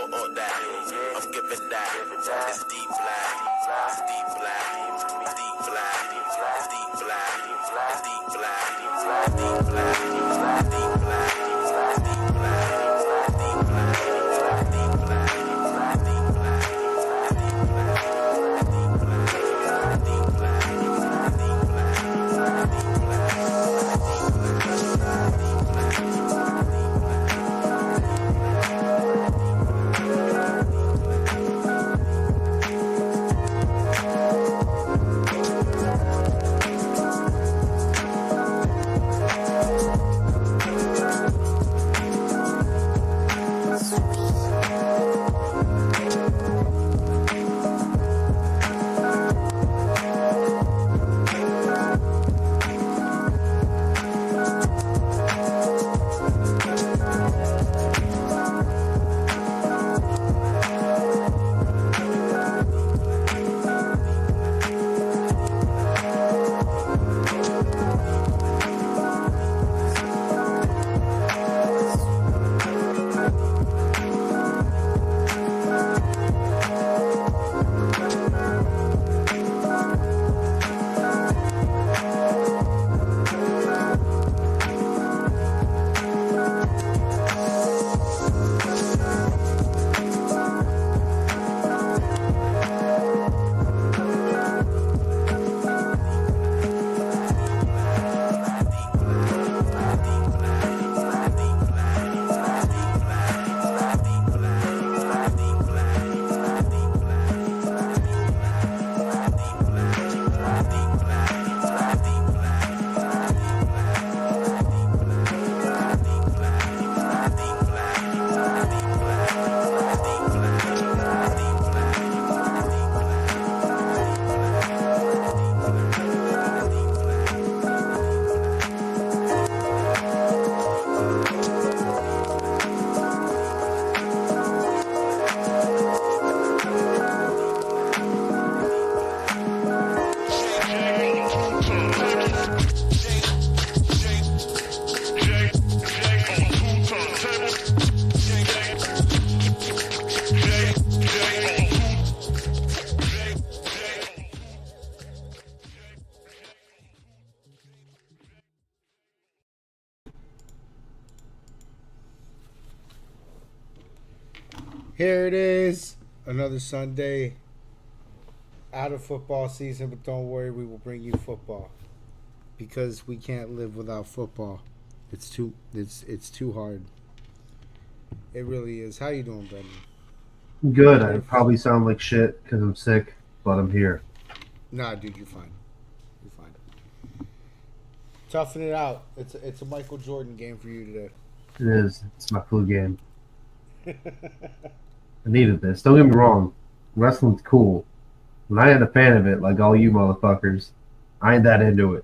for all that. I'm giving that. It's deep black. It's deep black. It's deep black. It's deep black. It's deep black. It's deep black. It's deep black. It's deep black. It's deep black. It's deep black. Here it is, another Sunday out of football season, but don't worry, we will bring you football because we can't live without football. It's too hard. It really is. How you doing, Brendan? Good. I probably sound like shit because I'm sick, but I'm here. Nah, dude, you're fine. You're fine. Toughing it out. It's a Michael Jordan game for you today. It is. It's my flu game. I needed this. Don't get me wrong. Wrestling's cool. And I ain't a fan of it like all you motherfuckers. I ain't that into it.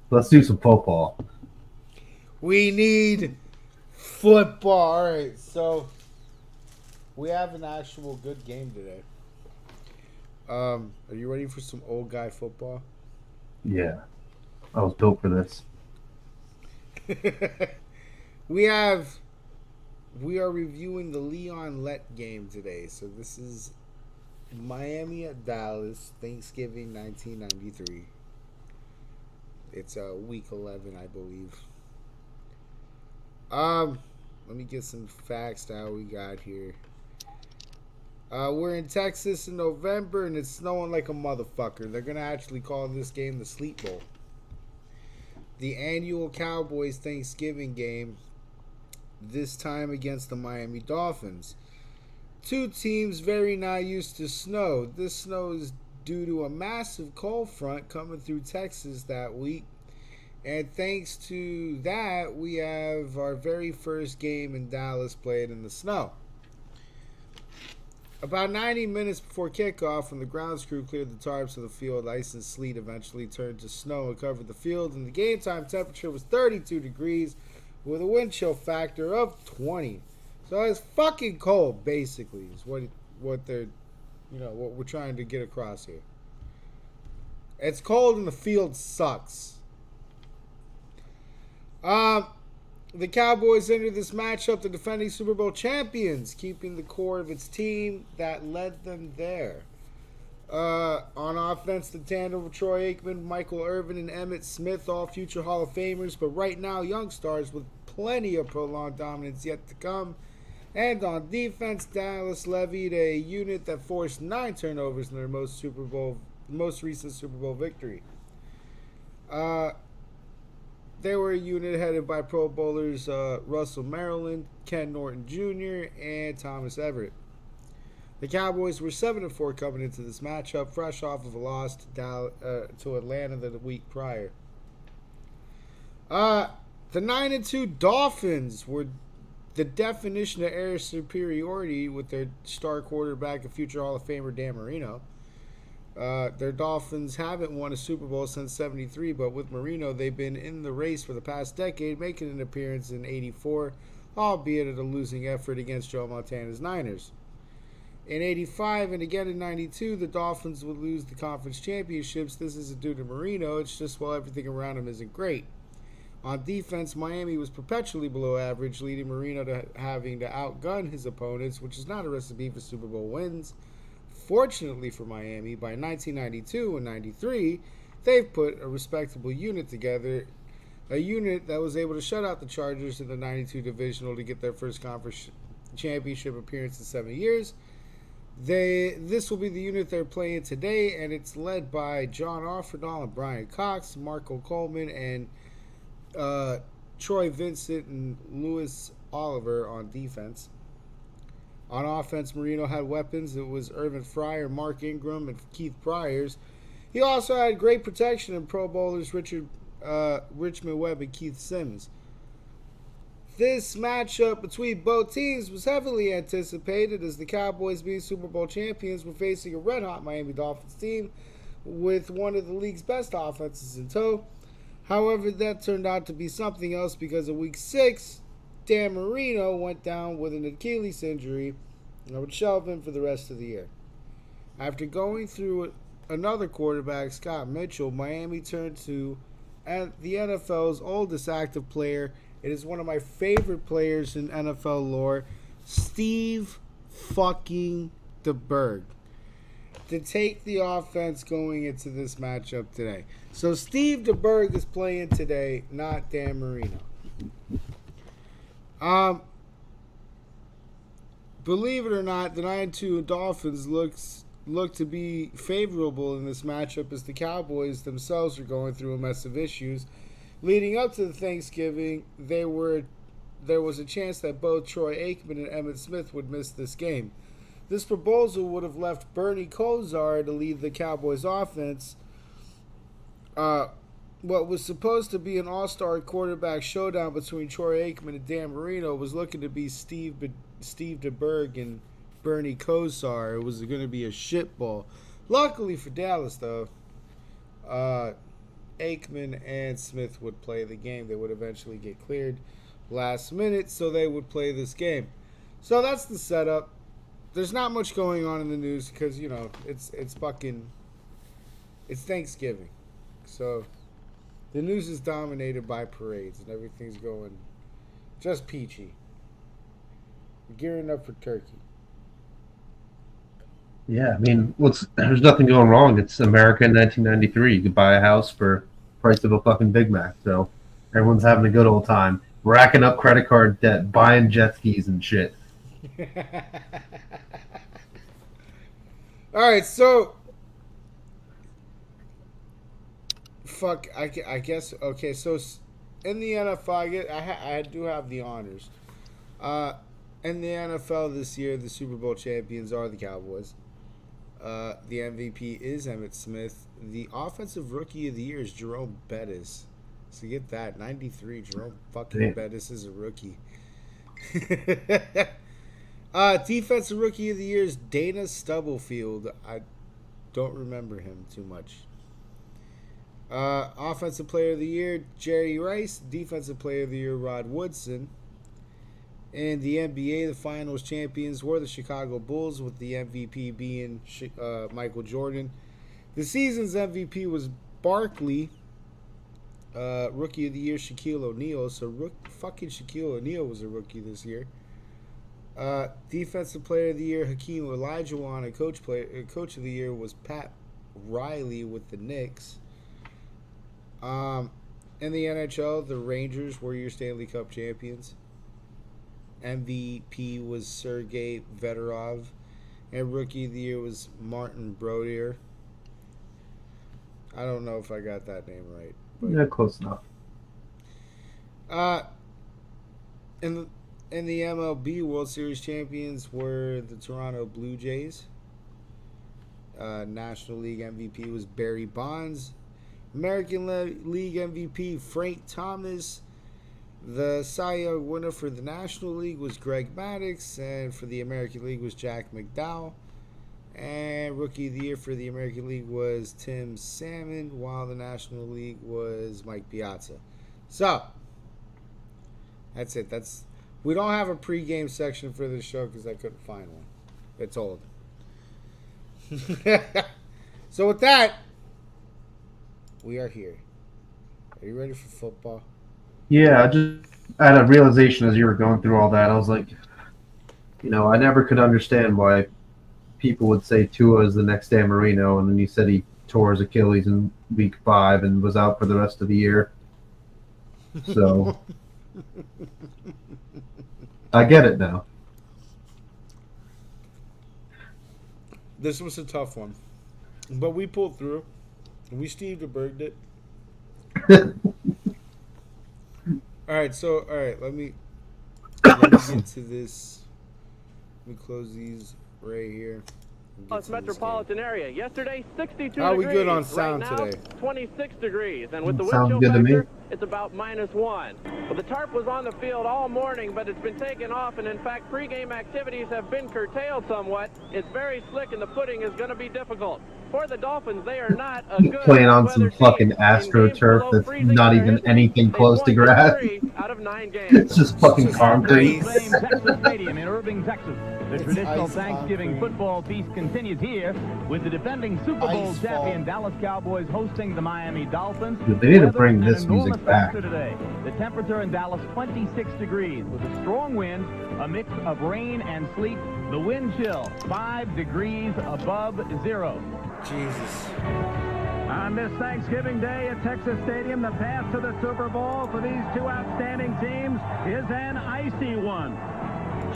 Let's do some football. We need football. All right, so we have an actual good game today. Are you ready for some old guy football? Yeah. I was built for this. We are reviewing the Leon Lett game today. So this is Miami at Dallas, Thanksgiving 1993. It's week 11, I believe. Let me get some facts to how we got here. We're in Texas in November and it's snowing like a motherfucker. They're gonna actually call this game the Sleep Bowl. The annual Cowboys Thanksgiving game, this time against the Miami Dolphins. Two teams very not used to snow. This snow is due to a massive cold front coming through Texas that week. And thanks to that, we have our very first game in Dallas played in the snow. About 90 minutes before kickoff, when the grounds crew cleared the tarps of the field, ice and sleet eventually turned to snow and covered the field, and the game time temperature was 32 degrees with a wind chill factor of 20. So it's fucking cold, basically, is what they're, what we're trying to get across here. It's cold and the field sucks. The Cowboys enter this matchup the defending Super Bowl champions, keeping the core of its team that led them there. On offense, the tandem of Troy Aikman, Michael Irvin, and Emmitt Smith, all future Hall of Famers, but right now young stars with plenty of prolonged dominance yet to come. And on defense, Dallas levied a unit that forced 9 turnovers in their most recent Super Bowl victory. They were a unit headed by Pro Bowlers Russell Maryland, Ken Norton Jr., and Thomas Everett. The Cowboys were 7-4 coming into this matchup, fresh off of a loss to Atlanta the week prior. The 9-2 Dolphins were the definition of air superiority with their star quarterback and future Hall of Famer Dan Marino. Their Dolphins haven't won a Super Bowl since '73, but with Marino, they've been in the race for the past decade, making an appearance in '84, albeit at a losing effort against Joe Montana's Niners. In '85 and again in '92, the Dolphins would lose the conference championships. This isn't due to Marino, it's just everything around him isn't great. On defense, Miami was perpetually below average, leading Marino to having to outgun his opponents, which is not a recipe for Super Bowl wins. Fortunately for Miami, by 1992 and 93, they've put a respectable unit together, a unit that was able to shut out the Chargers in the '92 divisional to get their first conference championship appearance in 7 years. This will be the unit they're playing today, and it's led by John Offerdahl and Brian Cox, Marco Coleman, and Troy Vincent and Louis Oliver on defense. On offense, Marino had weapons. It was Irvin Fryer, Mark Ingram, and Keith Pryors. He also had great protection in Pro Bowlers Richmond Webb and Keith Sims. This matchup between both teams was heavily anticipated as the Cowboys, being Super Bowl champions, were facing a red-hot Miami Dolphins team with one of the league's best offenses in tow. However, that turned out to be something else because in Week 6, Dan Marino went down with an Achilles injury and would shelve him for the rest of the year. After going through another quarterback, Scott Mitchell, Miami turned to the NFL's oldest active player. It is one of my favorite players in NFL lore, Steve fucking DeBerg, to take the offense going into this matchup today. So Steve DeBerg is playing today, not Dan Marino. Believe it or not, the 9-2 Dolphins look to be favorable in this matchup as the Cowboys themselves are going through a mess of issues. Leading up to the Thanksgiving, there was a chance that both Troy Aikman and Emmitt Smith would miss this game. This proposal would have left Bernie Kosar to lead the Cowboys offense. What was supposed to be an all-star quarterback showdown between Troy Aikman and Dan Marino was looking to be Steve DeBerg and Bernie Kosar. It was going to be a shitball. Luckily for Dallas, though, Aikman and Smith would play the game. They would eventually get cleared last minute, so they would play this game. So that's the setup. There's not much going on in the news because, it's Thanksgiving. So the news is dominated by parades and everything's going just peachy. We're gearing up for turkey. Yeah, I mean, there's nothing going wrong. It's America in 1993. You could buy a house for the price of a fucking Big Mac. So everyone's having a good old time, racking up credit card debt, buying jet skis and shit. All right, so I guess okay. So in the NFL, I do have the honors. In the NFL this year, the Super Bowl champions are the Cowboys. The MVP is Emmitt Smith. The Offensive Rookie of the Year is Jerome Bettis. So get that, 93. Jerome fucking Bettis is a rookie. Defensive Rookie of the Year is Dana Stubblefield. I don't remember him too much. Offensive Player of the Year, Jerry Rice. Defensive Player of the Year, Rod Woodson. In the NBA, the finals champions were the Chicago Bulls, with the MVP being Michael Jordan. The season's MVP was Barkley, Rookie of the Year, Shaquille O'Neal. So fucking Shaquille O'Neal was a rookie this year. Defensive Player of the Year, Hakeem Olajuwon. And Coach of the Year was Pat Riley with the Knicks. In the NHL, the Rangers were your Stanley Cup champions. MVP was Sergei Fedorov. And Rookie of the Year was Martin Brodeur. I don't know if I got that name right. But, yeah, close enough. In the MLB, World Series champions were the Toronto Blue Jays. National League MVP was Barry Bonds. American League MVP, Frank Thomas. The Cy Young winner for the National League was Greg Maddux. And for the American League was Jack McDowell. And Rookie of the Year for the American League was Tim Salmon, while the National League was Mike Piazza. So, that's it. We don't have a pregame section for this show because I couldn't find one. It's old. So with that, we are here. Are you ready for football? Yeah, I had a realization as you were going through all that. I was like, I never could understand why people would say Tua is the next Dan Marino, and then you said he tore his Achilles in week 5 and was out for the rest of the year. So I get it now. This was a tough one, but we pulled through. We Steve DeBerged it. All right. Let me get to this. Let me close these right here. Metropolitan area. Yesterday, 62 degrees. Are we good on sound right now, today? 26 degrees. And with the wind Sounds chill good to me. factor, it's about -1. Well, the tarp was on the field all morning, but it's been taken off. And in fact, pregame activities have been curtailed somewhat. It's very slick, and the footing is going to be difficult. For the Dolphins, they are not a good Playing on some weather fucking team. AstroTurf that's not even anything close to grass. 3 out of 9 games. It's just fucking concrete. Texas Stadium in Irving, Texas. The It's traditional ice Thanksgiving concrete. football feast continues here with the defending Super Bowl Ice champion fall. Dallas Cowboys hosting the Miami Dolphins. Dude, they need to Weather, bring an this music enormous back. factor today. The temperature in Dallas 26 degrees with a strong wind, a mix of rain and sleet. The wind chill 5 degrees above zero. Jesus. On this Thanksgiving Day at Texas Stadium, the path to the Super Bowl for these two outstanding teams is an icy one.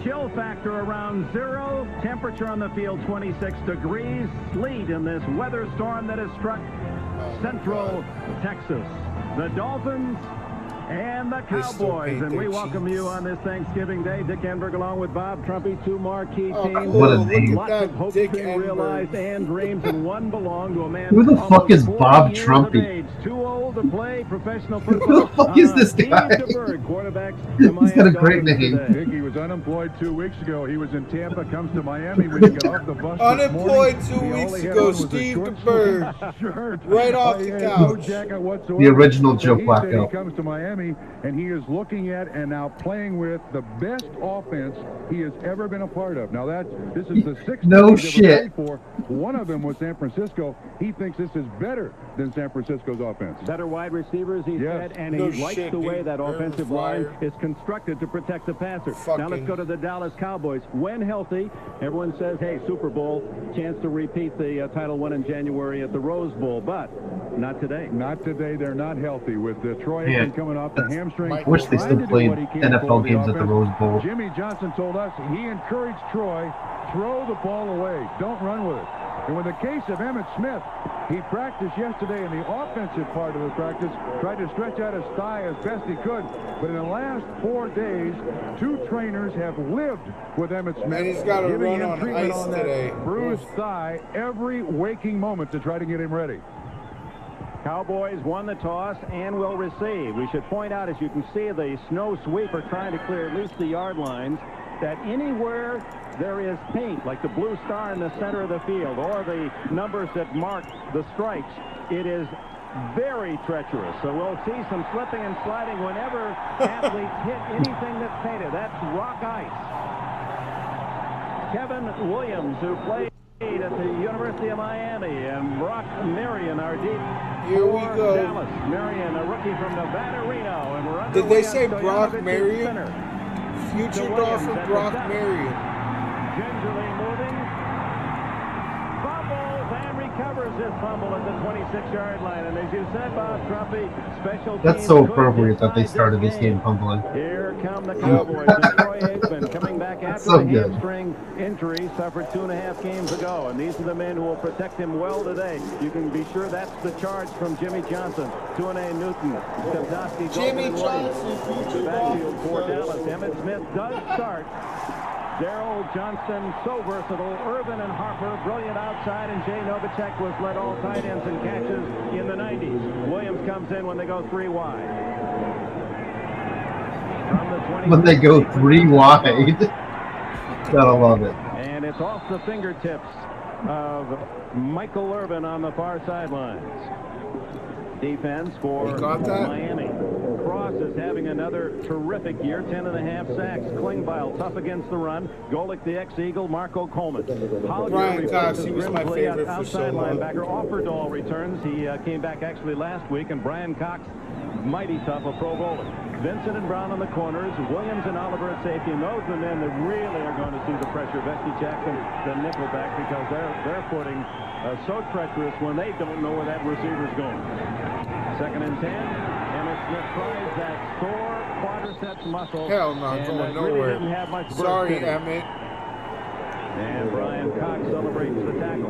Chill factor around 0, temperature on the field 26 degrees, sleet in this weather storm that has struck central Texas. The Dolphins and the They still Cowboys, paint and we their welcome cheeks. you on this Thanksgiving Day. Dick Enberg along with Bob Trumpy, 2 marquee Oh, teams. cool. What a Look name. at Lots that, of hopes Dick being Enberg. realized and dreams, and one belong to a man Who the fuck almost is 40 Bob years of Trumpy? age, too old to play professional Who football. the fuck is this Steve guy? DeBerg, quarterback. He's got a great name. Today. He was unemployed 2 weeks ago. He was in Tampa, comes to Miami when he got off the bus. Unemployed this 2 morning. He weeks only had ago, on was a Steve short DeBerg. sleeve shirt. Right off He the had no couch. jacket whatsoever. The original Joe He said Flacco. He comes to Miami and he is looking at and now playing with the best offense he has ever been a part of. Now this is the 6th No team he's ever shit. played for. One of them was San Francisco. He thinks this is better than San Francisco's offense. Better wide receivers, he Yes. said, and No he likes shit, the way dude. that Aaron offensive line Flyer. is constructed to protect the passer. Now Fucking- let's go to the Dallas Cowboys. When healthy, everyone says, hey, Super Bowl, chance to repeat the title win in January at the Rose Bowl, but not today. Not today. They're not healthy with Troy Yeah. Aikman coming off the hamstring. I wish they Trying still to do played what he can NFL for the games at the offense. Rose Bowl. Jimmy Johnson told us he encouraged Troy, throw the ball away. Don't run with it. And in the case of Emmitt Smith, he practiced yesterday in the offensive part of the practice, tried to stretch out his thigh as best he could. But in the last 4 days, 2 trainers have lived with Emmitt Smith, And he's gotta giving run him on treatment ice on today. that bruised thigh every waking moment to try to get him ready. Cowboys won the toss and will receive. We should point out, as you can see, the snow sweeper trying to clear at least the yard lines, that anywhere there is paint, like the blue star in the center of the field, or the numbers that mark the stripes, it is very treacherous. So we'll see some slipping and sliding whenever athletes hit anything that's painted. That's rock ice. Kevin Williams, who played at the University of Miami, and Brock Marion, our deep Here we for go. Dallas. Marion, a rookie from Nevada, Reno. And we're Did they underway say on Brock Stoyanovic's Marion? center. Future To Dolphin Williams at Brock the top. Marion. Gingerly moving. Fumbles and recovers his fumble at the 26-yard line. And as you said, Bob Trumpy, special That's teams so could appropriate that they decide started this game game. humbling. Here come the Cowboys and Troy Aikman coming back after so the good. hamstring injury suffered 2.5 games ago. And these are the men who will protect him well today. You can be sure that's the charge from Jimmy Johnson, Tuane Newton, Stepnoski, Jimmy Goldman, Johnson, Williams. future The backfield for Dolphins. Dallas. Emmett Smith does start. Darrell Johnston, so versatile. Irvin and Harper, brilliant outside. And Jay Novacek was led all tight ends and catches in the 90s. Williams comes in when they go 3 wide. From the 20, When they go 3 wide. Gotta love it. and it's off the fingertips of Michael Irvin on the far sidelines. Defense for You got that? Miami. Cross is having another terrific year, 10.5 sacks. Klingbeil tough against the run. Golick, the ex-Eagle, Marco Coleman. Brian Cox, he was my favorite for so outside long. linebacker. Offerdahl returns. He came back actually last week, and Brian Cox, mighty tough, a Pro Bowler. Vincent and Brown on the corners, Williams and Oliver at safety, and those are the men that really are going to see the pressure. Vesky Jackson, the nickelback, because they're footing so treacherous when they don't know where that receiver's going. 2nd and 10. Emmett Smith tries that sore quadriceps muscle. Hell no, and, going really nowhere. didn't have much burst Sorry, in it. Emmett. And Brian Cox celebrates the tackle.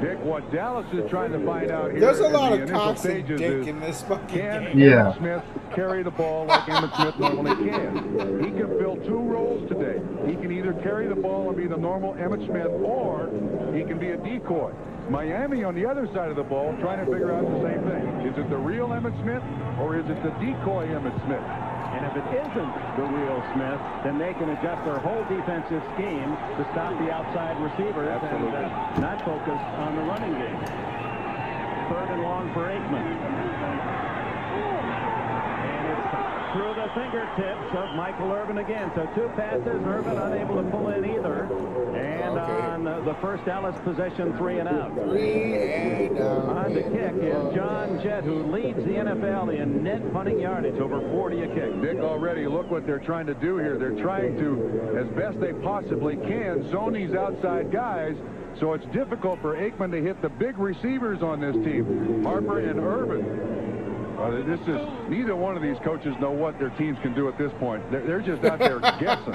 Dick, what Dallas is trying to find out here There's a in lot the of initial Cox and stages Dick is, in this fucking can game. Yeah. Emmett Smith carry the ball like Emmett Smith normally can? He can fill 2 roles today. He can either carry the ball and be the normal Emmett Smith, or he can be a decoy. Miami on the other side of the ball trying to figure out the same thing. Is it the real Emmett Smith, or is it the decoy Emmett Smith? And if it isn't the real Smith, then they can adjust their whole defensive scheme to stop the outside receivers Absolutely. and not focus on the running game. 3rd and long for Aikman. And it's through the fingertips of Michael Irvin again. So 2 passes, Irvin unable to pull in either. And on the first Dallas possession, 3 and out. 3 and out. On the kick is John Jett, who leads the NFL in net punting yardage, over 40 a kick. Dick, already look what they're trying to do here. They're trying to, as best they possibly can, zone these outside guys. So it's difficult for Aikman to hit the big receivers on this team, Harper and Irvin. This is, neither one of these coaches know what their teams can do at this point. They're just out there guessing.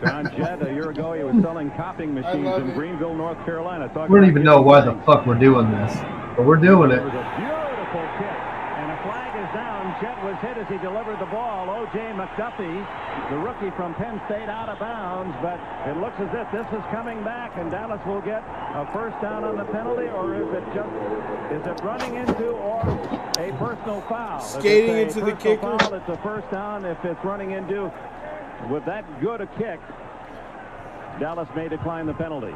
John Jett, a year ago, he was selling copying machines in Greenville, North Carolina. We don't even know why the fuck we're doing this, but we're doing It it. was a beautiful kick, and a flag is down. Jett was hit as he delivered the ball. O.J. McDuffie, the rookie from Penn State, out of bounds, but it looks as if this is coming back, and Dallas will get a first down on the penalty, or is it running into or a personal foul? Skating If it's a into the personal kicker? foul, it's a first down. If it's running into, with that good a kick, Dallas may decline the penalty.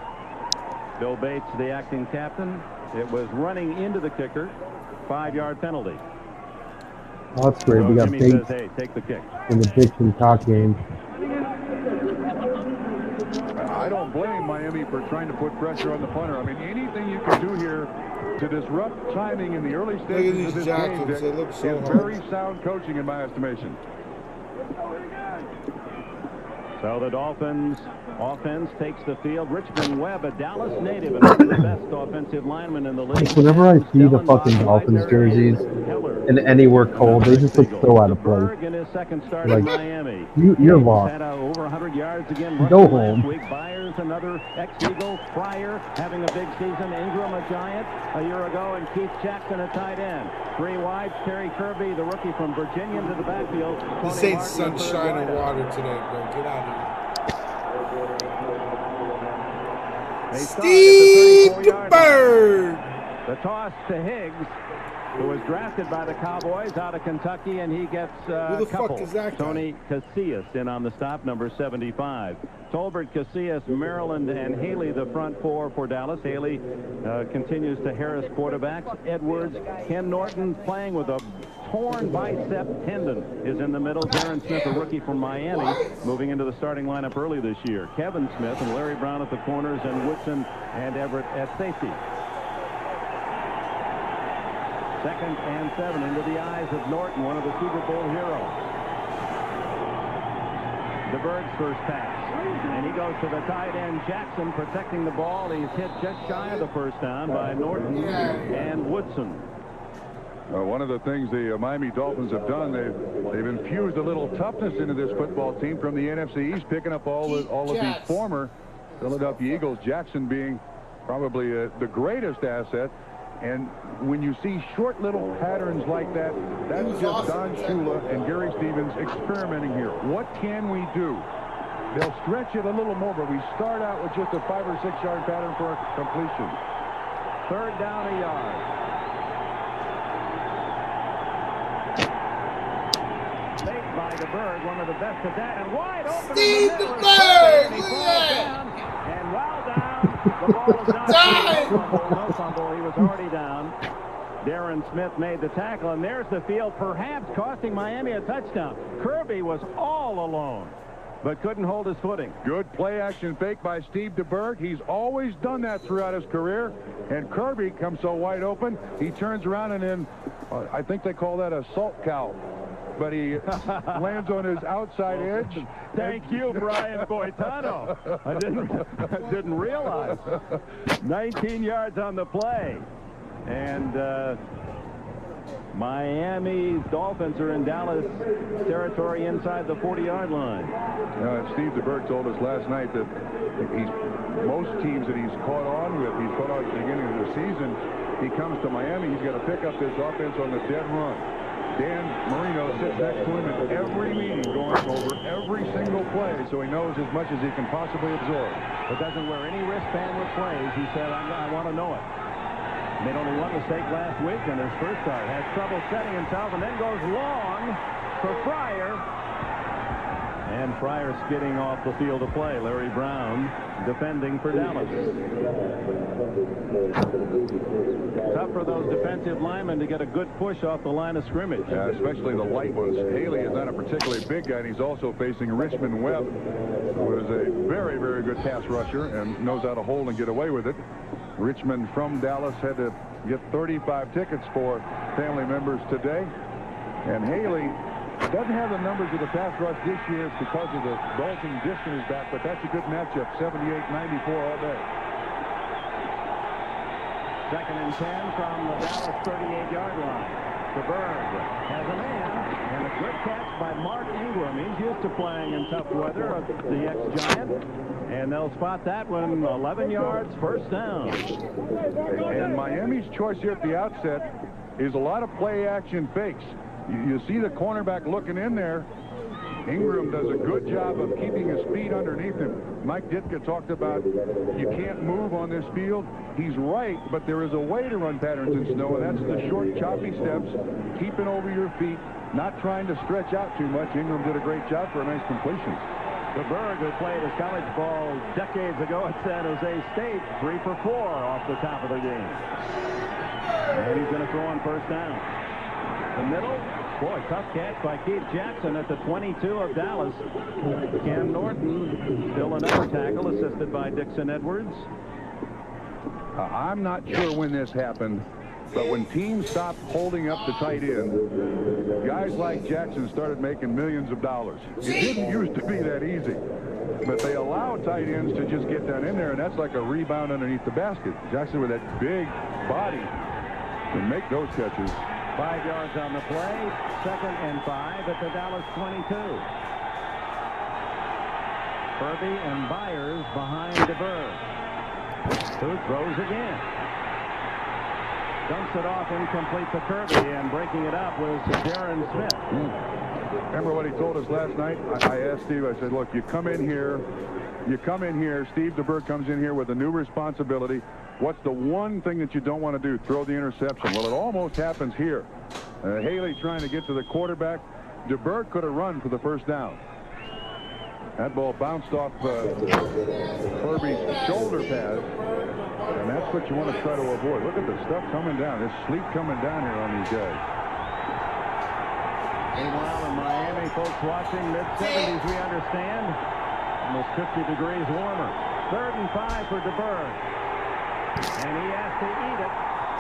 Bill Bates, the acting captain. It was running into the kicker. 5-yard penalty. Oh, that's great. We So got Jimmy Bates says, hey, take the kick. in the Dix and Cock game. I don't blame Miami for trying to put pressure on the punter. I mean, anything you can do here to disrupt timing in the early stages these of this jackets. game, Dick, They look so is hard. very sound coaching in my estimation. So the Dolphins offense takes the field. Richmond Webb, a Dallas native and one of the best offensive linemen in the league. Whenever I see the fucking Dolphins jerseys and anywhere cold, they just look so out of place. Berg in his second start Like, in Miami. you're He's lost. had over 100 yards again. Go rushing home. last week. Byers, another ex-Eagle. Pryor having a big season. Ingram, a Giant a year ago, and Keith Jackson, a tight end. 3 wide. Terry Kirby, the rookie from Virginia, into the backfield. This Tony ain't Martin, the third sunshine and wideout. water today, bro. Get out of here. They start at the Steve 34-yard line. Bird. The toss to Higgs, who was drafted by the Cowboys out of Kentucky, and he gets a Who the fuck couple. is that guy? Tony Casillas in on the stop, number 75. Tolbert, Casillas, Maryland, and Haley, the front 4 for Dallas. Haley continues to harass quarterbacks. Edwards, Ken Norton playing with a torn bicep tendon is in the middle. Darren Smith, a rookie from Miami, moving into the starting lineup early this year. Kevin Smith and Larry Brown at the corners, and Woodson and Everett at safety. 2nd and 7 into the eyes of Norton, one of the Super Bowl heroes. DeBerg's first pass. And he goes to the tight end, Jackson, protecting the ball. He's hit just shy of the first down by Norton and Woodson. One of the things the Miami Dolphins have done, they've infused a little toughness into this football team from the NFC East, picking up all of the former Philadelphia Eagles, Jackson being probably the greatest asset. And when you see short little patterns like that, that's just Don Shula and Gary Stevens experimenting here. What can we do? They'll stretch it a little more, but we start out with just a 5 or 6 yard pattern for a completion. 3rd down, a yard. Late by DeBerg, one of the best at that, and wide open. Steve DeBerg! Look at that! And while down, the ball is not no fumble. He was already down. Darren Smith made the tackle, and there's the field, perhaps costing Miami a touchdown. Kirby was all alone, but couldn't hold his footing. Good play action fake by Steve DeBerg. He's always done that throughout his career. And Kirby comes so wide open, he turns around and then, I think they call that a salt cow. But he lands on his outside edge. Thank you, Brian Boitano. I didn't realize. 19 yards on the play. And Miami Dolphins are in Dallas territory inside the 40-yard line. Steve DeBerg told us last night that most teams that he's caught on with, he's caught on at the beginning of the season, he comes to Miami, he's got to pick up this offense on the dead run. Dan Marino sits next to him at every meeting, going over every single play, so he knows as much as he can possibly absorb. But doesn't wear any wristband with plays. He said, I want to know it. Made only one mistake last week in his first start. Has trouble setting himself and then goes long for Fryer. And Fryer skidding off the field of play. Larry Brown defending for Dallas. Tough for those defensive linemen to get a good push off the line of scrimmage. Yeah, especially the light ones. Haley is not a particularly big guy, and he's also facing Richmond Webb, who is a very, very good pass rusher and knows how to hold and get away with it. Richmond from Dallas had to get 35 tickets for family members today. And Haley doesn't have the numbers of the pass rush this year because of the Dalton disc in his back, but that's a good matchup, 78-94 all day. 2nd and 10 from the Dallas 38-yard line. DeBerg has a man, and a good catch by Mark Ingram. He's used to playing in tough weather, the ex-Giant. And they'll spot that one 11 yards, first down. And Miami's choice here at the outset is a lot of play action fakes. You see the cornerback looking in there. Ingram does a good job of keeping his feet underneath him. Mike Ditka talked about you can't move on this field. He's right, but there is a way to run patterns in snow, and that's the short, choppy steps, keeping over your feet, not trying to stretch out too much. Ingram did a great job for a nice completion. DeBerg, who played his college ball decades ago at San Jose State, 3 for 4 off the top of the game. And he's going to throw on first down. The middle, boy, tough catch by Keith Jackson at the 22 of Dallas. Cam Norton, still another tackle, assisted by Dixon Edwards. I'm not sure when this happened, but when teams stopped holding up the tight end, guys like Jackson started making millions of dollars. It didn't used to be that easy, but they allow tight ends to just get down in there, and that's like a rebound underneath the basket. Jackson with that big body can make those catches. 5 yards on the play, 2nd and 5 at the Dallas 22. Kirby and Byers behind DeBerg, who throws again. Dumps it off, incomplete to Kirby, and breaking it up was Darren Smith. Remember what he told us last night? I asked Steve, I said, look, you come in here, Steve DeBerg comes in here with a new responsibility. What's the one thing that you don't want to do? Throw the interception. Well, it almost happens here. Haley trying to get to the quarterback. DeBerg could have run for the first down. That ball bounced off Kirby's shoulder pad, and that's what you want to try to avoid. Look at the stuff coming down. There's sleet coming down here on these guys. Meanwhile, in Miami, folks watching, mid-70s, we understand. Almost 50 degrees warmer. 3rd and 5 for DeBerg. And he has to eat it.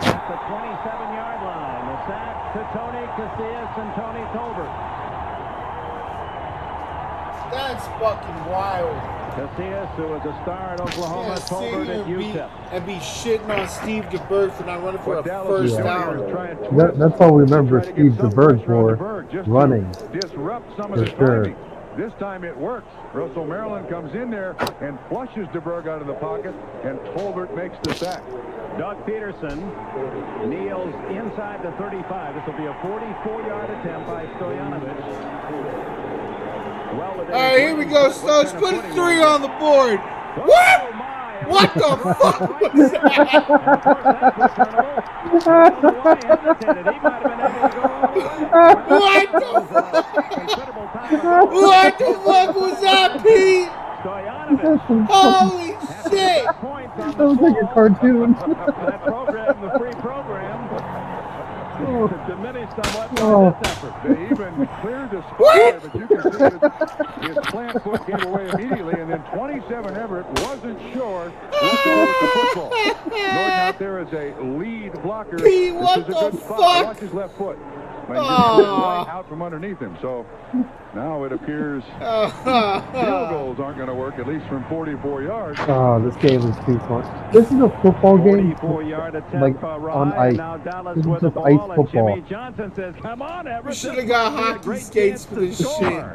at the 27-yard line. The sack to Tony Casillas and Tony Tolbert. That's fucking wild. Casillas, who was a star at Oklahoma, Yeah, Tolbert at UTEP. and be shitting on Steve DeBerg for not running for a Dallas first is down. That's all we remember Steve DeBerg for, running. Disrupt some of For the sure. timing. This time it works. Russell Maryland comes in there and flushes DeBerg out of the pocket, and Tolbert makes the sack. Doug Peterson kneels inside the 35. This will be a 44-yard attempt by Stoyanovich. Well, All right, here we go, Stokes. Put a 3 on the board. What? What the fuck was that? What the fuck? What the fuck was that, Pete? Holy shit! That was like a cartoon. That program, the free program, diminished somewhat by this effort. They even cleared the spot, but you can see that his plant foot gave away immediately, and then 27 Everett wasn't sure what to do with the football. Norton out there as a lead blocker. Pete, This what is a the good fuck? spot. Watch his left foot. Right out from underneath him. So now it appears field goals aren't going to work, at least from 44 yards. Oh, this game is too fun. This is a football game, 44-yard attempt like for on Rye. ice. Now Dallas This is with the just ball, ice and football. Jimmy Johnson says, "Come on, Everett." We should have got hockey skates for this shit.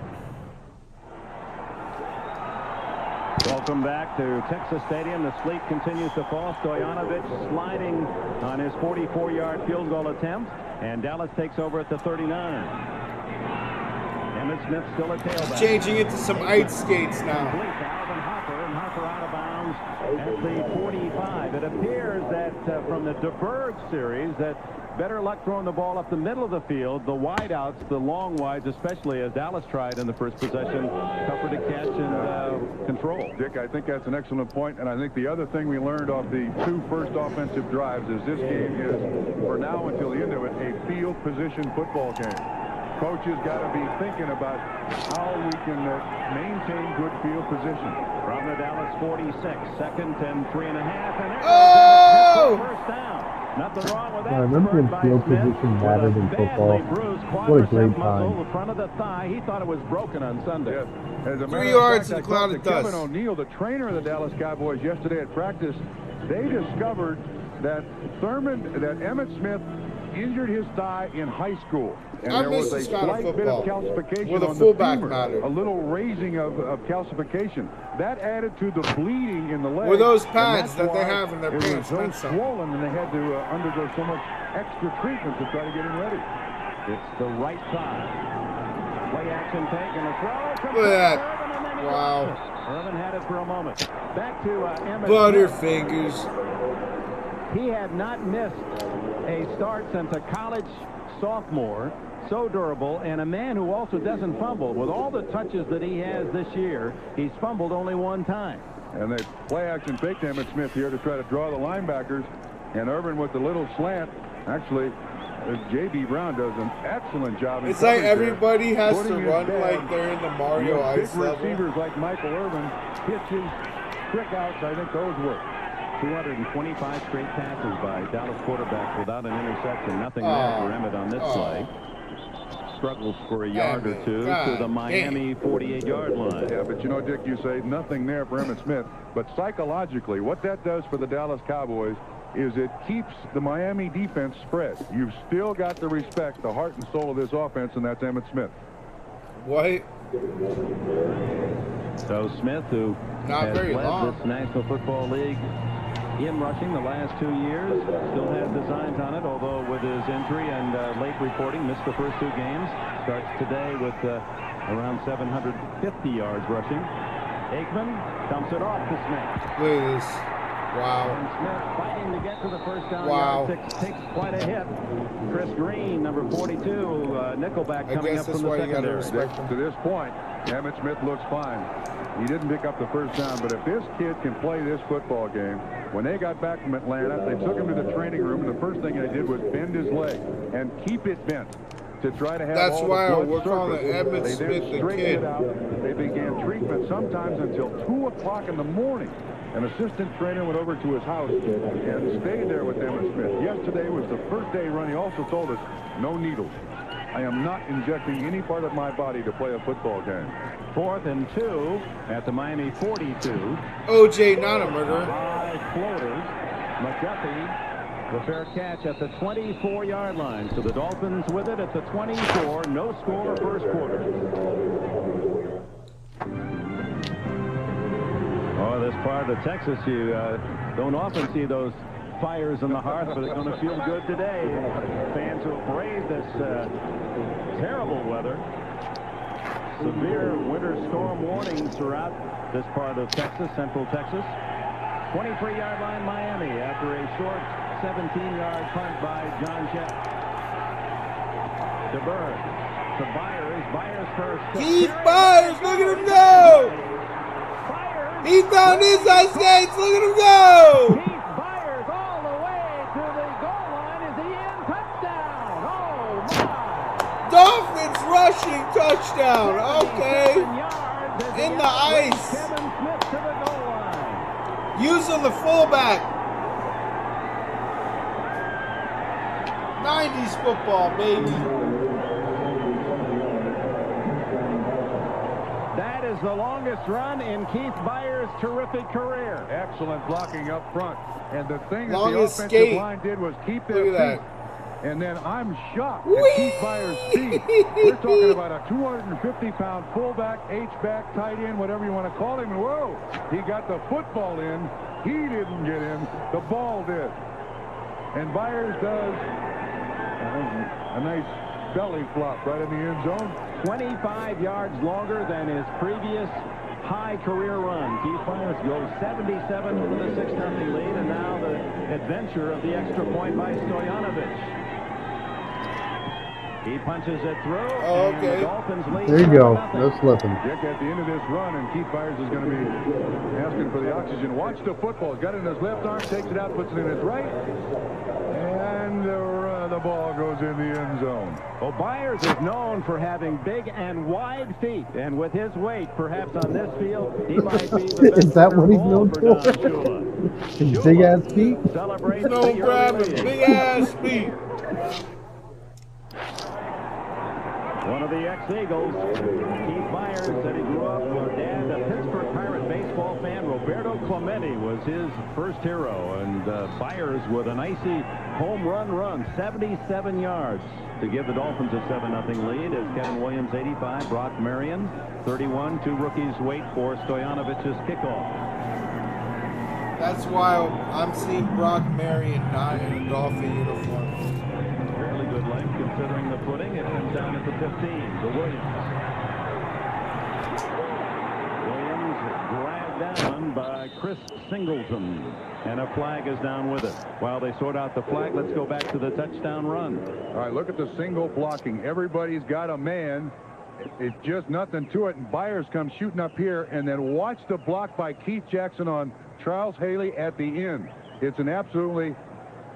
Welcome back to Texas Stadium. The sleet continues to fall. Stoyanovich sliding on his 44-yard field goal attempt, and Dallas takes over at the 39. Emmett Smith still a tailback. Changing it to some ice skates now. Alvin Harper, and Harper out of bounds at the 45. It appears that from the DeBerg series that better luck throwing the ball up the middle of the field. The wideouts, the long wides, especially as Dallas tried in the first possession, tougher to catch and control. Dick, I think that's an excellent point, and I think the other thing we learned off the 2 first offensive drives is this game is, for now until the end of it, a field position football game. Coaches got to be thinking about how we can maintain good field position. From the Dallas 46, 2nd and 3.5, and Oh! first down. Nothing wrong with that. I remember when field position mattered in football. What a great time. The front of the thigh. He thought it was broken on Sunday. Yes. As a 3 matter of yards fact, in a cloud I of talked to dust. Kevin O'Neill, the trainer of the Dallas Cowboys, yesterday at practice. They discovered that Emmitt Smith injured his thigh in high school. And I there was miss a this kind of slight bit of football, calcification where the on fullback femur, mattered. a little raising of calcification. That added to the bleeding in the leg. Were those and pads that's that they why have in their it pants was meant so something. swollen, and they had to undergo so much extra treatment to try to get him ready. It's the right side. Play action take and a throw. Look at that. Irvin, and then he Wow. lost it. Irvin had it for a moment. Back to Emmett. Butterfingers. He had not missed a start since a college sophomore. So durable, and a man who also doesn't fumble. With all the touches that he has this year, he's fumbled only 1 time. And they play action fake to Emmitt Smith here to try to draw the linebackers. And Irvin with the little slant. Actually, J.B. Brown does an excellent job. It's like coverage there, everybody has to putting his run bag. like they're in the Mario You know, Ice big level. receivers like Michael Irvin, pitches, trick outs, I think those work. 225 straight passes by Dallas quarterbacks without an interception. Nothing there for Emmett on this play. Struggles for a yard or two to the Miami 48-yard line. Yeah, but you know, Dick, you say nothing there for Emmitt Smith. But psychologically, what that does for the Dallas Cowboys is it keeps the Miami defense spread. You've still got to respect the heart and soul of this offense, and that's Emmitt Smith. What? So Smith, who Not has very led long. this National Football League in rushing the last 2 years, still has designs on it, although with his injury and late reporting, missed the first 2 games. Starts today with around 750 yards rushing. Aikman dumps it off to Smith. Look at this. Wow. And Smith fighting to get to the first down. Wow. Yard, takes quite a hit. Chris Green, number 42, nickelback I coming guess up that's from why the you got to secondary. respect him. To this point, Emmitt Smith looks fine. He didn't pick up the first down, but if this kid can play this football game, when they got back from Atlanta, they took him to the training room, and the first thing they did was bend his leg and keep it bent to try to have That's all why the blood we're calling surface. Emmitt They then Smith the straightened kid. it out. They began treatment sometimes until 2 o'clock in the morning An assistant trainer went over to his house and stayed there with Emmitt Smith. Yesterday was the first day run. He also told us, no needles. I am not injecting any part of my body to play a football game. 4th and 2 at the Miami 42. OJ, not a murderer. High floaters. McGuffey, the fair catch at the 24-yard line. So the Dolphins with it at the 24. No score first quarter. Oh, this part of Texas, you don't often see those fires in the hearth, but it's going to feel good today. Fans who have braved this terrible weather. Severe winter storm warnings throughout this part of Texas, central Texas. 23-yard line Miami after a short 17-yard punt by John Jeff. To Bird. To Byers. Byers first. Keith Byers, look at him go! Byers. He found his ice skates, look at him go! Keith Byers all the way to the goal line. Is he in? Touchdown! Oh, my! Dolphins rushing touchdown, okay. 7 yards as In he the outruns ice. Kevin Smith to the goal line. Using the fullback. 90s football, baby. That is the longest run in Keith Byers' terrific career. Excellent blocking up front. And the thing that the Longest offensive skate. line did was keep Look their at feet. that. And then I'm shocked Whee! at Keith Byers' speed. We're talking about a 250-pound fullback, H-back, tight end, whatever you want to call him. And whoa, he got the football in. He didn't get in. The ball did. And Byers does a nice belly flop right in the end zone. 25 yards longer than his previous high career run. Keith Byers goes 77 with a 6-0 lead, and now the adventure of the extra point by Stoyanovich. He punches it through. Oh, and okay. the Dolphins lead. There you go. 7-0. No slipping. Dick, at the end of this run, and Keith Byers is going to be asking for the oxygen. Watch the football. He's got it in his left arm, takes it out, puts it in his right. And the ball goes in the end zone. Well, Byers is known for having big and wide feet, and with his weight, perhaps on this field, he might be the best Is that what he's runner known for Don for? Shula. His big ass feet? Celebrates No the grab early and lead. big ass feet. One of the ex-Eagles, Keith Byers, said he grew up with dad, a Pittsburgh Pirate baseball fan. Roberto Clemente was his first hero, and Byers with an icy home run, 77 yards to give the Dolphins a 7-0 lead as Kevin Williams 85, Brock Marion 31. Two rookies wait for Stojanovich's kickoff. That's why I'm seeing Brock Marion not in a Dolphin uniform. Fairly good length considering the footing. It comes down at the 15 to Williams. Williams dragged down by Chris Singleton, and a flag is down with it. While they sort out the flag, let's go back to the touchdown run. All right, look at the single blocking. Everybody's got a man. It's just nothing to it. And Byers comes shooting up here, and then watch the block by Keith Jackson on Charles Haley at the end. It's an absolutely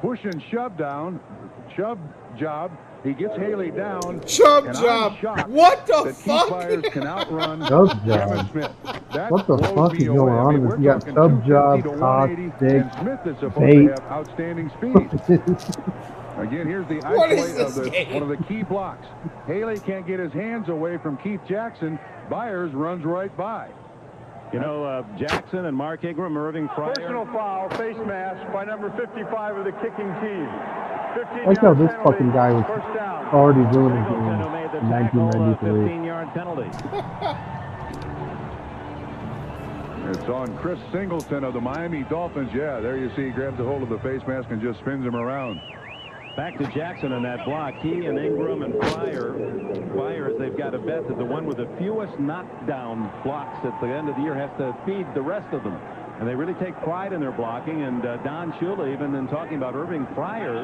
push and shove job. He gets Haley down. Chub and job. I'm shocked What the that fuck? Keith Byers can outrun Chub job. Emmitt Smith. That What the blows fuck me is going away. I on mean, with we're this? You got talking chub 250 job, to cock, 180, dick, and Smith is supposed bait. to have outstanding speed. Again, here's the What is isolate of this game? one of the key blocks. Haley can't get his hands away from Keith Jackson. Byers runs right by. You know, Jackson and Mark Ingram, Irving Fryer. Personal foul, face mask by number 55 of the kicking team. I like how this fucking guy was First down. already doing it Singleton, who made the in tackle, 1993. 15-yard penalty. It's on Chris Singleton of the Miami Dolphins. Yeah, there you see he grabs a hold of the face mask and just spins him around. Back to Jackson in that block. He and Ingram and Byers, they've got to bet that the one with the fewest knockdown blocks at the end of the year has to feed the rest of them. And they really take pride in their blocking. And Don Shula, even in talking about Irving Fryer,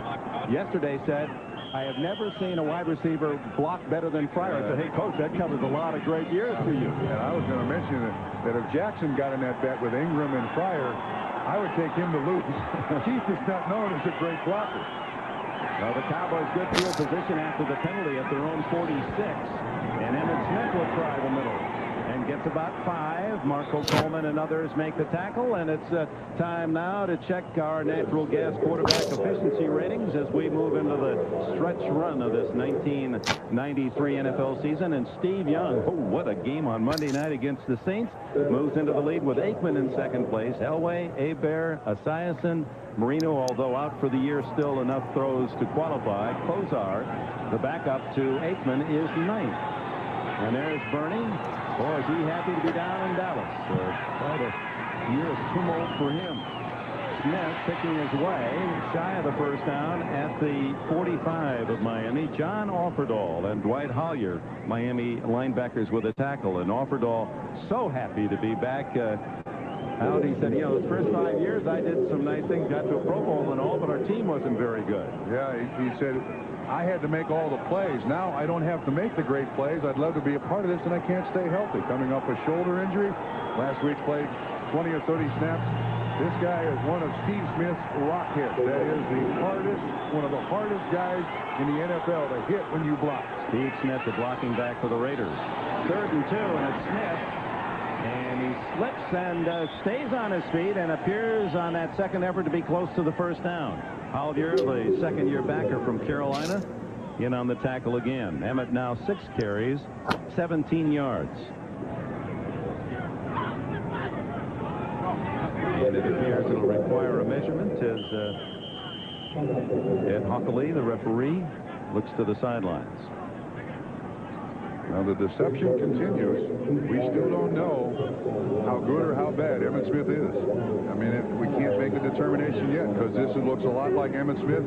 yesterday said, I have never seen a wide receiver block better than Fryer. I said, hey, Coach, that covers a lot of great years for you. And I was going to mention that if Jackson got in that bet with Ingram and Fryer, I would take him to lose. Keith is not known as a great blocker. Well, the Cowboys good field position after the penalty at their own 46. And Emmitt Smith will try the middle. And and gets about 5. Marco Coleman and others make the tackle, and it's time now to check our natural gas quarterback efficiency ratings as we move into the stretch run of this 1993 NFL season. And Steve Young, oh, what a game on Monday night against the Saints, moves into the lead with Aikman in second place. Elway, Hebert, Esiason, Marino, although out for the year, still enough throws to qualify. Kozar, the backup to Aikman, is 9th. And there's Bernie. Boy, is he happy to be down in Dallas. Quite a year of tumult for him. Smith picking his way shy of the first down at the 45 of Miami. John Offerdahl and Dwight Hollier, Miami linebackers, with a tackle. And Offerdahl so happy to be back out. He said, you know, those first 5 years I did some nice things, got to a Pro Bowl and all, but our team wasn't very good. Yeah, he said, I had to make all the plays. Now I don't have to make the great plays. I'd love to be a part of this, and I can't stay healthy. Coming off a shoulder injury. Last week played 20 or 30 snaps. This guy is one of Steve Smith's rock hits. That is one of the hardest guys in the NFL to hit when you block. Steve Smith, the blocking back for the Raiders. 3rd and 2, and it's Smith. And he slips and stays on his feet and appears on that second effort to be close to the first down. Hollier, the second-year backer from Carolina, in on the tackle again. Emmett now 6 carries, 17 yards. And it appears it'll require a measurement as Ed Hockley, the referee, looks to the sidelines. Now the deception continues. We still don't know how good or how bad Emmitt Smith is. I mean, we can't make a determination yet because this looks a lot like Emmitt Smith.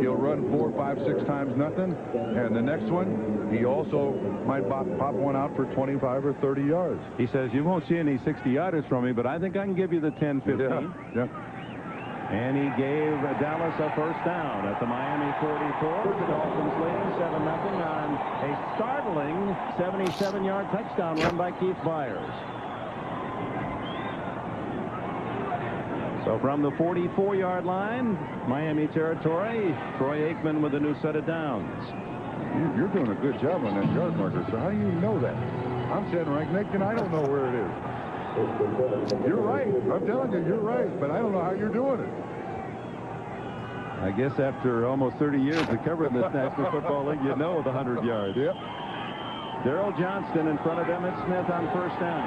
He'll run 4, 5, 6 times nothing, and the next one he also might pop one out for 25 or 30 yards. He says, you won't see any 60-yarders from me, but I think I can give you the 10, 15. Yeah. And he gave Dallas a first down at the Miami 44. The Dolphins leading 7-0 on a startling 77-yard touchdown run by Keith Byers. So from the 44-yard line, Miami territory, Troy Aikman with a new set of downs. You're doing a good job on that yard marker, so how do you know that? I'm sitting right next and I don't know where it is. You're right. I'm telling you, you're right. But I don't know how you're doing it. I guess after almost 30 years of covering this National Football League, you know the 100 yards. Yep. Darrell Johnston in front of Emmitt Smith on first down.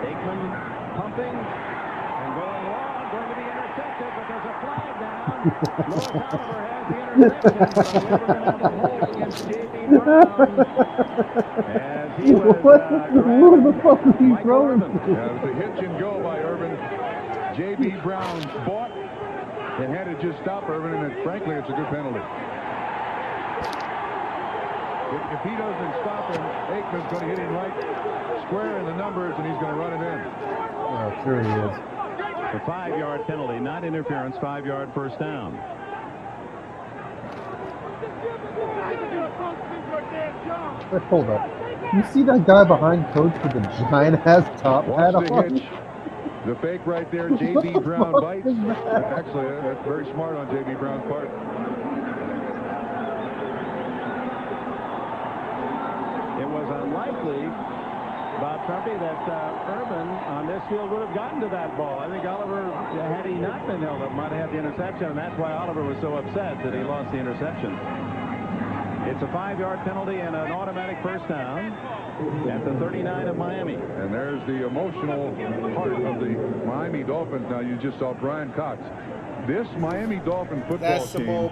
Aikman pumping and going long, going to be intercepted, but there's a flag down. Louis Oliver has the interception, but I believe we're going to have a hold against J.B. Brown. As he was what the fuck is he throwing? Yeah, it was a hitch and go by Urban. J.B. Brown fought and had to just stop Urban, and frankly, it's a good penalty. If he doesn't stop him, Aikman's going to hit him right square in the numbers, and he's going to run it in. Oh, sure he is. The 5-yard penalty, not interference, 5-yard first down. Wait, hold up. You see that guy behind Coach with the giant-ass top hat Watch the on? hitch. The fake right there, J.B. Brown bites. Actually, that's very smart on J.B. Brown's part. It was unlikely, Bob Trumpy, that Urban on this field would have gotten to that ball. I think Oliver, had he not been held up, might have had the interception, and that's why Oliver was so upset that he lost the interception. It's a 5-yard penalty and an automatic first down at the 39 of Miami. And there's the emotional part of the Miami Dolphins. Now, you just saw Brian Cox. This Miami Dolphin football team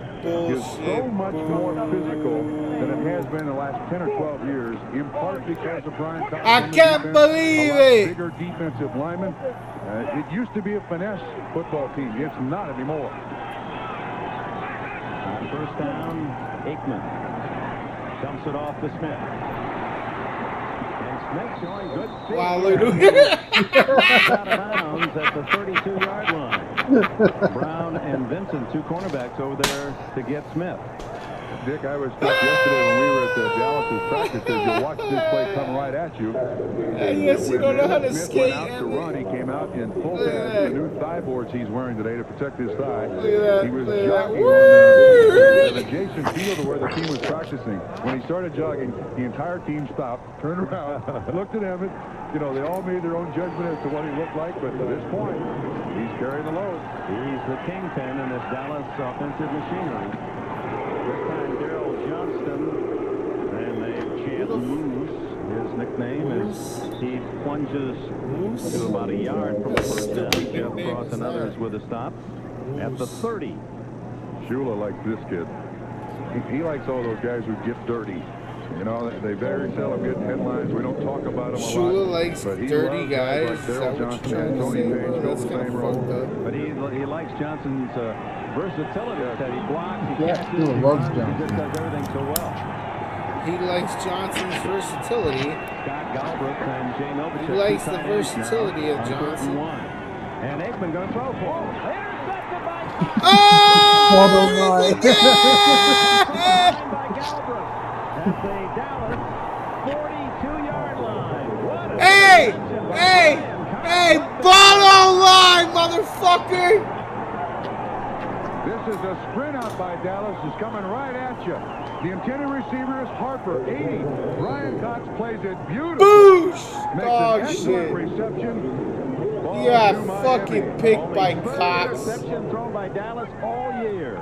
is so much more physical than it has been in the last 10 or 12 years, in part because of Brian Cox. I can't believe it. Bigger defensive linemen. It used to be a finesse football team. It's not anymore. On first down, Aikman dumps it off to Smith. And Smith showing good speed. Wow, look Out of bounds at the 32-yard line. Brown and Vincent, 2 cornerbacks over there to get Smith. Dick, I was struck yesterday when we were at Dallas's practices. You watch this play come right at you. Yes, you don't know how to Smith skate. went out to run. He came out in full Look at pads, that. the new thigh boards he's wearing today to protect his thigh. Look at that. He was Look at that. jogging on an adjacent field to where the team was practicing. When he started jogging, the entire team stopped, turned around, looked at him, and, you know, they all made their own judgment as to what he looked like, but to this point, he's carrying the load. He's the kingpin in this Dallas offensive machinery. This time, Daryl Johnston, and they chant Moose. His nickname is he plunges to about a yard from the first down. Jeff Cross and others with a stop at the 30. Shula likes this kid. He likes all those guys who get dirty. You know, they very seldom get headlines. We don't talk about them a lot. Shula likes but he dirty loves guys. like Is Daryl that what Johnston you're and trying to Tony say? Payne Bro? fill That's the kind same of role. fucked up. But he likes Johnson's versatility. That he blocks, he Yeah, catches, Shula he loves runs, he just Johnson. does everything so well. He likes Johnson's versatility. Scott Galbraith and Jay Novacek. He likes the versatility of Johnson. And Aikman going to throw for him. Intercepted by Oh! my. by Galbraith at the Dallas 42-yard line. What a Hey! interception by Hey! Brian Hey! Cox. Ball online, motherfucker! This is a sprint out by Dallas. Is coming right at you. The intended receiver is Harper, 80. Brian Cox plays it beautifully. Boosh! Makes Dog an excellent shit. reception. Ball You got to Miami. fucking picked Only by third Cox. interception thrown by Dallas all year.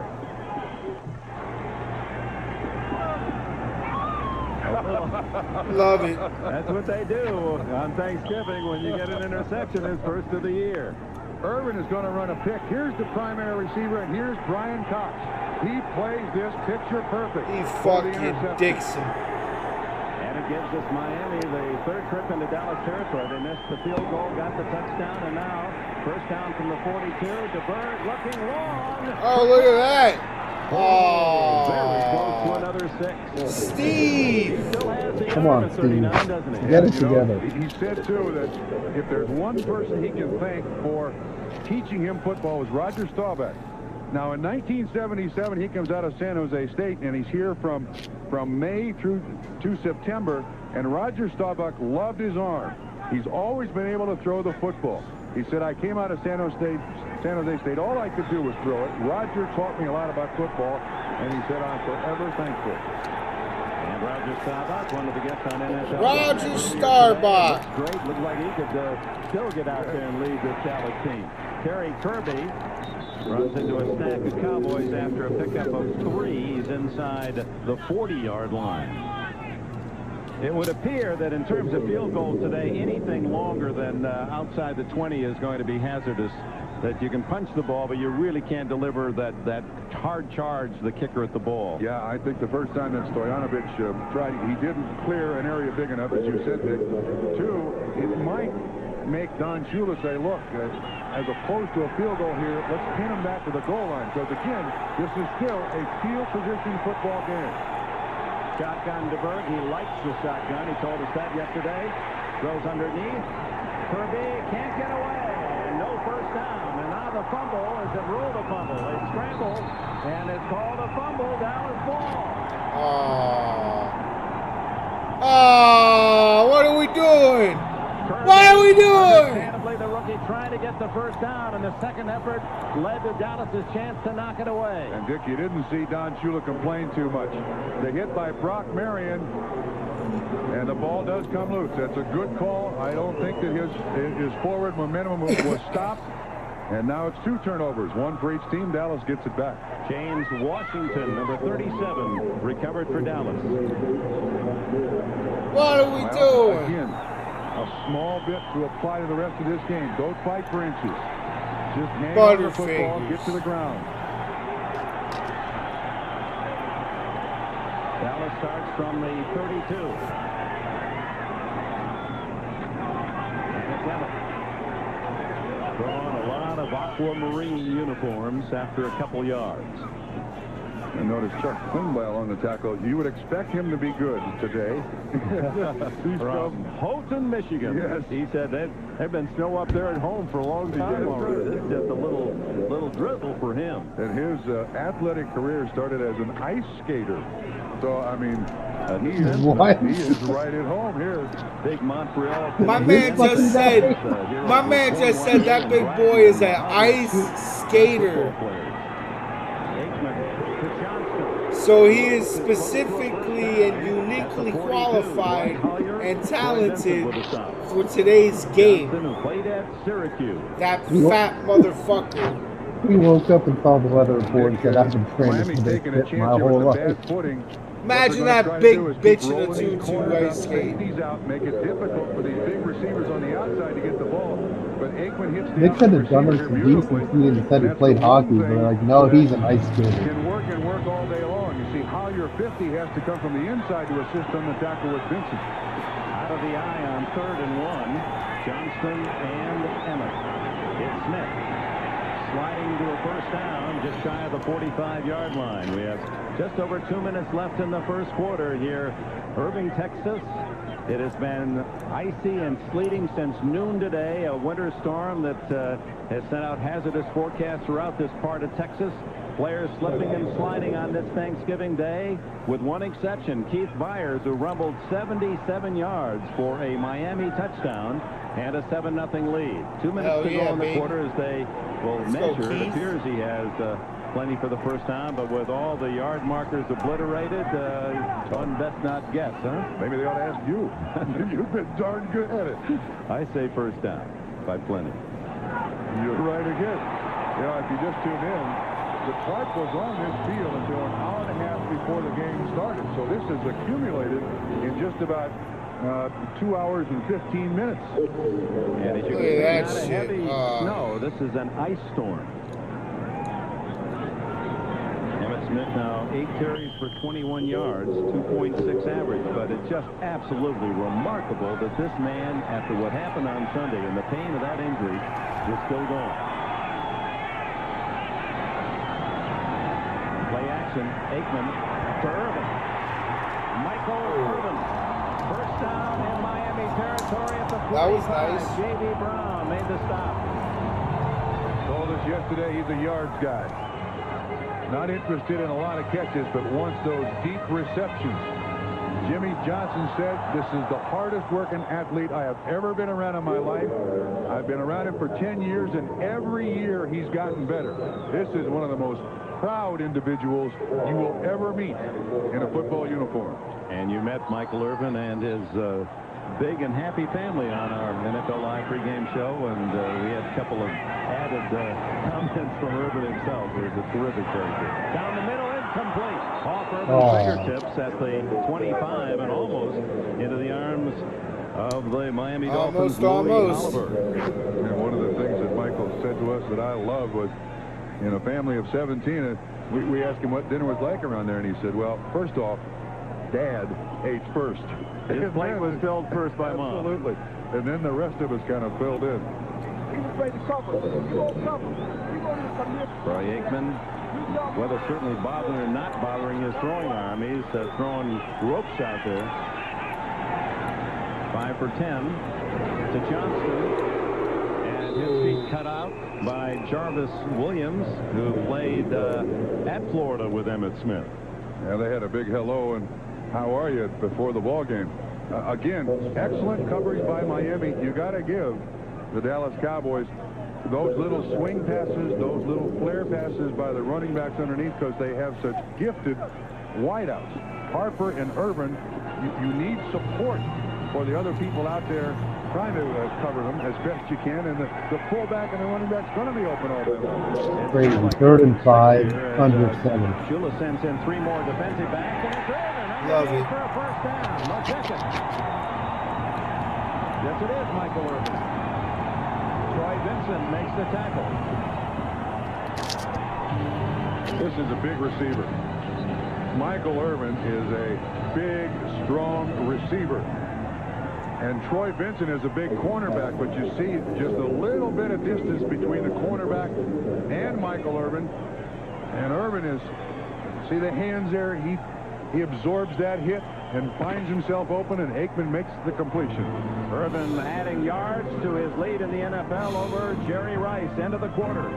Love it. That's what they do on Thanksgiving when you get an interception as first of the year. Irvin is going to run a pick. Here's the primary receiver, and here's Brian Cox. He plays this picture perfect. He for the fucking interception. Dixon. And it gives us Miami the third trip into Dallas territory. They missed the field goal, got the touchdown, and now first down from the 42. DeBerg looking long. Oh, look at that. Very close to Oh. another 6. Steve. He still has the Come on, arm at 39, Steve. doesn't he? Get it You know, together. he said, too, that if there's one person he can thank for teaching him football was Roger Staubach. Now, in 1977, he comes out of San Jose State, and he's here from May through to September, and Roger Staubach loved his arm. He's always been able to throw the football. He said, I came out of San Jose State, all I could do was throw it. Roger taught me a lot about football, and he said, I'm forever thankful. And Roger Staubach, one of the guests on NFL. Roger Staubach. Looks great. Looks like he could still get out there and lead this Dallas team. Terry Kirby runs into a stack of Cowboys after a pickup of 3. He's inside the 40-yard line. It would appear that in terms of field goals today, anything longer than outside the 20 is going to be hazardous. That you can punch the ball, but you really can't deliver that hard charge, the kicker at the ball. Yeah, I think the first time that Stojanovic tried, he didn't clear an area big enough, as you said, Dick. 2, it might make Don Shula say, look, as opposed to a field goal here, let's pin him back to the goal line. Because, again, this is still a field position football game. Shotgun DeBerg. He likes the shotgun. He told us that yesterday. Throws underneath. Kirby can't get away. And no first down. And now the fumble. Is it ruled a fumble? They scramble. And it's called a fumble. Dallas ball. Oh, what are we doing? Kirby, What are we doing? understandably, the rookie trying to get the first down. And the second effort led to Dallas' chance to knock it away. And, Dick, you didn't see Don Shula complain too much. The hit by Brock Marion, and the ball does come loose. That's a good call. I don't think that his forward momentum was stopped. And now it's 2 turnovers, 1 for each team. Dallas gets it back. James Washington, number 37, recovered for Dallas. What are we Well, doing? again, a small bit to apply to the rest of this game. Don't fight for inches. Just hang on to the football, Butterfingers. get to the ground. Dallas starts from the 32. Drawn a lot of aquamarine uniforms after a couple yards. And notice Chuck Klingbeil on the tackle. You would expect him to be good today. From Houghton, Michigan. Yes. He said they've been snow up there at home for a long time already. This is just a little drizzle for him. And his athletic career started as an ice skater. So, I mean, he is right at home here. Big Montreal. My man just said that big boy is an ice skater. So he is specifically and uniquely qualified and talented for today's game. That fat motherfucker. He woke up and saw the weather report and said, I've been training for this shit my whole life. Imagine that big bitch in a tutu ice skate. Make it difficult for these big receivers on the outside to get the ball. But Aikman hits They could have done him some decency and said he played hockey, but they're like, no, he's an ice skater. Can work and work all day long. You see, Hollier 50 has to come from the inside to assist on the tackle with Vincent. Out of the eye on 3rd and 1. Johnston and Emmett. It's Smith. Sliding to a first down, just shy of the 45-yard line. We have just over 2 minutes left in the first quarter here. Irving, Texas. It has been icy and sleeting since noon today. A winter storm that has sent out hazardous forecasts throughout this part of Texas. Players slipping and sliding on this Thanksgiving Day, with one exception, Keith Byers, who rumbled 77 yards for a Miami touchdown and a 7-0 lead. 2 minutes to go in the quarter as they will measure. It appears he has plenty for the first time, but with all the yard markers obliterated, one best not guess, huh? Maybe they ought to ask you. You've been darn good at it. I say first down by plenty. You're right again. You know, if you just tune in, the clock was on this field until an hour and a half before the game started. So this is accumulated in just about 2 hours and 15 minutes. And as you can see, not a heavy snow. This is an ice storm. Emmett Smith now 8 carries for 21 yards, 2.6 average. But it's just absolutely remarkable that this man, after what happened on Sunday and the pain of that injury, is still going. Play action. Aikman to Irvin. Michael Irvin. First down in Miami territory at the 45. That was nice. J.B. Brown made the stop. Told us yesterday he's a yards guy. Not interested in a lot of catches, but wants those deep receptions. Jimmy Johnson said, this is the hardest working athlete I have ever been around in my life. I've been around him for 10 years, and every year he's gotten better. This is one of the most proud individuals you will ever meet in a football uniform. And you met Michael Irvin and his big and happy family on our NFL Live pregame show, and we had a couple of added comments from Irvin himself. He was a terrific character. Down the middle, incomplete. Off Irvin's fingertips at the 25 and almost into the arms of the Miami Dolphins. Almost. And one of the things that Michael said to us that I love was, in a family of 17, we asked him what dinner was like around there, and he said, well, first off, Dad ate first. His plate was filled first by Mom. Absolutely. And then the rest of us kind of filled in. Troy Aikman, whether certainly bothering or not bothering his throwing arm, he's throwing ropes out there. 5 for 10 to Johnston. And his feet cut out by Jarvis Williams, who played at Florida with Emmitt Smith. Yeah, they had a big hello and how are you before the ball game. Again, excellent coverage by Miami. You got to give the Dallas Cowboys those little swing passes, those little flare passes by the running backs underneath, because they have such gifted wideouts. Harper and Irvin, you need support for the other people out there trying to cover them as best you can, and the fullback and the running back's going to be open all day long. Crazy. 3rd and 5, under 7. Shula sends in 3 more defensive backs, and it's Irvin. Love it. For a first down. Marcheca. Yes, it is Michael Irvin. Troy Vincent makes the tackle. This is a big receiver. Michael Irvin is a big, strong receiver. And Troy Vincent is a big cornerback, but you see just a little bit of distance between the cornerback and Michael Irvin. And Irvin is See the hands there? He absorbs that hit and finds himself open, and Aikman makes the completion. Irvin adding yards to his lead in the NFL over Jerry Rice. End of the quarter.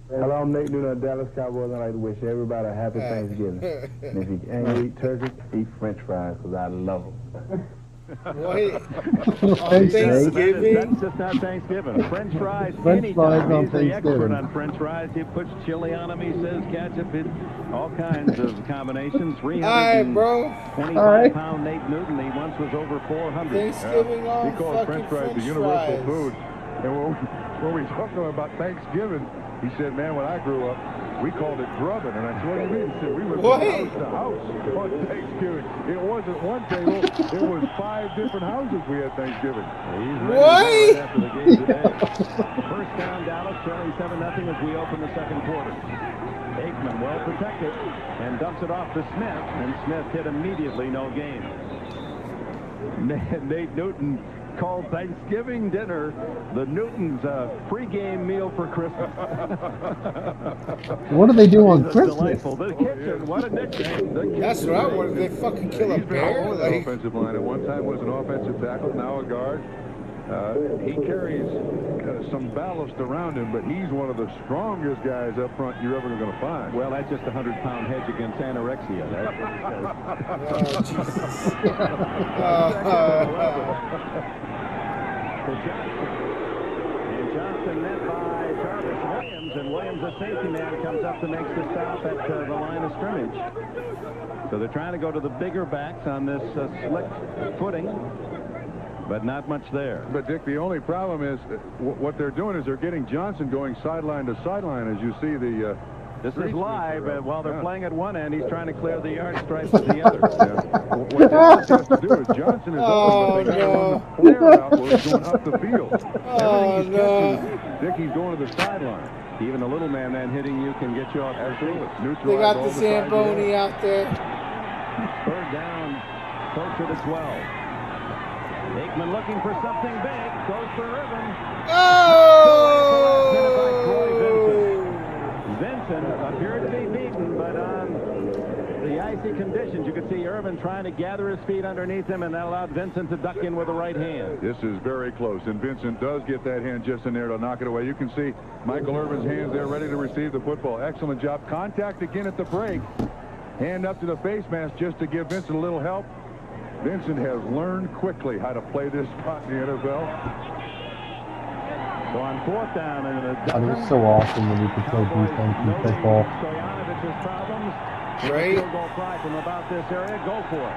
Hello, I'm Nate Newton of Dallas Cowboys. I'd like to wish everybody a happy Thanksgiving. And if you ain't gonna eat turkey, eat French fries, because I love them. Wait, on Thanksgiving? That's just not Thanksgiving. French fries, French fries anytime. on He's the expert Thanksgiving. on French fries. He puts chili on them, he says, ketchup, all kinds of combinations. Alright, bro. 25-pound Nate Newton. He once was over 400. Thanksgiving on He calls fucking French fries the universal food. And when we talked to him about Thanksgiving, he said, man, when I grew up, we called it grubbing. And I said, what do you mean? He said, we went from house to house on Thanksgiving. It wasn't one table. It was 5 different houses we had Thanksgiving. He's ready to go right after the game today. First down, Dallas, trailing 7-0 as we open the second quarter. Aikman well protected and dumps it off to Smith, and Smith hit immediately, no gain. Nate Newton called Thanksgiving dinner the Newton's pregame meal for Christmas. What do they do on Christmas? Delightful. The kitchen, what a nickname. That's what I wanted. They fucking kill a bear? Like, offensive line at one time was an offensive tackle, now a guard. He carries some ballast around him, but he's one of the strongest guys up front you're ever going to find. Well, that's just a 100-pound hedge against anorexia. And Johnson met by Jarvis Williams, and Williams, a safety man, comes up to make the stop at the line of scrimmage. So they're trying to go to the bigger backs on this slick footing, but not much there. But, Dick, the only problem is what they're doing is they're getting Johnson going sideline to sideline as you see the... This is live, and while they're playing at one end, he's trying to clear the yard stripe at the other. What Dallas has to do is Johnson is open, but they got to run the flare out where he's going up the field. Everything he's catching, Dick, he's going to the sideline. Even a little man then hitting you can get you off. Absolutely. They got the Zamboni out there. Third down, closer to 12. Aikman looking for something big. Goes for Irvin. Oh! Vincent appeared to be beaten, but on the icy conditions, you could see Irvin trying to gather his feet underneath him, and that allowed Vincent to duck in with the right hand. This is very close, and Vincent does get that hand just in there to knock it away. You can see Michael Irvin's hands there ready to receive the football. Excellent job. Contact again at the break. Hand up to the face mask just to give Vincent a little help. Vincent has learned quickly how to play this spot in the NFL. So on fourth down and a I mean, it's so awesome when you can play defense in football. Stoyanovic's problems. Right. Field goal try from about this area. Go for it.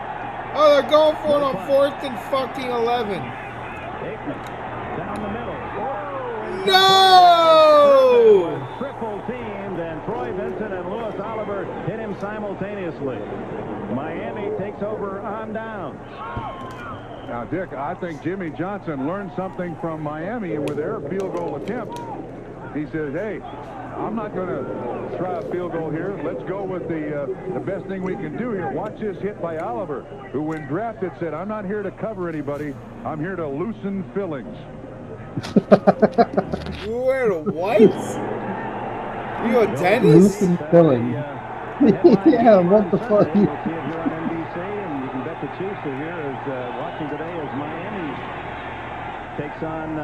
Oh, they're going for it on 4th and fucking 11. Aikman down the middle. Oh, No! triple teamed, and Troy Vincent and Louis Oliver hit him simultaneously. Miami takes over on downs. Now, Dick, I think Jimmy Johnson learned something from Miami with their field goal attempt. He says, hey, I'm not going to try a field goal here. Let's go with the best thing we can do here. Watch this hit by Oliver, who when drafted said, I'm not here to cover anybody. I'm here to loosen fillings. You wear the whites? You a dentist? Loosen fillings. Yeah, what the fuck? We'll see it here on NBC, and you can bet the Chiefs are here watching today as Miami takes on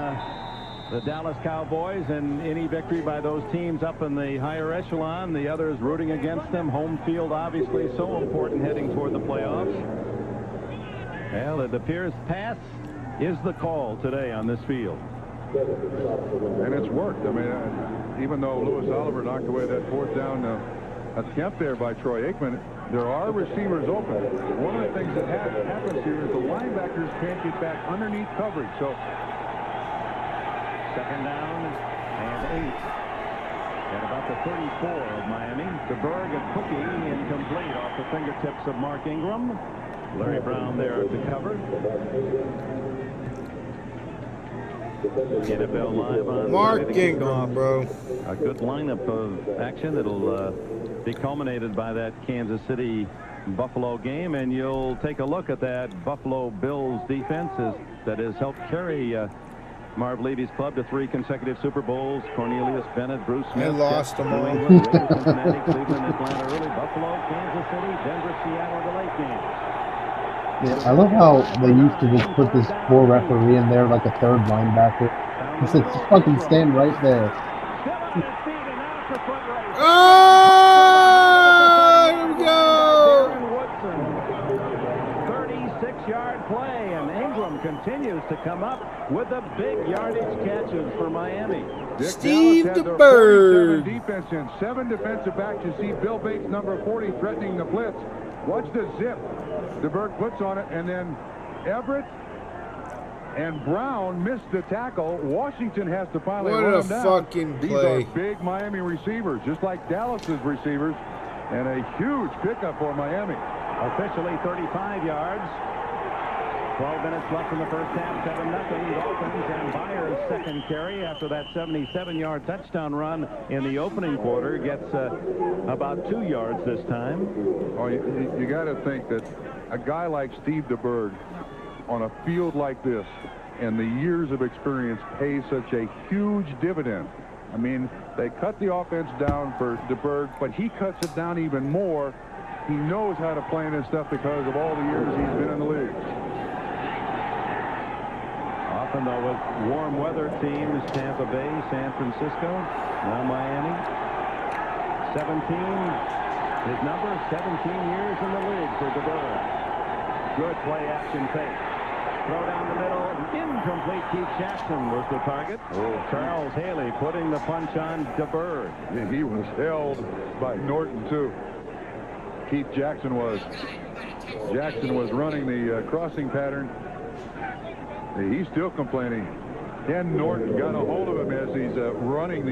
the Dallas Cowboys, and any victory by those teams up in the higher echelon, the others rooting against them. Home field obviously so important heading toward the playoffs. Well, it appears pass is the call today on this field. And it's worked. I mean, even though Louis Oliver knocked away that 4th down attempt there by Troy Aikman, there are receivers open. One of the things that happens here is the linebackers can't get back underneath coverage. So second down and 8 at about the 34 of Miami. DeBerg and Cookie incomplete off the fingertips of Mark Ingram. Larry Brown there to cover. NFL Live on Mark Ingram, bro. A good lineup of action that'll be culminated by that Kansas City Buffalo game, and you'll take a look at that Buffalo Bills defense that has helped carry Marv Levy's club to 3 consecutive Super Bowls. Cornelius Bennett, Bruce Smith. They lost them New all. England, Raiders, Cincinnati, Cleveland, Atlanta early, Buffalo, Kansas City, Denver, Seattle, the late games. Yeah, I love how they used to just put this poor referee in there like a third linebacker. He said, just fucking stand right there. Still on his feet and now for foot race. Oh, here we go. Darren Woodson. 36-yard play, and Ingram continues to come up with the big yardage catches for Miami. Steve Dallas had their DeBerg. 47 defense in, 7 defensive backs. You see Bill Bates, number 40, threatening the blitz. Watch the zip DeBerg puts on it, and then Everett and Brown missed the tackle. Washington has to finally What run a them down. fucking These play. are big Miami receivers, just like Dallas's receivers, and a huge pickup for Miami. Officially 35 yards. 12 minutes left in the first half, 7-0. Dolphins, and Byers' second carry after that 77-yard touchdown run in the opening quarter gets about 2 yards this time. Oh, you got to think that a guy like Steve DeBerg on a field like this and the years of experience pays such a huge dividend. I mean, they cut the offense down for DeBerg, but he cuts it down even more. He knows how to play in this stuff because of all the years he's been in the league. Often, though, with warm weather teams, Tampa Bay, San Francisco, now Miami. 17, his number, 17 years in the league for DeBerg. Good play action fake. Throw down the middle, incomplete. Keith Jackson was the target. Charles Haley putting the punch on DeBerg. He was held by Norton, too. Keith Jackson was. Jackson was running the crossing pattern. He's still complaining. Ken Norton got a hold of him as he's running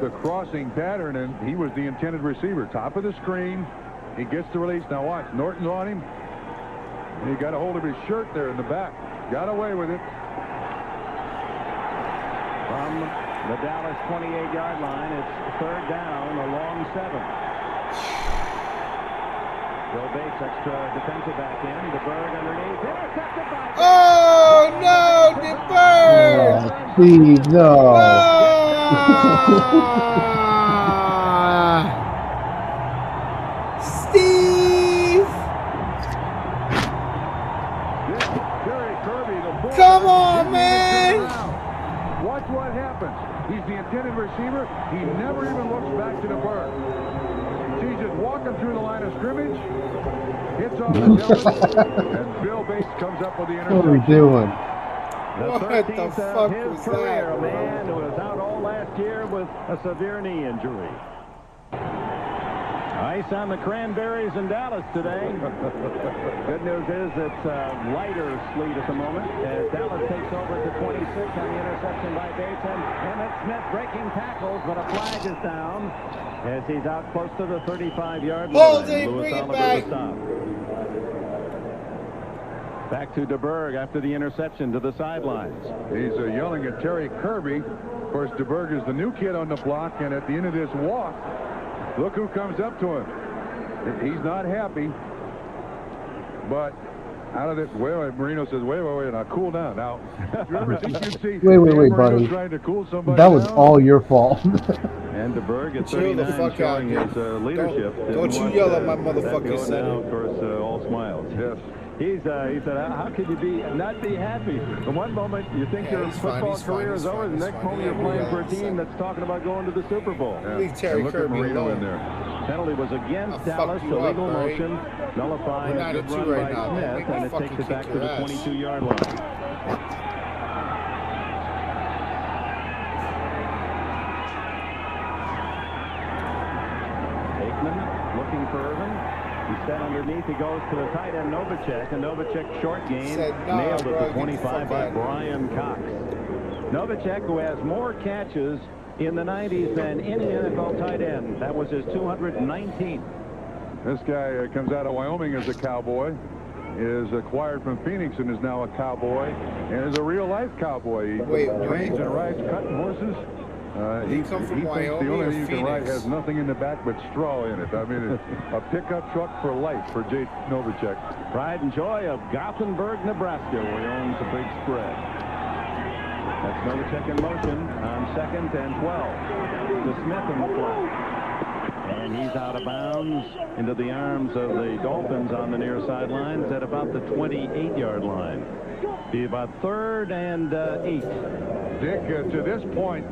the crossing pattern, and he was the intended receiver. Top of the screen. He gets the release. Now watch. Norton's on him. And he got a hold of his shirt there in the back. Got away with it. From the Dallas 28-yard line, it's 3rd down, a long 7. Bill Bates, extra defensive back in. DeBerg underneath. Intercepted by... Oh, no, DeBerg. Oh, Steve, no. Steve. Jerry Kirby, the bull. Come on, man. Watch what happens. He's the intended receiver. He never even looks back to DeBerg. He's just walking through the line of scrimmage. Hits off the helmet, and Bill Bates comes up with the interception. What are we doing? What the fuck his was career, that, a man who was out all last year with a severe knee injury. Ice on the Cranberries in Dallas today. Good news is it's lighter sleet at the moment as Dallas takes over to 26 on the interception by Bates, and Emmitt Smith breaking tackles, but a flag is down as he's out close to the 35-yard line. Hold it, Louis bring it Oliver back. to stop. Back to DeBerg after the interception to the sidelines. He's yelling at Terry Kirby. Of course, DeBerg is the new kid on the block, and at the end of this walk, look who comes up to him. He's not happy, but out of it, Marino says, wait, now cool down. Now, you ever think you'd see Wait, Marino buddy. trying to cool somebody That was down? all your fault. And DeBerg at Chill the 39 fuck out, showing dude. his leadership. Don't Didn't you want, yell at my that motherfucking going center. down. Of course, all smiles. Yes. He said, how could you not be happy? The one moment you think your he's fine, football he's fine, career he's is over, fine, the he's next fine. moment Yeah, you're playing we'll for a yell at the team center. that's talking about going to the Super Bowl. Leave Terry And look at Kirby Marino alone. in there. Penalty was against I'll Dallas, fuck you up, illegal all right? motion, nullified, We're a good 9-2 run right by now. Smith, Make me and it fucking takes it back kick to your the ass. 22-yard line. Aikman looking for Irvin. He's set underneath. He goes to the tight end Novacek, and Novacek short game Said, "Nah, nailed bro, at get the the 25 fuck by out of here." Brian Cox. Novacek, who has more catches in the 90s than any NFL tight end. That was his 219th. This guy comes out of Wyoming as a Cowboy, is acquired from Phoenix and is now a Cowboy, and is a real-life Cowboy. He Wait, trains what? and rides cutting horses. He come from thinks Wyoming the only or thing you can ride Phoenix? has nothing in the back but straw in it. I mean, it's a pickup truck for life for Jay Novacek. Pride and joy of Gothenburg, Nebraska, where he owns a big spread. That's another check in motion on 2nd and 12. To Smith in the flat. And he's out of bounds into the arms of the Dolphins on the near sidelines at about the 28-yard line. Be about 3rd and 8. Dick, to this point,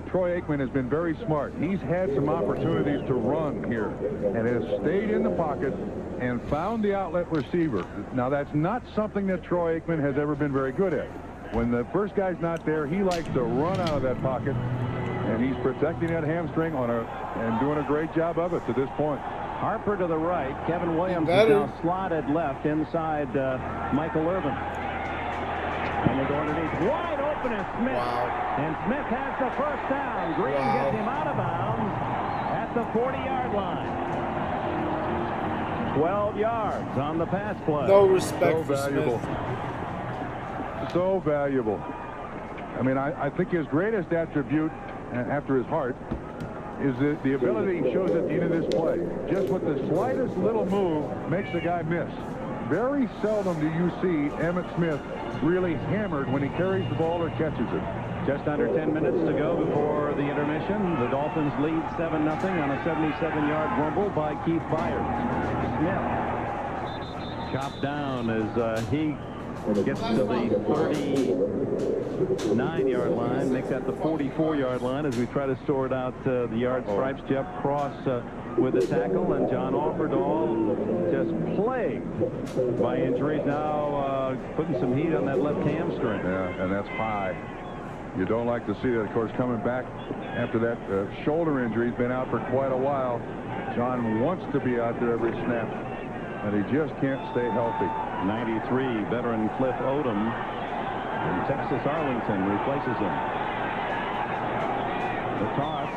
Troy Aikman has been very smart. He's had some opportunities to run here and has stayed in the pocket and found the outlet receiver. Now, that's not something that Troy Aikman has ever been very good at. When the first guy's not there, he likes to run out of that pocket, and he's protecting that hamstring and doing a great job of it to this point. Harper to the right. Kevin Williams is now slotted left inside Michael Irvin. And they go underneath. Wide open is Smith. Wow. And Smith has the first down. Green gets him out of bounds at the 40-yard line. 12 yards on the pass play. No respect for valuable. Smith. So valuable. I mean, I think his greatest attribute after his heart is the ability he shows at the end of this play. Just with the slightest little move makes the guy miss. Very seldom do you see Emmitt Smith really hammered when he carries the ball or catches it. Just under 10 minutes to go before the intermission. The Dolphins lead 7-0 on a 77-yard rumble by Keith Byers. Smith chopped down as he gets to the 39-yard line, makes that the 44-yard line as we try to sort out the yard stripes. Jeff Cross with the tackle, and John Offerdahl just plagued by injuries. Now putting some heat on that left hamstring. Yeah, and that's high. You don't like to see that. Of course, coming back after that shoulder injury, he's been out for quite a while. John wants to be out there every snap, and he just can't stay healthy. 93 veteran Cliff Odom from Texas Arlington replaces him. The toss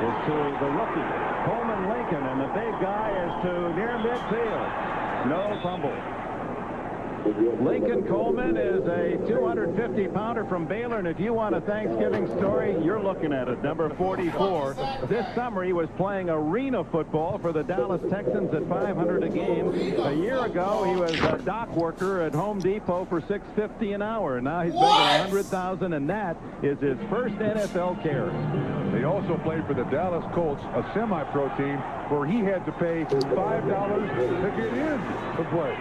is to the rookie Coleman Lincoln, and the big guy is to near midfield. No fumble. Lincoln Coleman is a 250-pounder from Baylor, and if you want a Thanksgiving story, you're looking at it. Number 44. This summer, he was playing arena football for the Dallas Texans at $500 a game. A year ago, he was a dock worker at Home Depot for $650 an hour. Now he's making $100,000, and that is his first NFL carry. He also played for the Dallas Colts, a semi-pro team, where he had to pay $5 to get in to play.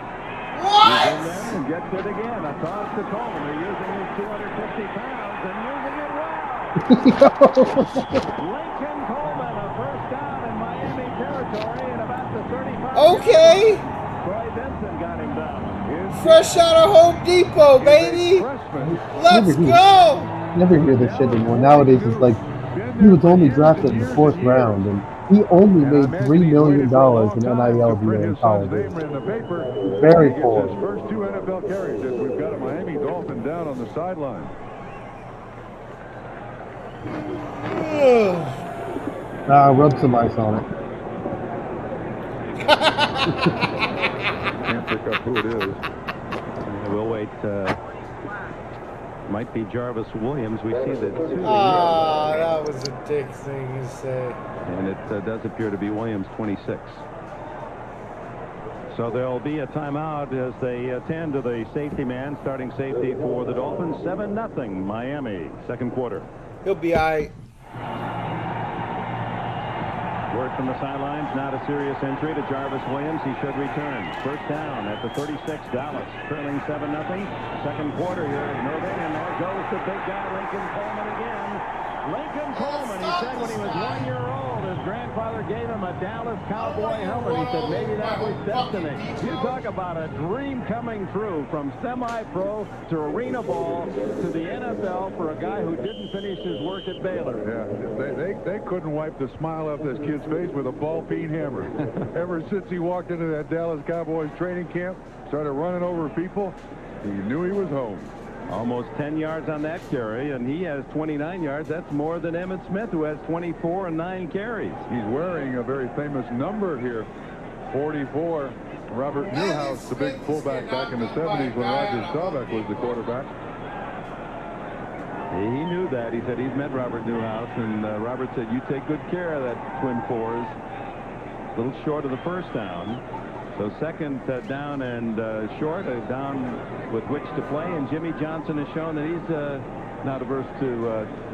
What? He's in there and gets it again. A toss to Coleman. They're using his 250 pounds and using it well. Lincoln Coleman, a first down in Miami territory and about the 35. Okay. Troy Benson got him down. Fresh out of Home Depot, baby. Let's go. Never hear this shit anymore. Nowadays, it's like he was only drafted in the 4th round, and he only made $3 million in NIL deal in college. Very poor. His first 2 NFL carries. We've got a Miami Dolphin down on the sideline. Rub some ice on it. Can't pick up who it is. We'll wait. Might be Jarvis Williams. We see that. That was a dick thing to say. And it does appear to be Williams, 26. So there'll be a timeout as they attend to the safety man, starting safety for the Dolphins. 7-0 Miami, 2nd quarter. He'll be all right. Word from the sidelines, not a serious injury to Jarvis Williams. He should return. First down at the 36, Dallas, trailing 7-0. 2nd quarter here is moving, and there goes the big guy, Lincoln Coleman again. Lincoln Coleman, he said when he was 1 year old, his grandfather gave him a Dallas Cowboy helmet. He said maybe that was destiny. You talk about a dream coming true from semi-pro to arena ball to the NFL for a guy who didn't finish his work at Baylor. Yeah, they couldn't wipe the smile off this kid's face with a ball-peen hammer. Ever since he walked into that Dallas Cowboys training camp, started running over people, he knew he was home. Almost 10 yards on that carry, and he has 29 yards. That's more than Emmitt Smith, who has 24 and 9 carries. He's wearing a very famous number here, 44. Robert Newhouse, the big fullback back in the 70s when Roger Staubach was the quarterback. He knew that. He said he's met Robert Newhouse, and Robert said, you take good care of that twin fours. A little short of the first down. So second down and short, down with which to play, and Jimmy Johnson has shown that he's not averse to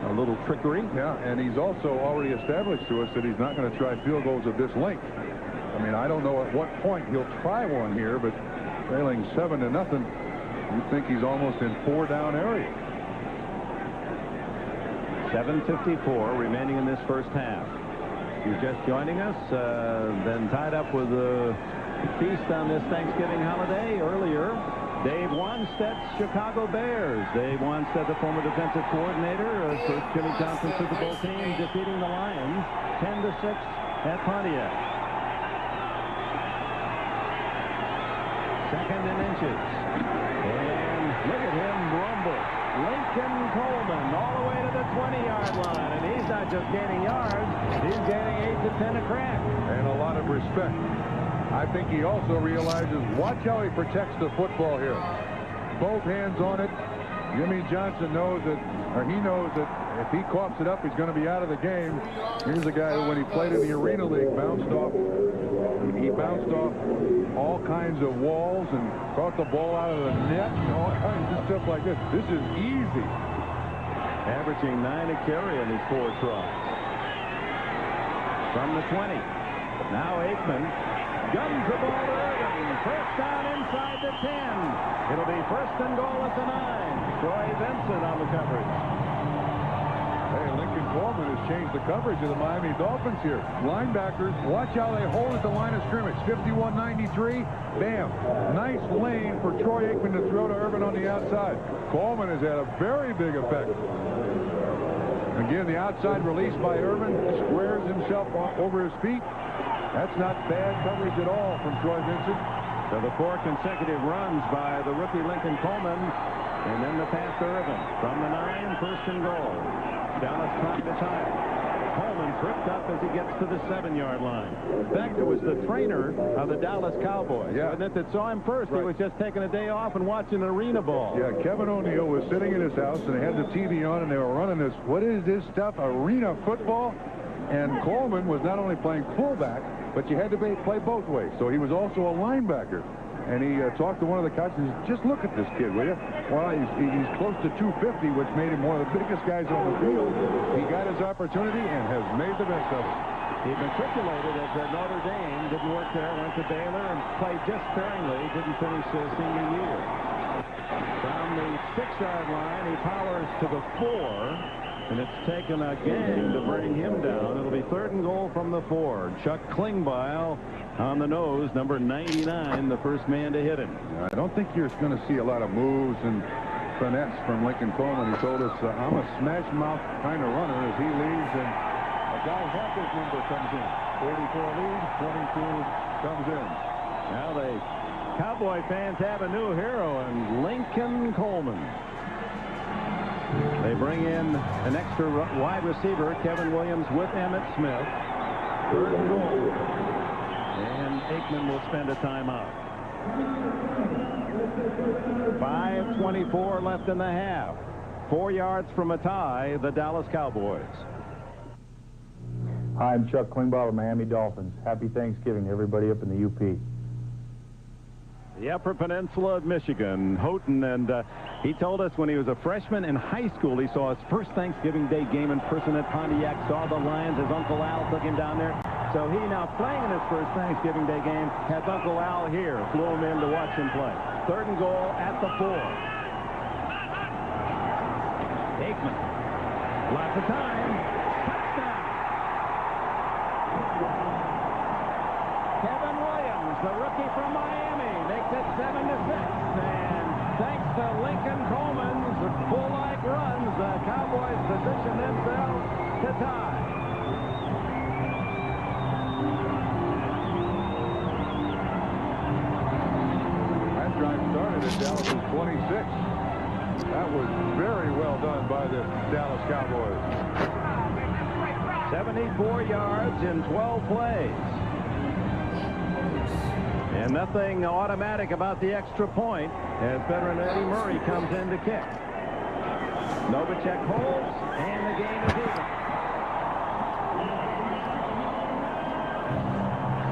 a little trickery. Yeah, and he's also already established to us that he's not going to try field goals of this length. I mean, I don't know at what point he'll try one here, but trailing 7-0, you think he's almost in 4-down area. 7:54 remaining in this first half. If you're just joining us, then tied up with a feast on this Thanksgiving holiday earlier, Dave Wanstead's Chicago Bears. Dave Wanstead, the former defensive coordinator, first Jimmy Johnson Super Bowl team, defeating the Lions 10-6 at Pontiac. Second and inches. And look at him rumble. Lincoln Coleman all the way to the 20-yard line. And he's not just gaining yards, he's gaining 8 to 10 a crack. And a lot of respect. I think he also realizes, watch how he protects the football here. Both hands on it. Jimmy Johnson knows that, or he knows that if he coughs it up, he's going to be out of the game. Here's a guy who, when he played in the Arena League, bounced off all kinds of walls and caught the ball out of the net and all kinds of stuff like this. This is easy. Averaging 9 a carry in his 4 tries. From the 20. Now Aikman guns the ball to Irvin. First down inside the 10. It'll be first and goal at the 9. Troy Vincent on the coverage. Hey, Lincoln Coleman has changed the coverage of the Miami Dolphins here. Linebackers, watch how they hold at the line of scrimmage. 51-93. Bam. Nice lane for Troy Aikman to throw to Irvin on the outside. Coleman has had a very big effect. Again, the outside release by Irvin squares himself over his feet. That's not bad coverage at all from Troy Vincent. So the 4 consecutive runs by the rookie Lincoln Coleman, and then the pass to Irvin. From the 9, first and goal. Dallas trying to tie it. Coleman tripped up as he gets to the 7-yard line. In fact, it was the trainer of the Dallas Cowboys. Yeah. Wasn't it, that saw him first. Right. He was just taking a day off and watching arena ball. Yeah, Kevin O'Neill was sitting in his house, and they had the TV on, and they were running this, what is this stuff, arena football? And Coleman was not only playing fullback, but you had to play both ways. So he was also a linebacker. And he talked to one of the coaches, just look at this kid, will you? Well, he's close to 250, which made him one of the biggest guys on the field. He got his opportunity and has made the best of it. He matriculated at Notre Dame, didn't work there, went to Baylor and played just sparingly, didn't finish his senior year. From the 6-yard line, he powers to the 4, and it's taken a gang to bring him down. It'll be third and goal from the 4. Chuck Klingbeil on the nose, number 99, the first man to hit him. I don't think you're going to see a lot of moves and finesse from Lincoln Coleman. He told us, I'm a smash mouth kind of runner as he leaves, and a guy half his number comes in. 44 leads, 22 comes in. Now the Cowboy fans have a new hero in Lincoln Coleman. They bring in an extra wide receiver, Kevin Williams, with Emmitt Smith. Third and goal. And Aikman will spend a timeout. 5:24 left in the half. 4 yards from a tie, the Dallas Cowboys. Hi, I'm Chuck Klingbeil of Miami Dolphins. Happy Thanksgiving to everybody up in the UP. The Upper Peninsula of Michigan, Houghton, and he told us when he was a freshman in high school, he saw his first Thanksgiving Day game in person at Pontiac, saw the Lions. His Uncle Al took him down there. So he now playing in his first Thanksgiving Day game, has Uncle Al here, flew him in to watch him play. Third and goal at the 4. Aikman, lots of time. Touchdown. Kevin Williams, the rookie from Miami, makes it 7-6. And thanks to Lincoln Coleman's bull-like runs, the Cowboys position themselves to tie. That drive started at Dallas's 26. That was very well done by the Dallas Cowboys. 74 yards in 12 plays. And nothing automatic about the extra point as veteran Eddie Murray comes in to kick. Novacek holds, and the game is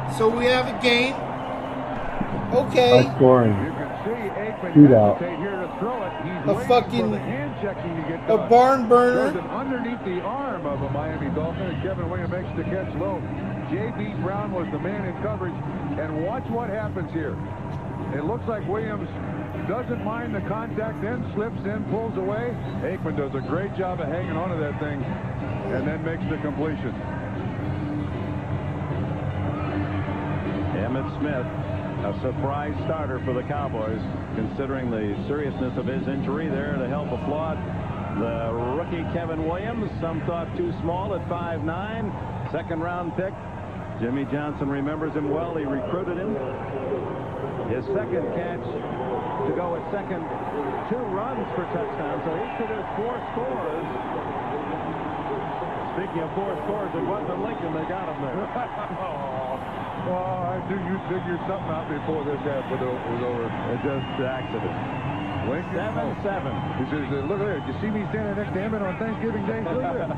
even. So we have a game. Okay. High scoring. You can see Aikman Shootout. hesitate here to throw it. He's A waiting fucking- for the hand checking to get A done. barn burner. Goes it underneath the arm of a Miami Dolphin, and Kevin Williams makes the catch low. J.B. Brown was the man in coverage, and watch what happens here. It looks like Williams doesn't mind the contact, then slips in, pulls away. Aikman does a great job of hanging onto that thing, and then makes the completion. Emmitt Smith, a surprise starter for the Cowboys, considering the seriousness of his injury. There to help applaud the rookie Kevin Williams. Some thought too small at 5'9", second-round pick. Jimmy Johnson remembers him well. He recruited him. His second catch to go at second, 2 runs for touchdown, so he produced 4 scores. Speaking of 4 scores, it wasn't Lincoln that got him there. Oh, I knew you'd figure something out before this half was over. It's just accident. 7-7. He says, look at it. You see me standing next to Emmett on Thanksgiving Day? Look at it.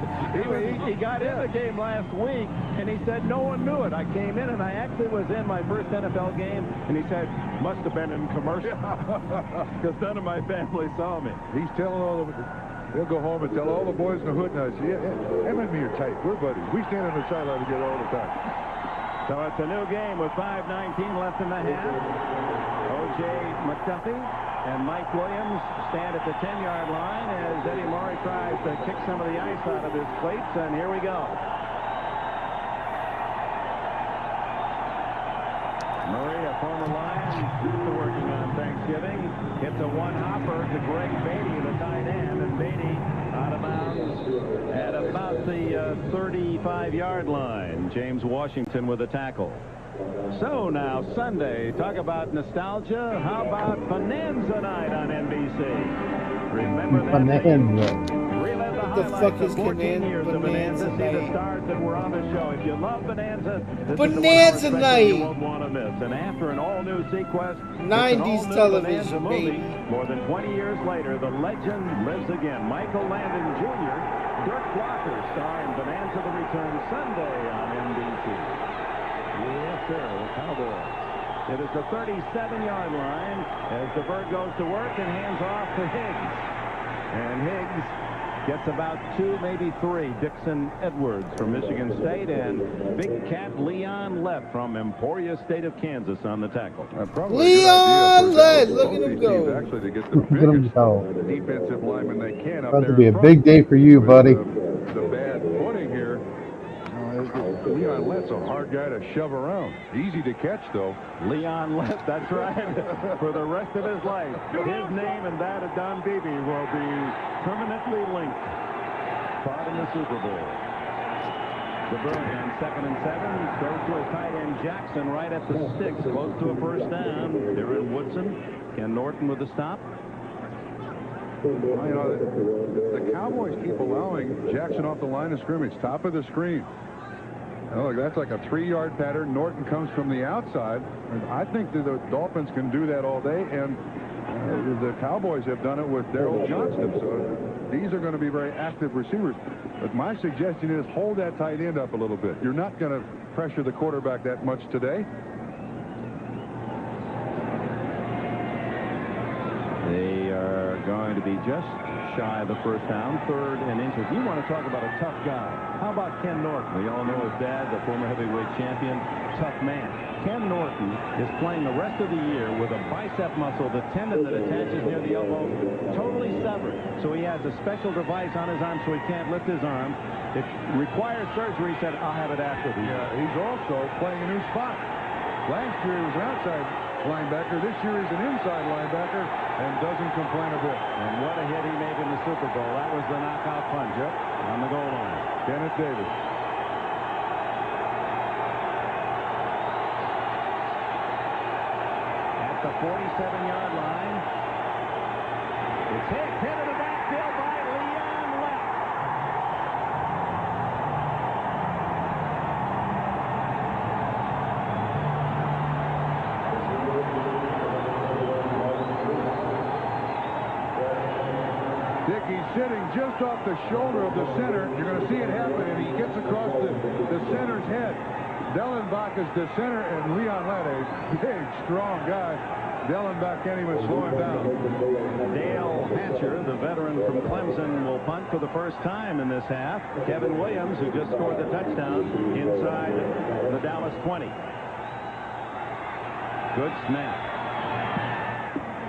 He got in the game last week, and he said no one knew it. I came in, and I actually was in my first NFL game, and he said, must have been in commercial, because none of my family saw me. He's telling all of he'll go home and tell all the boys in the hood, and I say, yeah, Emmett and me are tight. We're buddies. We stand on the sideline together all the time. So it's a new game with 5:19 left in the half. O.J. McDuffie and Mike Williams stand at the 10-yard line as Eddie Murray tries to kick some of the ice out of his cleats, and here we go. Murray, a former Lion, used to working on Thanksgiving, hits a one-hopper to Greg Beatty, the tight end, and Beatty out of bounds at about the 35-yard line. James Washington with a tackle. So now Sunday, talk about nostalgia. How about Bonanza Night on NBC? Remember that? Bonanza. Relive the What the highlights fuck is of 14 years of Bonanza Bonanza. See the Night? stars that were on the show. If you love Bonanza, this Bonanza is the one Night. you won't want to miss. And after an all-new sequence, 90s television, movie. baby. More than 20 years later, the legend lives again. Michael Landon Jr., Dirk Blocker, starring Bonanza: The Return, Sunday on NBC. Yes, sir, the Cowboys. It is the 37-yard line as the Bird goes to work and hands off to Higgs. And Higgs gets about 2, maybe 3. Dixon Edwards from Michigan State and Big Cat Leon Lett from Emporia State of Kansas on the tackle. Leon Lett, look at him go. Actually, to get the Look at him biggest go. defensive lineman they can up About there to be in a front. big day for you, buddy. The bad footing here. Leon Lett's a hard guy to shove around. Easy to catch, though. Leon Lett, that's right, for the rest of his life. His name and that of Don Beebe will be permanently linked. Caught in the Super Bowl. The Bird on 2nd and 7 goes to his tight end Jackson right at the sticks, close to a first down. Darren Woodson, Ken Norton with the stop. You know, the Cowboys keep allowing Jackson off the line of scrimmage, top of the screen. Oh, look, that's like a 3-yard pattern. Norton comes from the outside. And I think that the Dolphins can do that all day, and the Cowboys have done it with Darryl Johnston. So these are going to be very active receivers. But my suggestion is hold that tight end up a little bit. You're not going to pressure the quarterback that much today. They are going to be just shy of the first down, 3rd and inches. You want to talk about a tough guy. How about Ken Norton? We all know his dad, the former heavyweight champion, tough man. Ken Norton is playing the rest of the year with a bicep muscle, the tendon that attaches near the elbow, totally severed. So he has a special device on his arm so he can't lift his arm. It requires surgery. He said, I'll have it after the year. He's also playing a new spot. Last year he was an outside linebacker. This year he's an inside linebacker and doesn't complain a bit. And what a hit he made in the Super Bowl. That was the knockout punch on the goal line. Kenneth Davis. At the 47-yard line. It's hit in the backfield by Leon Lett. He's sitting just off the shoulder of the center. You're going to see it happen, and he gets across the center's head. Dellenbach is the center, and Leon Lett, a big, strong guy. Dellenbach can't even slow him down. Dale Hatcher, the veteran from Clemson, will punt for the first time in this half. Kevin Williams, who just scored the touchdown, inside the Dallas 20. Good snap.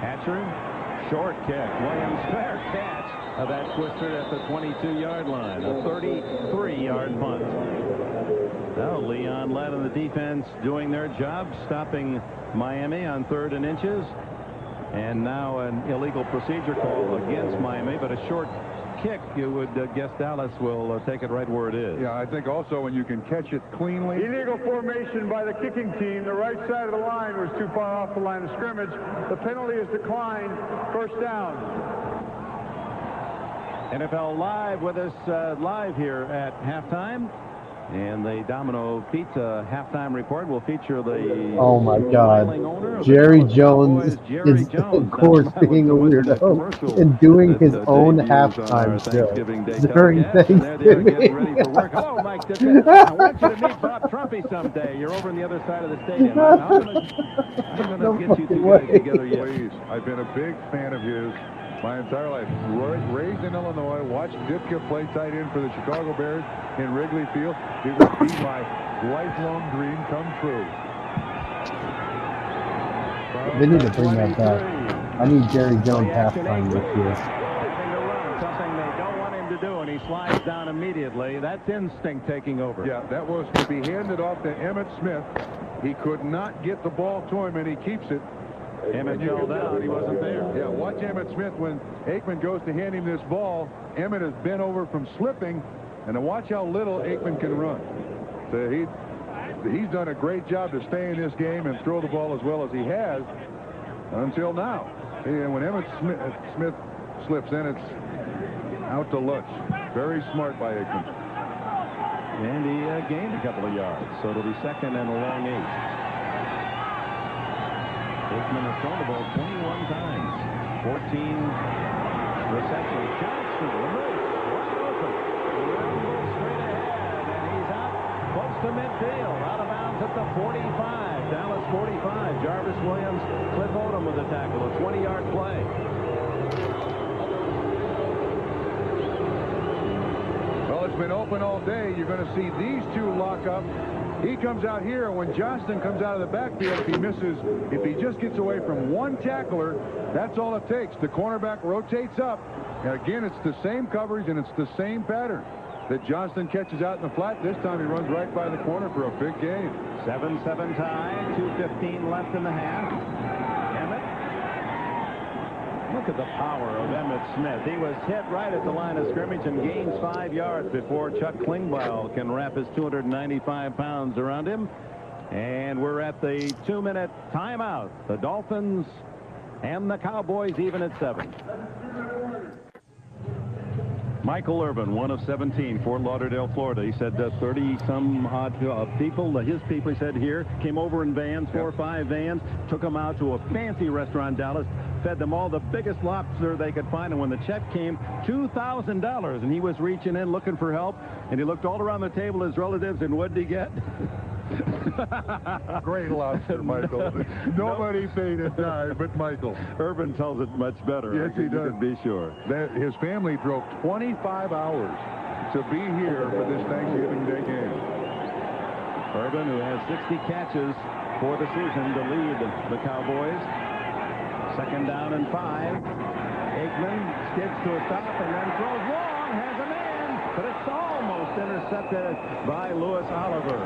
Hatcher, short kick. Williams, fair catch. That twisted at the 22-yard line. A 33-yard punt. Well, Leon Lett and the defense doing their job, stopping Miami on 3rd and inches. And now an illegal procedure call against Miami, but a short kick, you would guess Dallas will take it right where it is. Yeah, I think also when you can catch it cleanly. Illegal formation by the kicking team. The right side of the line was too far off the line of scrimmage. The penalty is declined. First down. NFL Live with us live here at halftime. And the Domino Pizza halftime report will feature the Jerry Jones is, of course, being a weirdo and doing his own halftime show during Thanksgiving. Hello, Mike Tippett. I want you to meet Bob Trumpy someday. You're over on the other side of the stadium. I'm going to get you two guys together yet. Please, I've been a big fan of his my entire life. Raised in Illinois, watched Ditka play tight end for the Chicago Bears in Wrigley Field. It would be my lifelong dream come true. They need to bring that back. I need Jerry Jones halftime this year. Something they don't want him to do, and he slides down immediately. That's instinct taking over. Yeah, that was to be handed off to Emmitt Smith. He could not get the ball to him, and he keeps it. Emmett fell down. He wasn't there. Yeah, watch Emmitt Smith when Aikman goes to hand him this ball. Emmitt has bent over from slipping, and to watch how little Aikman can run. So he's done a great job to stay in this game and throw the ball as well as he has until now. And when Emmitt Smith slips in, it's out to lunch. Very smart by Aikman. And he gained a couple of yards, so it'll be 2nd and a long 8. Aikman has thrown the ball 21 times. 14 receptions. Johnston, the move, wide open. Straight ahead, and he's out close to midfield. Out of bounds at the 45. Dallas 45. Jarvis Williams, Cliff Odom with the tackle. A 20-yard play. Well, it's been open all day. You're going to see these two lock up. He comes out here, and when Johnston comes out of the backfield, if he just gets away from one tackler, that's all it takes. The cornerback rotates up. And again, it's the same coverage, and it's the same pattern that Johnston catches out in the flat. This time he runs right by the corner for a big gain. 7-7 tie, 2:15 left in the half. Emmitt. Look at the power of Emmitt Smith. He was hit right at the line of scrimmage and gains 5 yards before Chuck Klingbeil can wrap his 295 pounds around him. And we're at the 2-minute timeout. The Dolphins and the Cowboys even at 7. Michael Irvin, 1 of 17, Fort Lauderdale, Florida. He said 30-some-odd people, his people, he said here, came over in vans, 4 or 5 vans, took them out to a fancy restaurant in Dallas, fed them all the biggest lobster they could find, and when the check came, $2,000, and he was reaching in looking for help, and he looked all around the table, his relatives, and what did he get? Great lobster, Michael. Nobody paid a dime but Michael. Irvin tells it much better. Yes, he does. You can be sure. His family drove 25 hours to be here for this Thanksgiving Day game. Irvin, who has 60 catches for the season to lead the Cowboys. 2nd down and 5. Aikman skids to a stop and then throws long, has a man, but it's almost intercepted by Louis Oliver.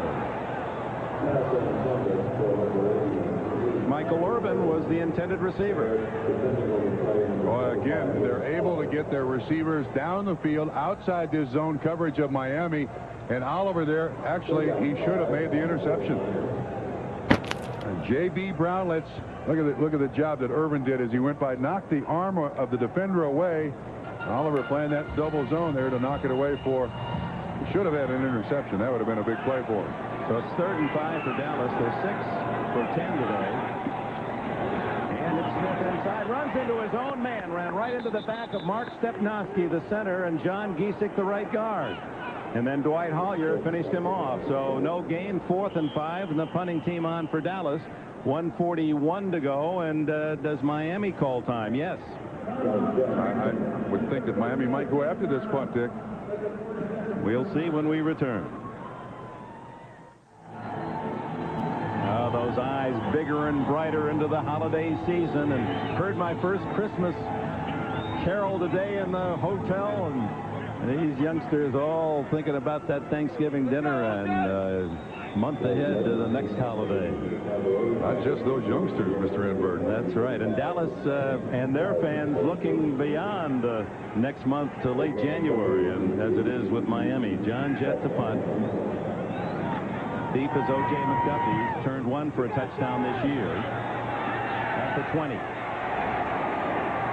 Michael Irvin was the intended receiver. Well, again, they're able to get their receivers down the field outside this zone coverage of Miami, and Oliver there, actually, he should have made the interception. J.B. Brown, look at the job that Irvin did as he went by, knocked the arm of the defender away. Oliver playing that double zone there to knock it away for. He should have had an interception. That would have been a big play for him. So it's 3rd and 5 for Dallas. They're 6 for 10 today. And it's Smith inside, runs into his own man, ran right into the back of Mark Stepnoski, the center, and John Giesick, the right guard. And then Dwight Hollier finished him off. So no gain, 4th and 5, and the punting team on for Dallas. 1:41 to go, and does Miami call time? Yes. I would think that Miami might go after this punt, Dick. We'll see when we return. Oh, those eyes bigger and brighter into the holiday season, and heard my first Christmas carol today in the hotel, and these youngsters all thinking about that Thanksgiving dinner and month ahead to the next holiday. Not just those youngsters, Mr. Enberg. That's right. And Dallas and their fans looking beyond next month to late January, and as it is with Miami. John Jett to punt. Deep is O.J. McDuffie. He's turned one for a touchdown this year. At the 20.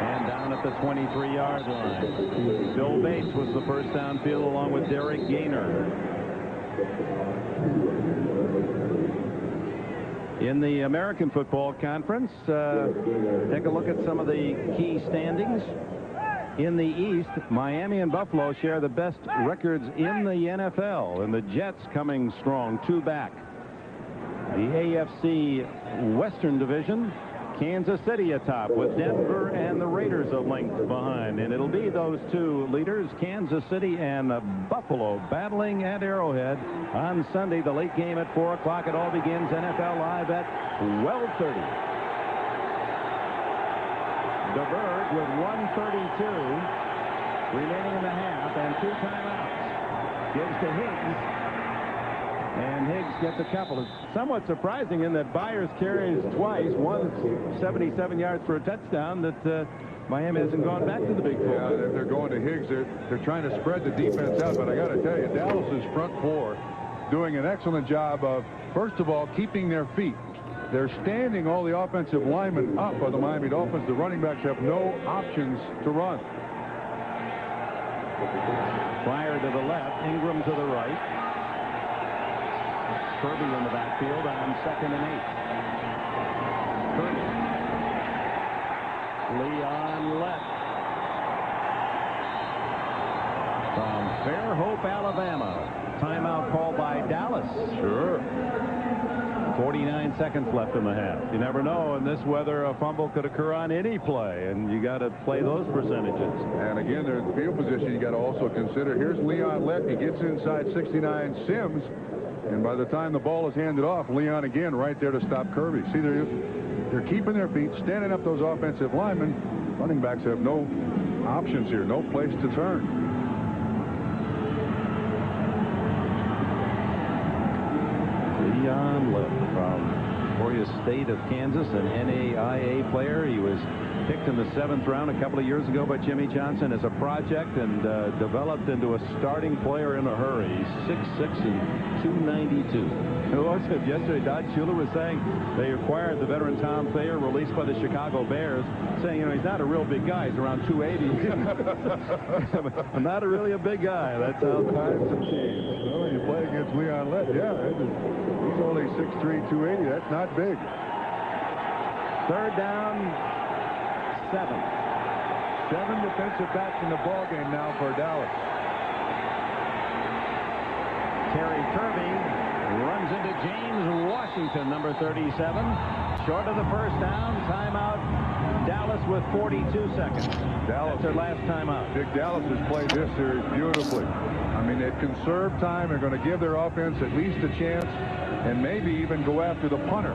And down at the 23-yard line. Bill Bates was the first downfield along with Derek Gaynor. In the American Football Conference, take a look at some of the key standings. In the East, Miami and Buffalo share the best records in the NFL, and the Jets coming strong, 2 back. The AFC Western Division, Kansas City atop with Denver and the Raiders a length behind, and it'll be those two leaders, Kansas City and Buffalo, battling at Arrowhead on Sunday. The late game at 4 o'clock. It all begins NFL Live at 12:30. DeBerg with 1:32 remaining in the half and 2 timeouts. Gives to Higgs. And Higgs gets a couple. It's somewhat surprising in that Byers carries twice, one 77 yards for a touchdown, that Miami hasn't gone back to the big four. Yeah, they're going to Higgs. They're trying to spread the defense out, but I got to tell you, Dallas's front four doing an excellent job of, first of all, keeping their feet. They're standing all the offensive linemen up by the Miami Dolphins. The running backs have no options to run. Pryor to the left, Ingram to the right. Kirby in the backfield on 2nd and 8. Kirby. Leon Lett from Fairhope, Alabama. Timeout called by Dallas. Sure. 49 seconds left in the half. You never know. In this weather, a fumble could occur on any play, and you got to play those percentages. And again, they're in the field position. You got to also consider. Here's Leon Lett. He gets inside 69 Sims, and by the time the ball is handed off, Leon again right there to stop Kirby. See, they're keeping their feet, standing up those offensive linemen. Running backs have no options here, no place to turn. Leon Lett from Emporia State of Kansas, an NAIA player. He was picked in the 7th round a couple of years ago by Jimmy Johnson as a project, and developed into a starting player in a hurry. He's 6'6" and 292. Who was it yesterday? Don Shula was saying they acquired the veteran Tom Thayer, released by the Chicago Bears, saying, you know, he's not a real big guy. He's around 280. I'm not really a big guy. That's how times have changed. Well, you play against Leon Lett, yeah, he's only 6'3", 280. That's not big. 3rd down, 7. 7 defensive backs in the ballgame now for Dallas. Terry Kirby runs into James Washington, number 37. Short of the first down. Timeout. Dallas with 42 seconds. That's their last timeout. Dick, Dallas has played this series beautifully. I mean, they've conserved time. They're going to give their offense at least a chance and maybe even go after the punter.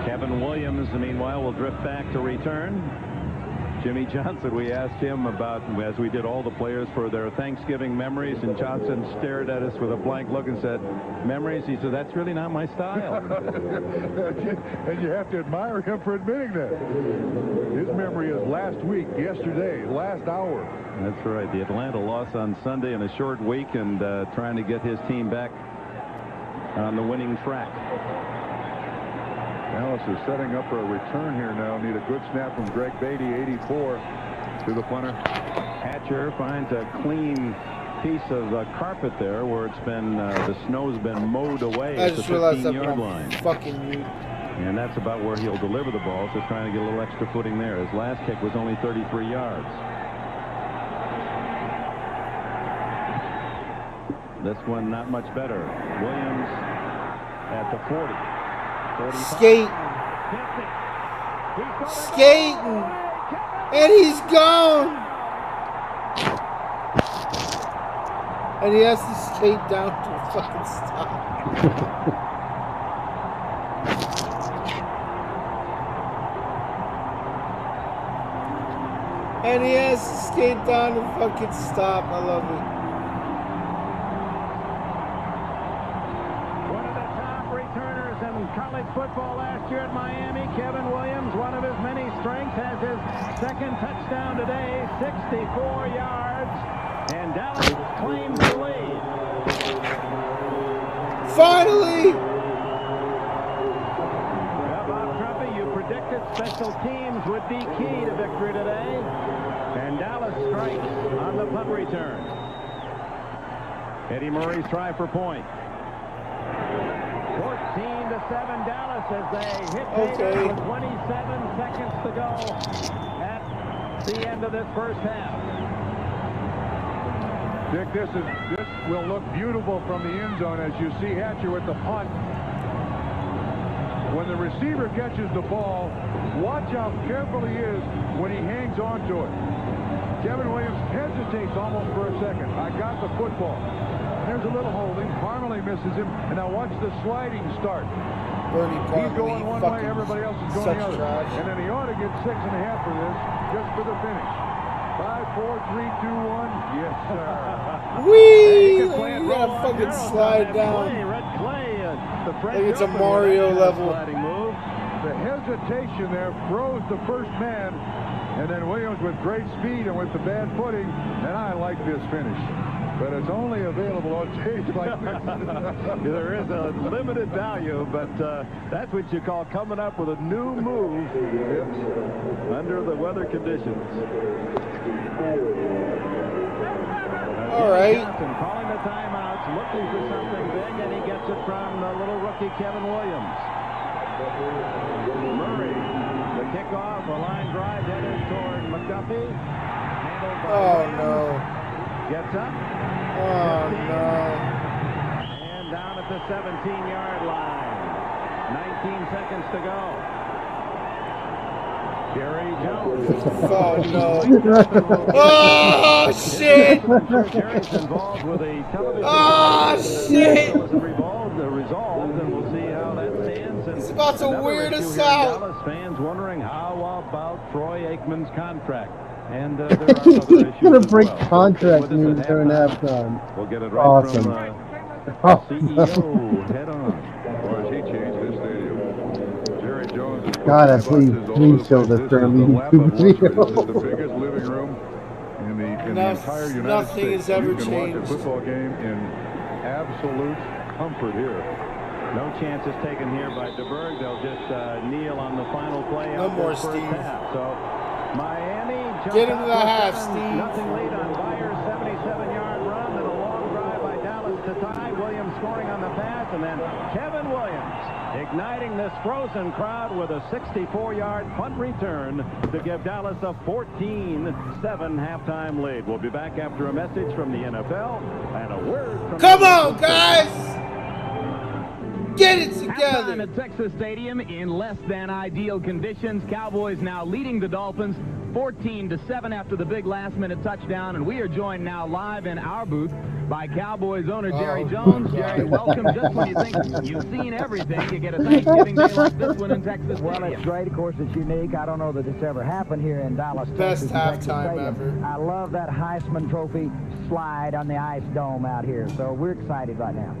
Kevin Williams, meanwhile, will drift back to return. Jimmy Johnson, we asked him about, as we did all the players, for their Thanksgiving memories, and Johnson stared at us with a blank look and said, memories? He said, that's really not my style. And you have to admire him for admitting that. His memory is last week, yesterday, last hour. That's right. The Atlanta loss on Sunday in a short week, and trying to get his team back on the winning track. Dallas is setting up for a return here now. Need a good snap from Greg Beatty, 84, to the punter. Hatcher finds a clean piece of carpet there where it's been, the snow's been mowed away at the 15-yard line. Fucking mute. And that's about where he'll deliver the ball, so trying to get a little extra footing there. His last kick was only 33 yards. This one not much better. Williams at the 40. 45. Skating. And he's gone. And he has to skate down to a fucking stop. And he has to skate down to fucking stop. I love it. One of the top returners in college football last year at Miami, Kevin Williams. One of his many strengths, has his second touchdown today, 64 yards. And Dallas claims the lead. Finally! Bob Trumpy, you predicted special teams would be key to victory today. And Dallas strikes on the punt return. Eddie Murray's try for point. 14-7 Dallas as they hit Taylor with 27 seconds to go at the end of this first half. Dick, this will look beautiful from the end zone as you see Hatcher with the punt. When the receiver catches the ball, watch how careful he is when he hangs on to it. Kevin Williams hesitates almost for a second. I got the football. There's a little holding. Parmalee misses him. And now watch the sliding start. He's going one way, everybody else is going the other. Trash. And then he ought to get 6.5 for this, just for the finish. 5, 4, 3, 2, 1. Yes, sir. Whee! You gotta fucking slide down. Red Clay, like it's a Mario level. The hesitation there froze the first man. And then Williams with great speed and with the bad footing. And I like this finish. But it's only available on tapes like this. There is a limited value, but that's what you call coming up with a new move under the weather conditions. All right. Johnson calling the timeouts, looking for something big, and he gets it from the little rookie Kevin Williams. Murray, the kickoff, a line drive headed toward McDuffie. Handled by no. Gets up. Oh, no. And down at the 17-yard line. 19 seconds to go. Jerry Jones. Oh, no. Oh, shit. Jerry's involved with a television. Oh, shit. Resolved, and we'll see how that stands. He's about to weird us out. Dallas fans wondering how about Troy Aikman's contract. And there are other issues. He's going to break well. contract news during halftime. We'll get it right from CEO. Head on. Or as he changed his stadium. Jerry Jones. God, please show this during the YouTube video. This is the biggest living room in the entire United Nothing States. has ever You can changed. watch a football game in absolute comfort here. No chances taken here by DeBerg. They'll just kneel on the final play. No more, first Steve. half. So Miami Get him to the half, Steve. Nothing lead on Byers' 77-yard run, and a long drive by Dallas to tie. Williams scoring on the pass, and then Kevin Williams igniting this frozen crowd with a 64-yard punt return to give Dallas a 14-7 halftime lead. We'll be back after a message from the NFL and a word from Come on, guys! Get it together! Halftime at Texas Stadium in less than ideal conditions. Cowboys now leading the Dolphins 14-7 after the big last-minute touchdown, and we are joined now live in our booth by Cowboys owner Jerry Jones. Jerry, welcome. Just when you think you've seen everything, you get a Thanksgiving day like this one in Texas. Well, it's great. Of course, it's unique. I don't know that it's ever happened here in Dallas, Best Texas. halftime ever. I love that Heisman Trophy slide on the ice dome out here, so we're excited right now.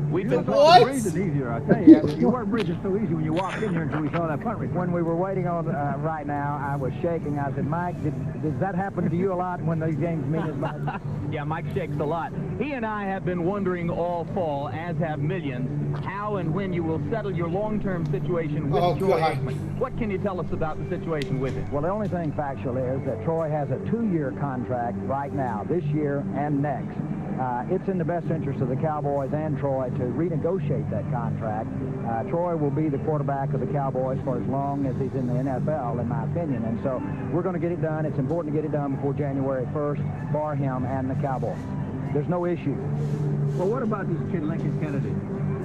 We've been What? Easier, I tell you. You weren't breathing so easy when you walked in here until we saw that punt return. When we were waiting on right now, I was shaking. I said, Mike, does that happen to you a lot when these games mean as much? Yeah, Mike shakes a lot. He and I have been wondering all fall, as have millions, how and when you will settle your long-term situation with Troy Aikman. What can you tell us about the situation with him? Well, the only thing factual is that Troy has a 2-year contract right now, this year and next. It's in the best interest of the Cowboys and Troy to renegotiate that contract. Troy will be the quarterback of the Cowboys for as long as he's in the NFL, in my opinion. And so we're going to get it done. It's important to get it done before January 1st for him and the Cowboys. There's no issue. Well, what about this kid, Lincoln Kennedy?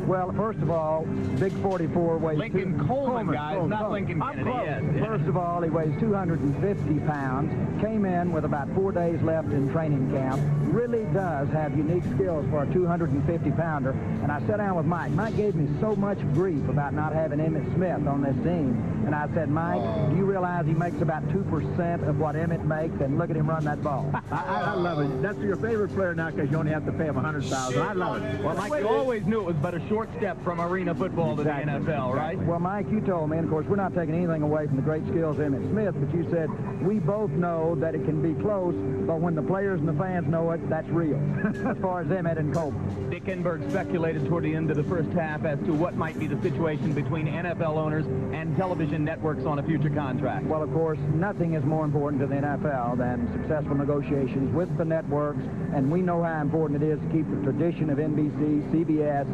Well, first of all, big 44 weighs... Lincoln Coleman, guys, not Lincoln Kennedy. Yes. First of all, he weighs 250 pounds, came in with about 4 days left in training camp, really does have unique skills for a 250-pounder. And I sat down with Mike. Mike gave me so much grief about not having Emmitt Smith on this team. And I said, Mike, do you realize he makes about 2% of what Emmitt makes? And look at him run that ball. I love it. That's your favorite player now because you only have to pay him $100,000. I love it. Well, Mike, you always knew it was but a short step from arena football to the NFL, right? Well, Mike, you told me, and of course, we're not taking anything away from the great skills of Emmitt Smith, but you said we both know that it can be close, but when the players and the fans know it, that's real, as far as Emmitt and Coleman. Dick Enberg speculated toward the end of the first half as to what might be the situation between NFL owners and television networks on a future contract. Well, of course, nothing is more important to the NFL than successful negotiations with the networks, and we know how important it is to keep the tradition of NBC, CBS,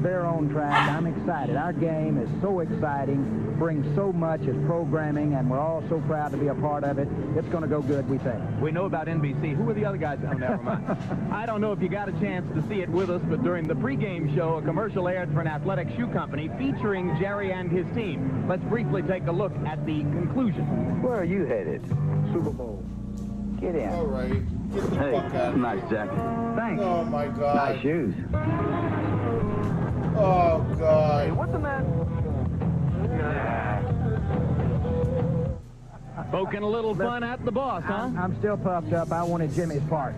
their own track. I'm excited. Our game is so exciting, brings so much as programming, and we're all so proud to be a part of it. It's going to go good, we think. We know about NBC. Who are the other guys? Oh, never mind. I don't know if you got a chance to see it with us, but during the pregame show, a commercial aired for an athletic shoe company featuring Jerry and his team. Let's briefly take a look at the conclusion. Where are you headed? Super Bowl. Get in. All right. Get the fuck out of Nice here. jacket. Thanks. Oh, my God. Nice shoes. Oh, God. What's the matter? Poking a little fun at the boss, huh? I'm still puffed up. I wanted Jimmy's part.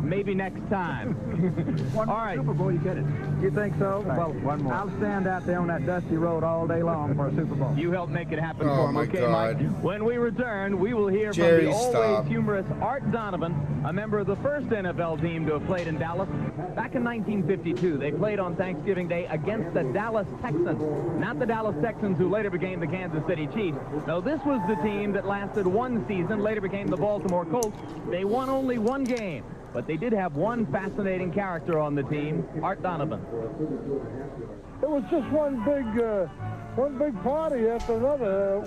Maybe next time. All right. Super Bowl, you get it. You think so? Well, one more. I'll stand out there on that dusty road all day long for a Super Bowl. You helped make it happen Oh, for him, my okay, God. Mike? When we return, we will hear Jerry, from the always stop. humorous Art Donovan, a member of the first NFL team to have played in Dallas. Back in 1952, they played on Thanksgiving Day against the Dallas Texans. Not the Dallas Texans who later became the Kansas City Chiefs. No, this was the team that lasted one season, later became the Baltimore Colts. They won only one game. But they did have one fascinating character on the team, Art Donovan. It was just one big party after another.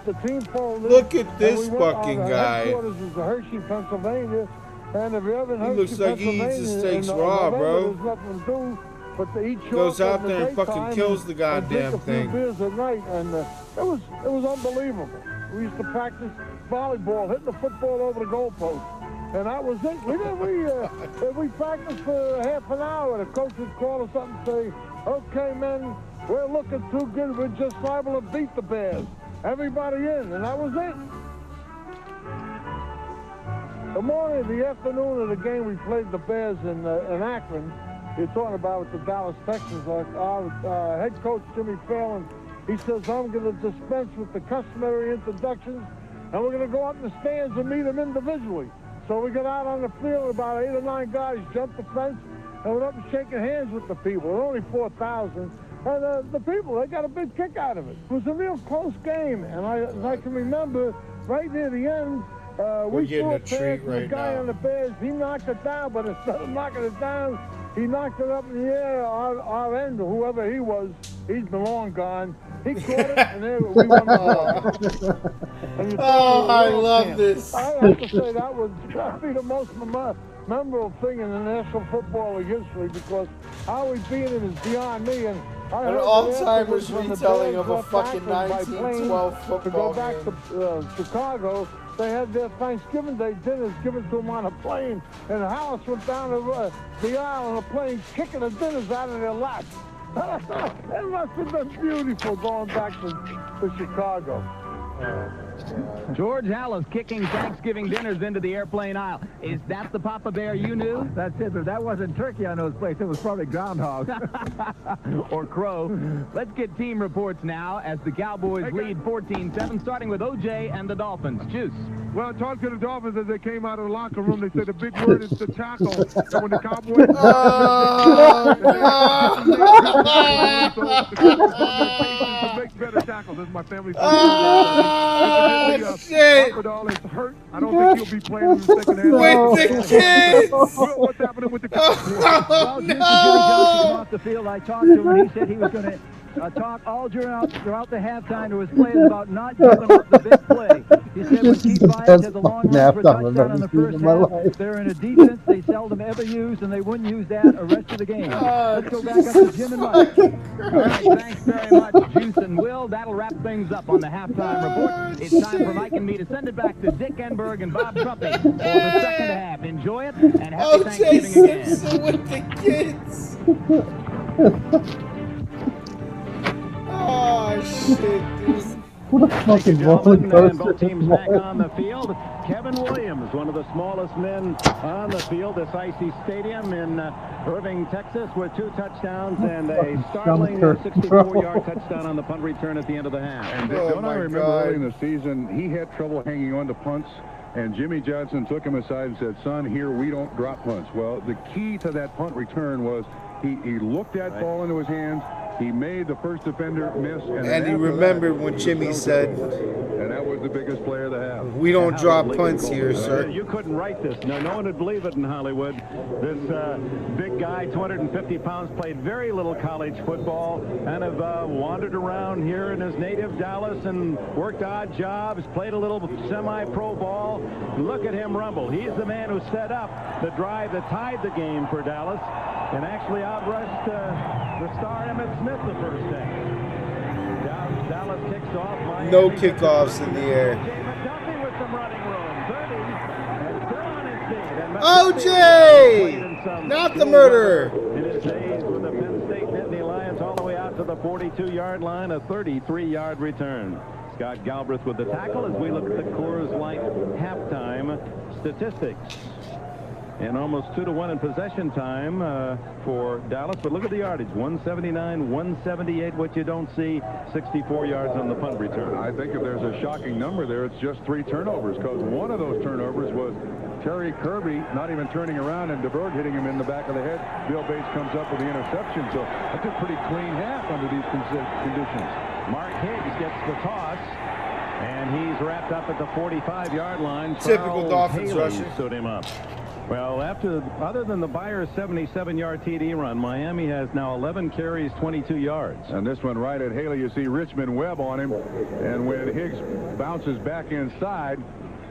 The team folded. Look at this and we went, fucking our guy. Headquarters is in Hershey, Pennsylvania, and if you're ever in He Hershey, looks like he eats his Pennsylvania, steaks in raw, November, bro. There's nothing to do but to eat Goes short out in there and fucking daytime kills the and goddamn drink a thing. few beers at night, and it was unbelievable. We used to practice volleyball, hitting the football over the goalpost. And that was it. We practiced for half an hour. The coach would call us up and say, okay, men, we're looking too good. We're just liable to beat the Bears. Everybody in. And that was it. The morning, the afternoon of the game, we played the Bears in Akron. You're talking about with the Dallas Texans. Our head coach, Jimmy Fallon, he says, I'm going to dispense with the customary introductions, and we're going to go out in the stands and meet them individually. So we got out on the field, about 8 or 9 guys jumped the fence and went up and shaking hands with the people. There were only 4,000. And the people, they got a big kick out of it. It was a real close game. And I can remember right near the end, we getting saw a treat the right guy now. on the Bears, he knocked it down, but instead of knocking it down, he knocked it up in the air. Our end, whoever he was, he's been long gone. He caught it, and there we won the ball. Oh, I love this. I have to say that would be the most memorable thing in the National Football League history, because how we beat it is beyond me. And I An heard that Alzheimer's afterwards when the retelling Bears of a got fucking tackled by 1912 planes football to go back game. to Chicago. They had their Thanksgiving Day dinners given to them on a plane, and Hollis went down the aisle on a plane kicking the dinners out of their laps. It must have been beautiful going back to Chicago. George Hallis kicking Thanksgiving dinners into the airplane aisle. Is that the Papa Bear you knew? That's it, but that wasn't turkey on those plates. It was probably groundhog. Or crow. Let's get team reports now as the Cowboys lead 14-7, starting with O.J. and the Dolphins. Juice. Well, talk to the Dolphins as they came out of the locker room. They said the big word is to tackle. And when the Cowboys... to make better tackles. That's my family. Shit. All is hurt. I don't think he'll be playing in the second half. With the kids! What's happening with the Cowboys? Well, Jimmy Johnson came off the field. I talked to him, and he said he was going to talk all throughout the halftime to his players about not giving up the big play. He said when Keith Byers had the long run for a touchdown in the first half, they're in a defense they seldom ever use, and they wouldn't use that the rest of the game. Let's go back up to Jim and Mike. All right, thanks very much, Juice and Will. That'll wrap things up on the halftime report. It's time for Mike and me to send it back to Dick Enberg and Bob Trumpy for the second half. Enjoy it, and happy Thanksgiving again. Simpson with the kids. Oh, shit, dude. What a fucking roller And coaster. both teams back on the field. Kevin Williams, one of the smallest men on the field, this icy stadium in Irving, Texas, with 2 touchdowns and a startling 64-yard touchdown on the punt return at the end of the half. And don't I remember early in the season, he had trouble hanging on to punts, and Jimmy Johnson took him aside and said, son, here we don't drop punts. Well, the key to that punt return was he looked that ball into his hands, he made the first defender miss, and he remembered when Jimmy said, and that was the biggest play of the half. We don't drop punts here, sir. You couldn't write this. No one would believe it in Hollywood. This big guy, 250 pounds, played very little college football, and have wandered around here in his native Dallas and worked odd jobs, played a little semi-pro ball. Look at him rumble. He's the man who set up the drive that tied the game for Dallas and actually outrushed the star Emmett Smith the first day. Dallas kicks off. Miami No kickoffs in the air. McDuffie with some running room. 30 and still on his feet. And OJ! Not the murderer. In his days with the Penn State Nittany Lions all the way out to the 42-yard line, a 33-yard return. Scott Galbraith with the tackle as we look at the Coors Light halftime statistics. And almost 2-to-1 in possession time for Dallas. But look at the yardage, 179, 178, what you don't see, 64 yards on the punt return. I think if there's a shocking number there, it's just 3 turnovers, because one of those turnovers was Terry Kirby not even turning around and DeBerg hitting him in the back of the head. Bill Bates comes up with the interception. So that's a pretty clean half under these conditions. Mark Higgs gets the toss. And he's wrapped up at the 45-yard line. Typical Dolphins rusher. Stood him up. Well, other than the Byers 77-yard TD run, Miami has now 11 carries, 22 yards. And this one right at Haley, you see Richmond Webb on him. And when Higgs bounces back inside,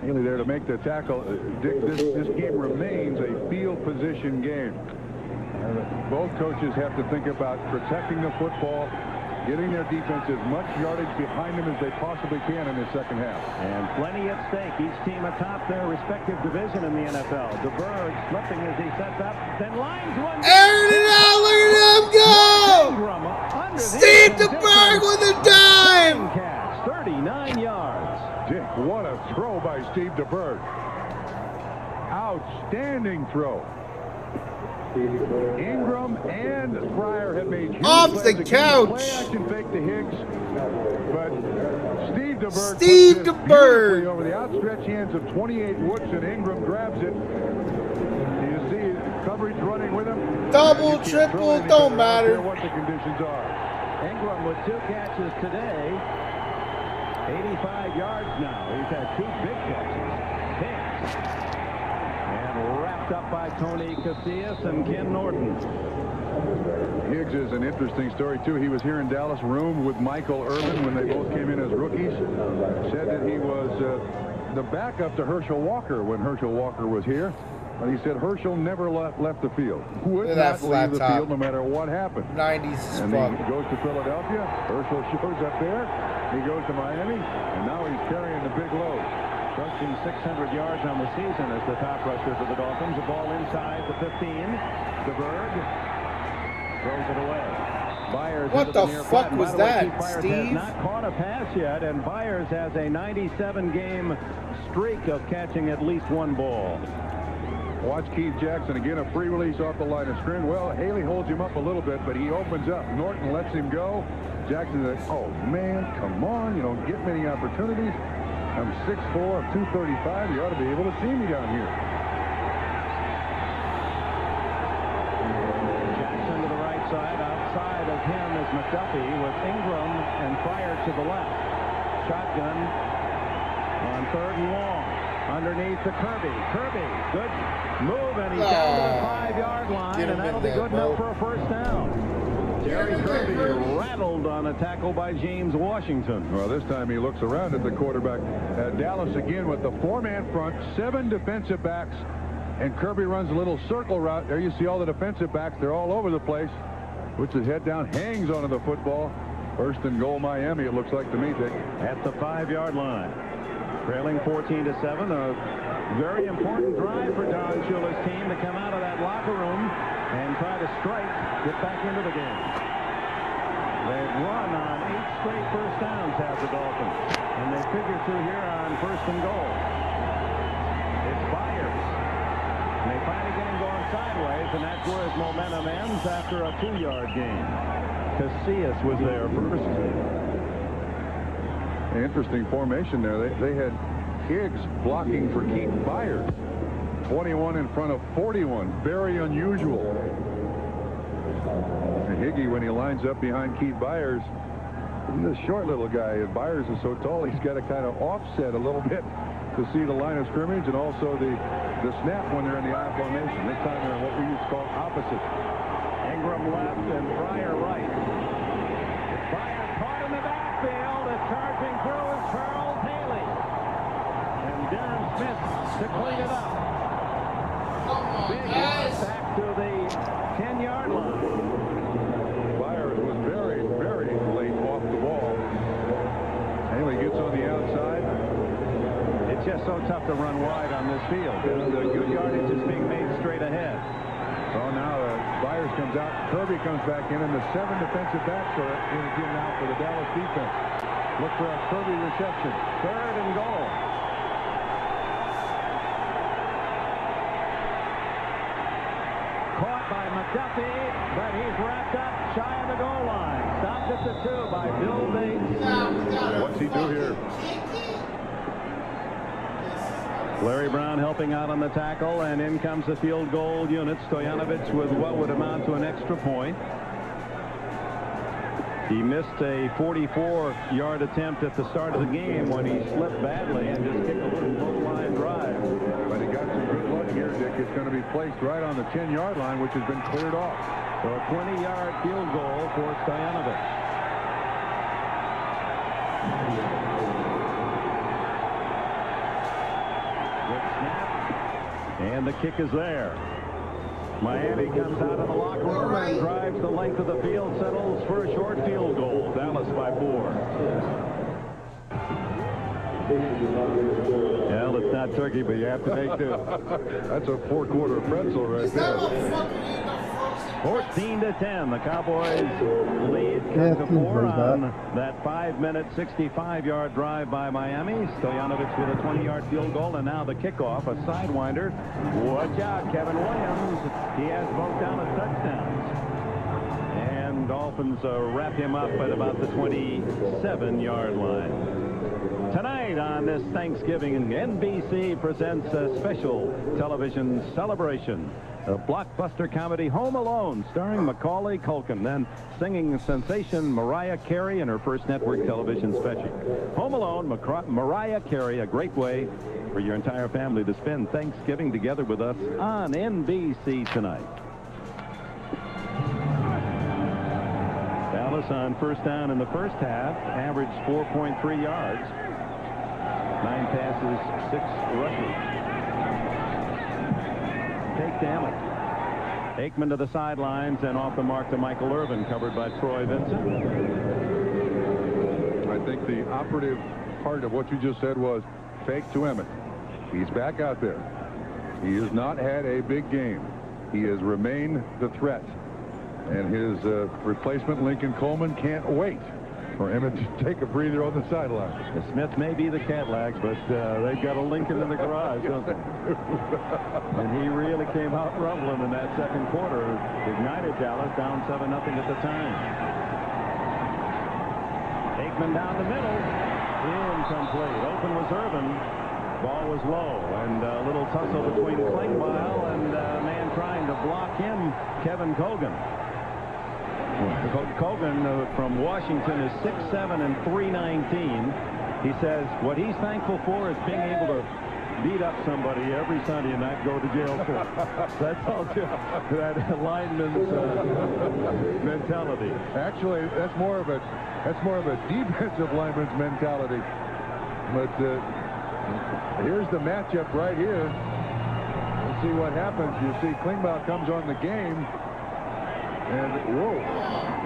Haley there to make the tackle. Dick, this game remains a field position game. Both coaches have to think about protecting the football, getting their defense as much yardage behind them as they possibly can in the second half. And plenty at stake. Each team atop their respective division in the NFL. DeBerg slipping as he sets up, then lines one. Airing it out, look at him go! Steve DeBerg with a dime! Catch, 39 yards. Dick, what a throw by Steve DeBerg. Outstanding throw. Ingram and Fryer had made huge off the couch. Play action fake to Higgs, but Steve DeBerg over the outstretched hands of 28 Woods, and Ingram grabs it. You see coverage running with him. Double, triple, don't matter. What the conditions are. Ingram with 2 catches today, 85 yards now. He's had 2 big catches. Higgs. Wrapped up by Tony Casillas and Ken Norton. Higgs is an interesting story, too. He was here in Dallas, roomed with Michael Irvin when they both came in as rookies. Said that he was the backup to Herschel Walker when Herschel Walker was here. And he said Herschel never left the field. Would not leave the field no matter what happened. 90s and he goes to Philadelphia. Herschel shows up there. He goes to Miami. And now he's carrying the big load. Rushing 600 yards on the season as the top rusher for the Dolphins. The ball inside the 15. DeBerg throws it away. Byers what the fuck was that, Steve? Has not caught a pass yet, and Byers has a 97-game streak of catching at least 1 ball. Watch Keith Jackson again, a free release off the line of scrimmage. Well, Haley holds him up a little bit, but he opens up. Norton lets him go. Jackson says, oh man, come on, you don't get many opportunities. I'm 6'4", 235. You ought to be able to see me down here. Jackson to the right side. Outside of him is McDuffie with Ingram and Fryer to the left. Shotgun on 3rd and long. Underneath to Kirby. Kirby, good move, and he's down to the 5-yard line, and that'll be good enough for a first down. Jerry Kirby rattled on a tackle by James Washington. Well, this time he looks around at the quarterback. Dallas again with the 4-man front, 7 defensive backs, and Kirby runs a little circle route. There you see all the defensive backs. They're all over the place. Puts his head down, hangs onto the football. First and goal, Miami, it looks like to me, Dick. At the 5-yard line. Trailing 14-7. A very important drive for Don Shula's team to come out of that locker room and try to strike, get back into the game. They've run on 8 straight first downs, have the Dolphins. And they figure through here on first and goal. It's Byers. And they finally get him going sideways, and that's where his momentum ends after a 2-yard gain. Casillas was there first. Interesting formation there. They had Higgs blocking for Keaton Byers. 21 in front of 41. Very unusual. And Higgy, when he lines up behind Keith Byers, he's a short little guy. And Byers is so tall, he's got to kind of offset a little bit to see the line of scrimmage and also the snap when they're in the I formation. This time they're in what we used to call opposite. Ingram left and Pryor right. Pryor caught in the backfield. And charging through is Charles Haley. And Darren Smith to clean it up. Big loss back to the 10-yard line. Byers was very, very late off the ball. Haley gets on the outside. It's just so tough to run wide on this field. The good yardage is being made straight ahead. So now Byers comes out. Kirby comes back in, and the 7 defensive backs are in again now for the Dallas defense. Look for a Kirby reception. 3rd and goal. Caught by McDuffie, but he's wrapped up shy of the goal line. Stopped at the 2 by Bill Bates. What's he do here? Larry Brown helping out on the tackle, and in comes the field goal unit. Stoyanovich with what would amount to an extra point. He missed a 44-yard attempt at the start of the game when he slipped badly and just kicked a little low-line drive. But he got some good luck here, Dick. It's going to be placed right on the 10-yard line, which has been cleared off. So a 20-yard field goal for Stoyanovich. And the kick is there. Miami comes out of the locker room and drives the length of the field, settles for a short field goal. Dallas by 4. Well, it's not turkey, but you have to make do. That's a 4-quarter pretzel right there. 14-10. The Cowboys lead 10-4 on that 5-minute, 65-yard drive by Miami. Stoyanovich with a 20-yard field goal, and now the kickoff, a sidewinder. Watch out, Kevin Williams. He has both down as touchdowns. And Dolphins wrap him up at about the 27-yard line. Tonight on this Thanksgiving, NBC presents a special television celebration. A blockbuster comedy, Home Alone, starring Macaulay Culkin, then singing sensation Mariah Carey in her first network television special. Home Alone, Mariah Carey, a great way for your entire family to spend Thanksgiving together with us on NBC tonight. Dallas on first down in the first half, averaged 4.3 yards. 9 passes, 6 rushes. Take Dammit. Aikman to the sidelines and off the mark to Michael Irvin, covered by Troy Vincent. I think the operative part of what you just said was fake to Emmett. He's back out there. He has not had a big game. He has remained the threat. And his replacement, Lincoln Coleman, can't wait for Emmett to take a breather on the sideline. Smith may be the Cadillacs, but they've got a Lincoln in the garage, don't they? And he really came out rumbling in that second quarter. Ignited Dallas, down 7-0 at the time. Aikman down the middle. Incomplete. Open was Irvin. Ball was low, and a little tussle between Klingbeil and a man trying to block him, Kevin Cogan. Cogan from Washington is 6'7" and 319. He says what he's thankful for is being able to beat up somebody every Sunday and not go to jail for. That's all that lineman's mentality. Actually, that's more of a defensive lineman's mentality. But here's the matchup right here. Let's see what happens. You see Klingbeil comes on the game. And, whoa,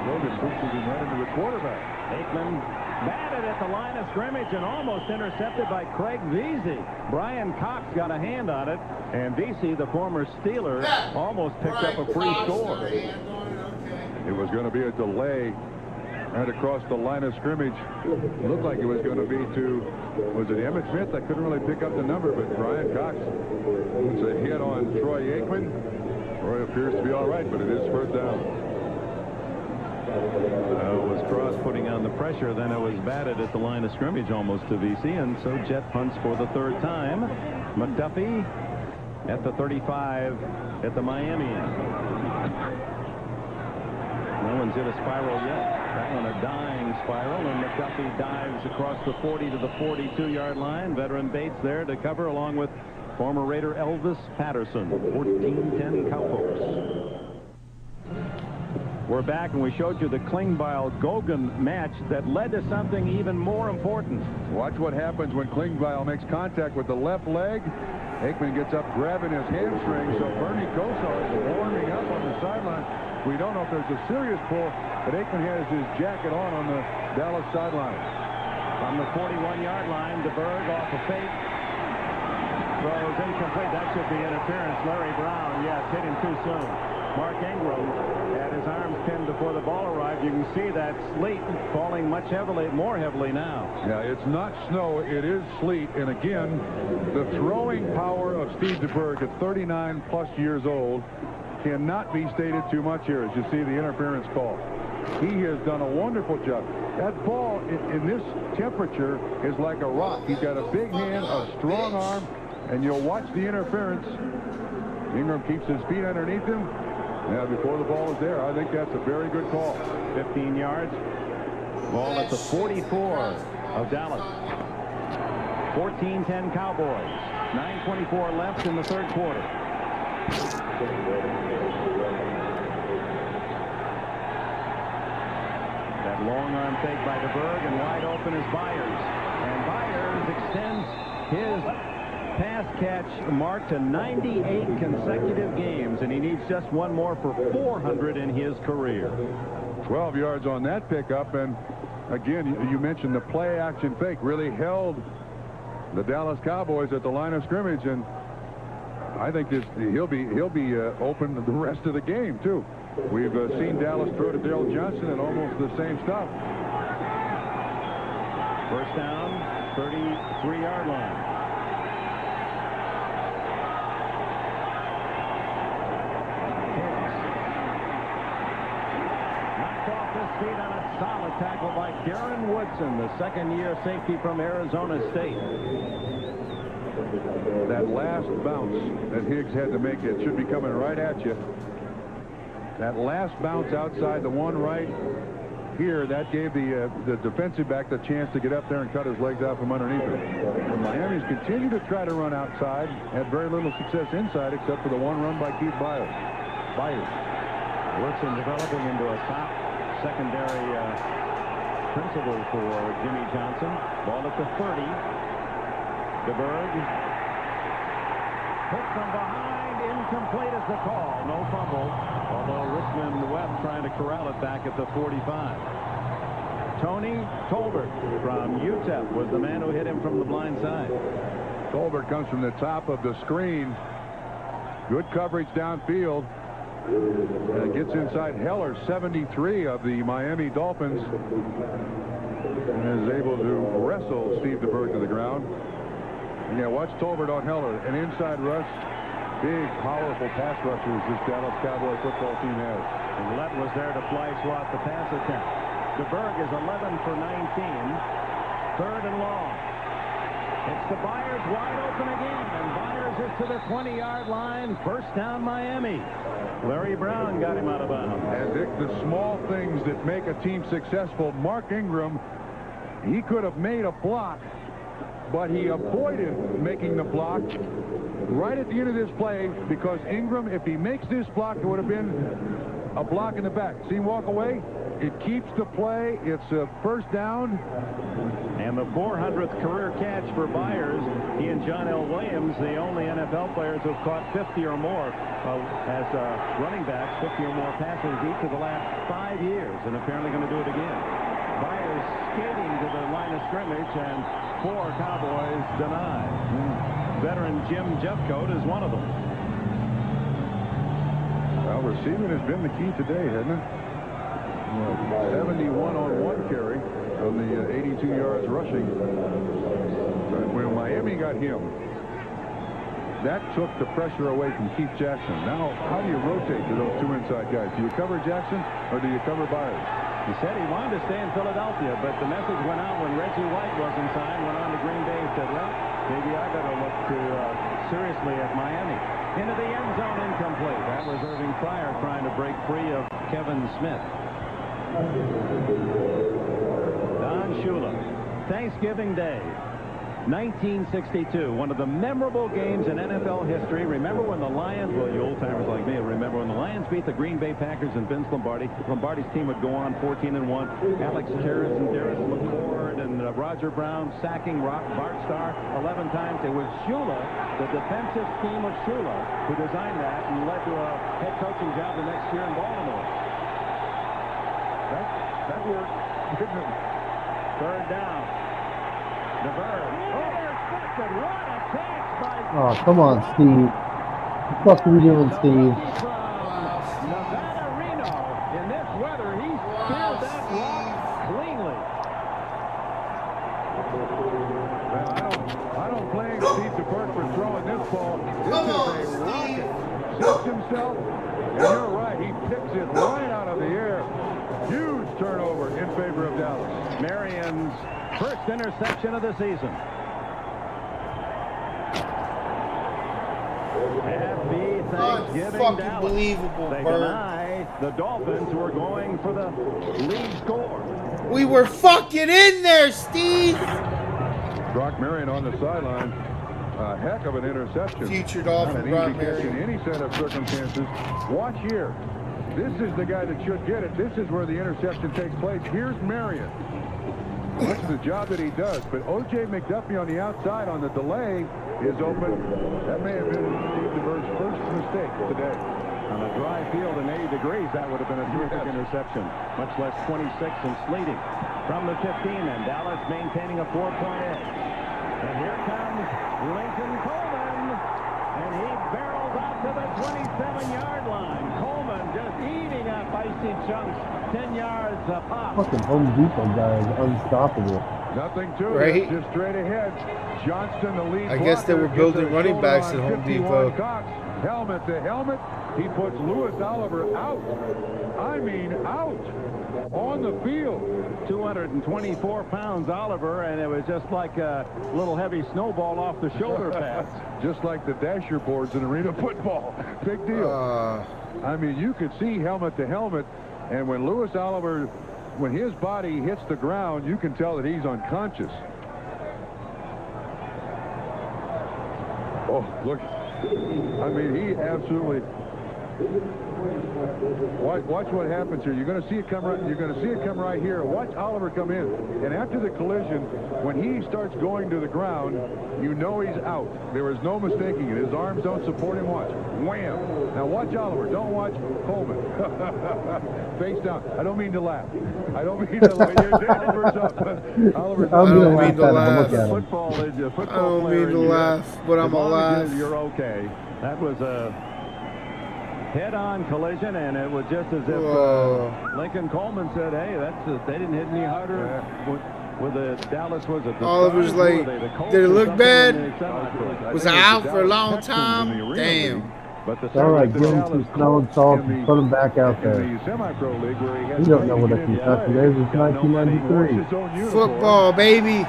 Logan pushes him right into the quarterback. Aikman batted at the line of scrimmage and almost intercepted by Craig Vesey. Brian Cox got a hand on it, and Vesey, the former Steeler, almost picked up a free score. It was going to be a delay right across the line of scrimmage. It looked like it was going to be to, was it Emmitt Smith? I couldn't really pick up the number, but Brian Cox puts a hit on Troy Aikman. Troy appears to be all right, but it is first down. It was Cross putting on the pressure. Then it was batted at the line of scrimmage almost to VC, and so Jet punts for the third time. McDuffie at the 35 at the Miami end. No one's hit a spiral yet. That one a dying spiral, and McDuffie dives across the 40 to the 42-yard line. Veteran Bates there to cover, along with former Raider Elvis Patterson. 14-10 Cowpokes. We're back, and we showed you the Klingbeil-Gogan match that led to something even more important. Watch what happens when Klingbeil makes contact with the left leg. Aikman gets up grabbing his hamstring, so Bernie Kosar is warming up on the sideline. We don't know if there's a serious pull, but Aikman has his jacket on the Dallas sideline. From the 41-yard line, DeBerg off a fake. Throws incomplete. That should be interference. Larry Brown, yes, hit him too soon. Mark Ingram had his arms pinned before the ball arrived. You can see that sleet falling more heavily now. Yeah, it's not snow, it is sleet. And again, the throwing power of Steve DeBerg at 39+ years old cannot be stated too much here, as you see the interference call. He has done a wonderful job. That ball in this temperature is like a rock. He's got a big hand, a strong arm, and you'll watch the interference. Ingram keeps his feet underneath him. Now, before the ball is there, I think that's a very good call. 15 yards. Ball at the 44 of Dallas. 14-10 Cowboys. 9:24 left in the third quarter. That long arm fake by DeBerg, and wide open is Byers. And Byers extends his pass catch mark to 98 consecutive games, and he needs just one more for 400 in his career. 12 yards on that pickup, and again, you mentioned the play action fake really held the Dallas Cowboys at the line of scrimmage, and I think he'll be open the rest of the game too. We've seen Dallas throw to Daryl Johnson and almost the same stuff. First down, 33-yard line. Feet on a solid tackle by Darren Woodson, the second-year safety from Arizona State. That last bounce that Higgs had to make, it should be coming right at you. That last bounce outside the one right here, that gave the defensive back the chance to get up there and cut his legs out from underneath him. The Miami's continue to try to run outside, had very little success inside except for the one run by Keith Byers. Woodson developing into a top secondary principal for Jimmy Johnson. Ball at the 30. DeBerg hit from behind. Incomplete is the call. No fumble. Although Richmond Webb trying to corral it back at the 45. Tony Tolbert from UTEP was the man who hit him from the blind side. Tolbert comes from the top of the screen. Good coverage downfield. Gets inside Heller, 73 of the Miami Dolphins, and is able to wrestle Steve DeBerg to the ground. And yeah, watch Tolbert on Heller. An inside rush. Big, powerful pass rushers this Dallas Cowboy football team has. And Lett was there to fly swat the pass attempt. DeBerg is 11 for 19. Third and long. It's to Byers, wide open again, and Byers is to the 20-yard line. First down, Miami. Larry Brown got him out of bounds. And Dick, the small things that make a team successful. Mark Ingram, he could have made a block, but he avoided making the block right at the end of this play because Ingram, if he makes this block, it would have been a block in the back. See him walk away? It keeps the play. It's a first down. And the 400th career catch for Byers. He and John L. Williams, the only NFL players who have caught 50 or more as running backs, 50 or more passes each of the last 5 years, and apparently going to do it again. Byers skating to the line of scrimmage, and 4 Cowboys denied. Veteran Jim Jeffcoat is one of them. Well, receiving has been the key today, hasn't it? 71 on one carry on the 82 yards rushing. But when Miami got him, that took the pressure away from Keith Jackson. Now, how do you rotate to those 2 inside guys? Do you cover Jackson or do you cover Byers? He said he wanted to stay in Philadelphia, but the message went out when Reggie White wasn't signed, went on to Green Bay and said, well, maybe I got to look seriously at Miami. Into the end zone, incomplete. That was Irving Pryor trying to break free of Kevin Smith. Don Shula, Thanksgiving Day, 1962, one of the memorable games in NFL history. Remember when the Lions, well, you old-timers like me remember when the Lions beat the Green Bay Packers and Vince Lombardi. Lombardi's team would go on 14-1. Alex Karras and Darius McCord and Roger Brown sacking Bart Starr 11 times. It was Shula, the defensive team of Shula, who designed that and led to a head coaching job the next year in Baltimore. That worked. Third down. DeVere. Intercepted. What a catch by... Oh, come on, Steve. What the fuck are we doing, Steve? Nevada Reno. In this weather, he speared that rock cleanly. Well, I don't blame Steve DeBerk for throwing this ball. This is a rocket. Sets himself, and you're right. He picks it right out of the air. Huge turnover in favor of Dallas. Marion's first interception of the season. Happy Thanksgiving, Dallas. Unbelievable, They Bird. deny the Dolphins were going for the lead score. We were fucking in there, Steve. Brock Marion on the sideline. A heck of an interception. Future Dolphin Not an Brock easy catch Marion. in any set of circumstances. Watch here. This is the guy that should get it. This is where the interception takes place. Here's Marion. Watch the job that he does. But O.J. McDuffie on the outside on the delay is open. That may have been Steve DeBer's first mistake today. On a dry field in 80 degrees, that would have been a terrific interception. Much less 26 and sleeting. From the 15, and Dallas maintaining a 4-point edge. And here comes Lincoln Coleman. And he barrels out to the 27-yard line. Coleman just eating up icy chunks, 10 yards a pop. Fucking Home Depot guy is unstoppable. Nothing to Right. it. Just straight ahead. Johnston, the lead I guess they blocker, were building gets a running shoulder backs on at Home 51 Depot. Cox. Helmet to helmet. He puts Louis Oliver out. I mean out. On the field. 224 pounds, Oliver, and it was just like a little heavy snowball off the shoulder pads. Just like the dasher boards in arena football. Big deal. I mean, you could see helmet to helmet, and when Louis Oliver, when his body hits the ground, you can tell that he's unconscious. Oh, look. I mean, he absolutely... Watch what happens here. You're going to see it come right. You're going to see it come right here. Watch Oliver come in, and after the collision, when he starts going to the ground, you know he's out. There is no mistaking it. His arms don't support him. Watch, wham! Now watch Oliver. Don't watch Coleman. Face down. I don't mean to laugh. I don't mean to laugh. Oliver's up. Oliver's up. I don't mean to laugh. Football I don't mean to laugh, but I'm going to laugh. You're okay. That was a head-on collision, and it was just as if Lincoln Coleman said, hey, they didn't hit any harder with the Dallas, was it? Oliver's like, did it look bad? Was I out for a long time? Damn. All right, give him some snow and salt and put him back out there. The semi-pro league where he You don't know what a Kentucky is. It's 1993. Football, baby.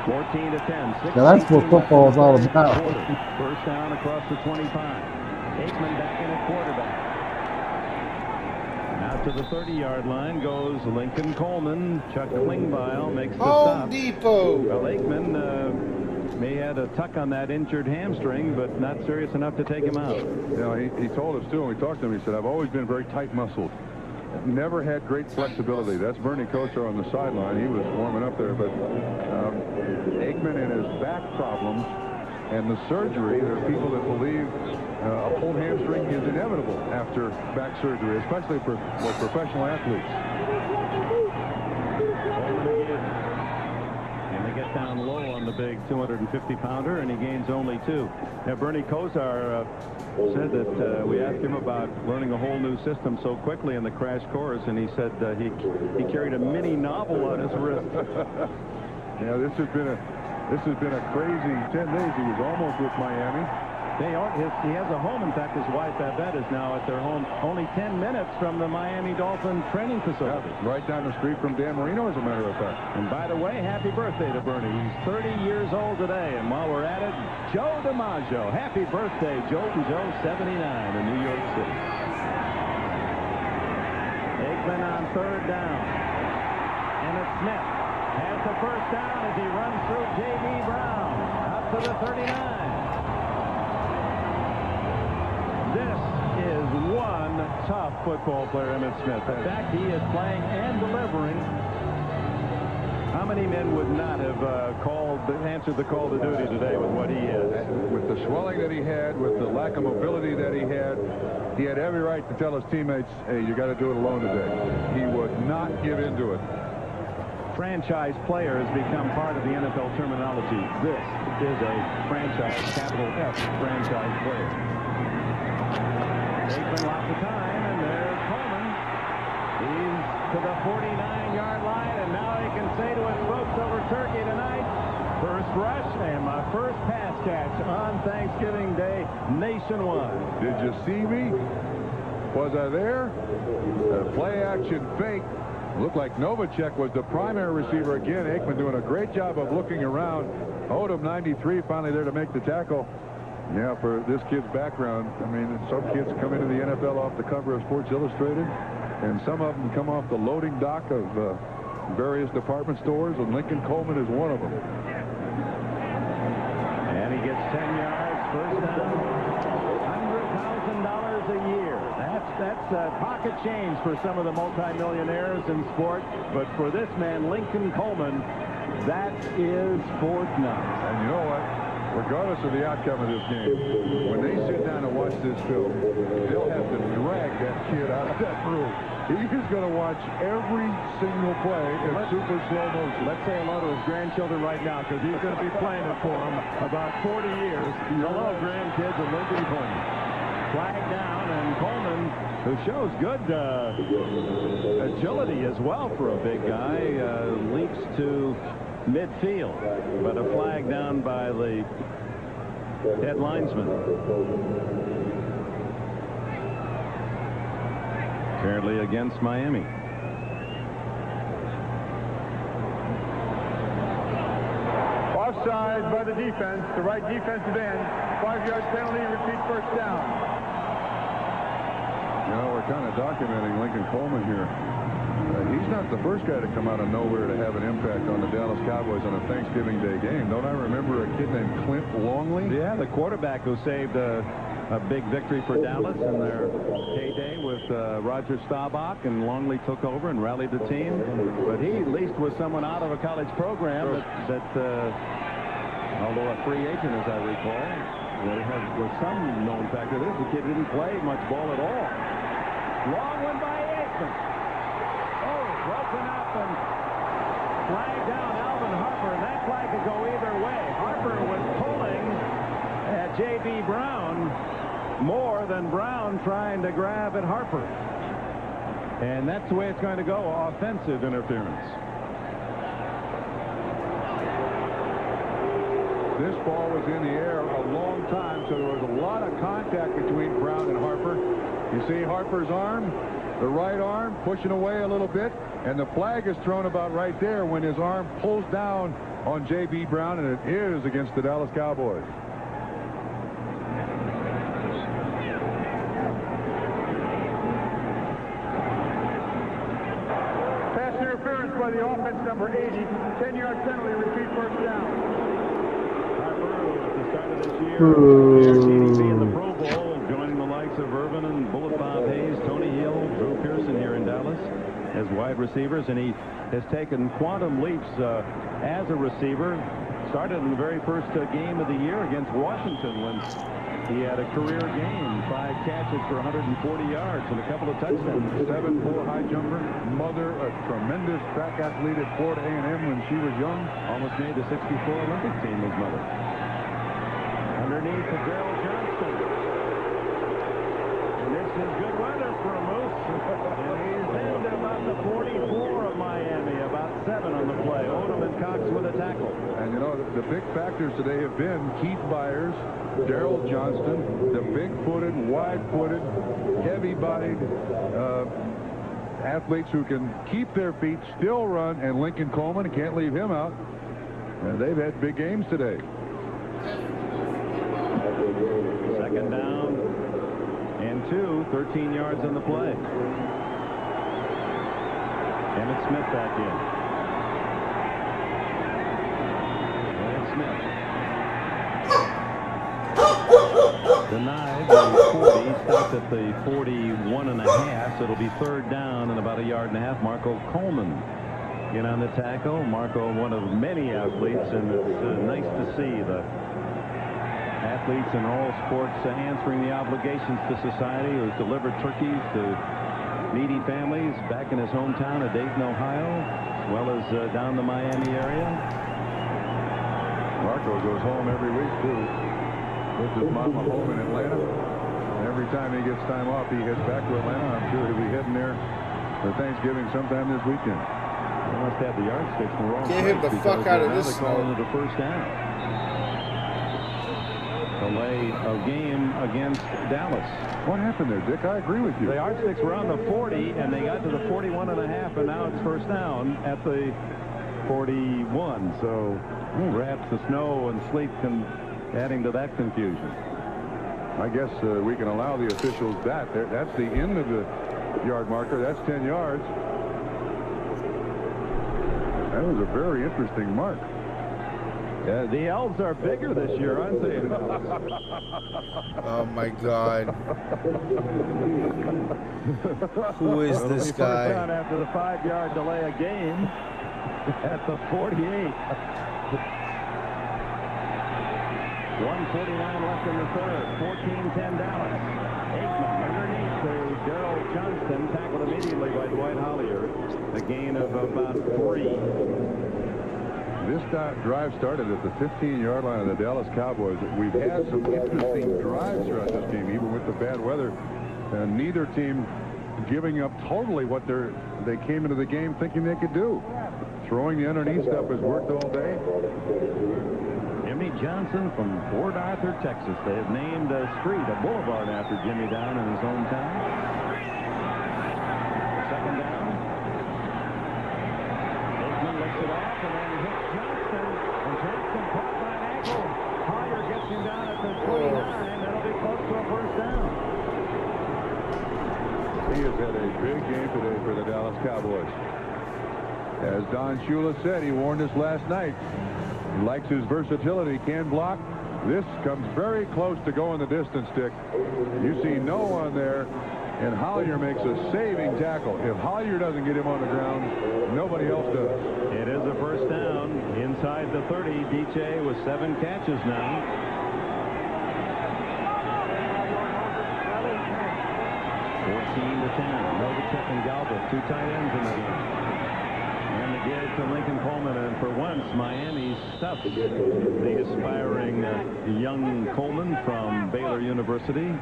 14-10. Now that's what football is all about. First down across the 25. Aikman back in at quarterback. Out to the 30-yard line goes Lincoln Coleman. Chuck Klingbeil makes the Home stop. Depot. Well, Aikman may have a tuck on that injured hamstring, but not serious enough to take him out. You know, he told us, too, when we talked to him, he said, I've always been very tight-muscled. Never had great flexibility. That's Bernie Kosar on the sideline. He was warming up there, but Aikman and his back problems and the surgery, there are people that believe a pulled hamstring is inevitable after back surgery, especially for professional athletes. And they get down low on the big 250-pounder, and he gains only 2. Now, Bernie Kosar said that we asked him about learning a whole new system so quickly in the crash course, and he said he carried a mini novel on his wrist. Yeah, this has been a crazy 10 days. He was almost with Miami. He has a home. In fact, his wife, Babette, is now at their home only 10 minutes from the Miami Dolphins training facility. Yeah, right down the street from Dan Marino, as a matter of fact. And by the way, happy birthday to Bernie. He's 30 years old today. And while we're at it, Joe DiMaggio. Happy birthday, Joe and Joe, 79 in New York City. Aikman on 3rd down. Emmitt Smith has the 1st down as he runs through J.B. Brown up to the 39. This is one tough football player, Emmitt Smith. The fact he is playing and delivering. How many men would not have answered the call to duty today with what he is? With the swelling that he had, with the lack of mobility that he had every right to tell his teammates, hey, you got to do it alone today. He would not give in to it. Franchise player has become part of the NFL terminology. This is a franchise, capital F, franchise player. Aikman lots of time, and there's Coleman. He's to the 49-yard line, and now he can say to his folks over turkey tonight, first rush and my first pass catch on Thanksgiving Day nationwide. Did you see me? Was I there? Play action fake. Looked like Novacek was the primary receiver again. Aikman doing a great job of looking around. Odom, 93, finally there to make the tackle. Yeah, for this kid's background, I mean, some kids come into the NFL off the cover of Sports Illustrated, and some of them come off the loading dock of various department stores, and Lincoln Coleman is one of them. And he gets 10 yards, first down, $100,000 a year. That's pocket change for some of the multimillionaires in sport, but for this man, Lincoln Coleman, that is Fort Knox. And you know what? Regardless of the outcome of this game, when they sit down and watch this film, they'll have to drag that kid out of that room. He's going to watch every single play in super slow motion. Let's say hello to his grandchildren right now, because he's going to be playing it for them about 40 years. Hello, grandkids of Lincoln Coleman. Flag down, and Coleman, who shows good agility as well for a big guy, leaps to midfield, but a flag down by the head linesman. Apparently against Miami. Offside by the defense, the right defensive end. 5-yard penalty, repeat first down. You know, we're kind of documenting Lincoln Coleman here. He's not the first guy to come out of nowhere to have an impact on the Dallas Cowboys on a Thanksgiving Day game. Don't I remember a kid named Clint Longley? Yeah, the quarterback who saved a big victory for Dallas in their heyday with Roger Staubach, and Longley took over and rallied the team. But he at least was someone out of a college program that although a free agent, as I recall, was some known factor. The kid didn't play much ball at all. Long one by Aikman. Broken up and flag down Alvin Harper, and that flag could go either way. Harper was pulling at J.B. Brown more than Brown trying to grab at Harper. And that's the way it's going to go, offensive interference. This ball was in the air a long time, so there was a lot of contact between Brown and Harper. You see Harper's arm, the right arm, pushing away a little bit, and the flag is thrown about right there when his arm pulls down on J.B. Brown, and it is against the Dallas Cowboys. the offense, number 80. 10-yard penalty, repeat first down. At the start of this year, TDP in the Pro Bowl, joining the likes of Irvin and Bullet Bob Hayes, Tony Hill, Drew Pearson here in Dallas as wide receivers, and he has taken quantum leaps as a receiver. Started in the very first game of the year against Washington when he had a career game, 5 catches for 140 yards and a couple of touchdowns. 7'4" high jumper, mother, a tremendous track athlete at Florida A&M when she was young. Almost made the '64 Olympic team, his mother. Underneath to Daryl Johnston. And this is good weather for a Moose. And he's into about the 44 of Miami, about 7 on the play. Odom and Cox with a tackle. And you know, the big factors today have been Keith Byers, Daryl Johnston, the big-footed, wide-footed, heavy-bodied athletes who can keep their feet, still run, and Lincoln Coleman, can't leave him out. And they've had big games today. Second down and 2, 13 yards on the play. Emmett Smith back in. Emmett Smith. Denied the 40, stopped at the 41.5, so it'll be third down and about 1.5 yards. Marco Coleman in on the tackle. Marco, one of many athletes, and it's nice to see the athletes in all sports answering the obligations to society, who's delivered turkeys to needy families back in his hometown of Dayton, Ohio, as well as down the Miami area. Marco goes home every week, too. Puts his mama home in Atlanta. And every time he gets time off, he heads back to Atlanta. I'm sure he'll be heading there for Thanksgiving sometime this weekend. They must have the yardsticks in the wrong Get him the fuck out of this snow. Calling it a first down. Delay of game against Dallas. What happened there, Dick? I agree with you. The yardsticks were on the 40, and they got to the 41.5, and now it's first down at the 41. So perhaps the snow and sleet can adding to that confusion. I guess we can allow the officials that. That's the end of the yard marker. That's 10 yards. That was a very interesting mark. The elves are bigger this year, aren't they? Oh my God. Who is this guy? First down after the 5-yard delay of game at the 48. 1:49 left in the third. 14-10 Dallas. Aikman underneath to Daryl Johnston, tackled immediately by Dwight Hollier. A gain of about 3. This drive started at the 15-yard line of the Dallas Cowboys. We've had some interesting drives throughout this game, even with the bad weather. And neither team giving up totally what they came into the game thinking they could do. Throwing the underneath stuff has worked all day. Jimmy Johnson from Port Arthur, Texas. They have named a street, a boulevard after Jimmy down in his hometown. Second down. Aikman lifts it off and then hits Johnston. And Johnston caught by an ankle. Collier gets him down at the 29. That'll be close to a first down. He has had a big game today for the Dallas Cowboys. As Don Shula said, he warned us last night. He likes his versatility, can block. This comes very close to going the distance, Dick. You see no one there, and Hollier makes a saving tackle. If Hollier doesn't get him on the ground, nobody else does. It is a first down inside the 30. DJ with 7 catches now. 14-10. Novacek and Galva, 2 tight ends in the game. And the give to Lincoln Coleman, and for once Miami stuffs the aspiring young Coleman from Baylor University.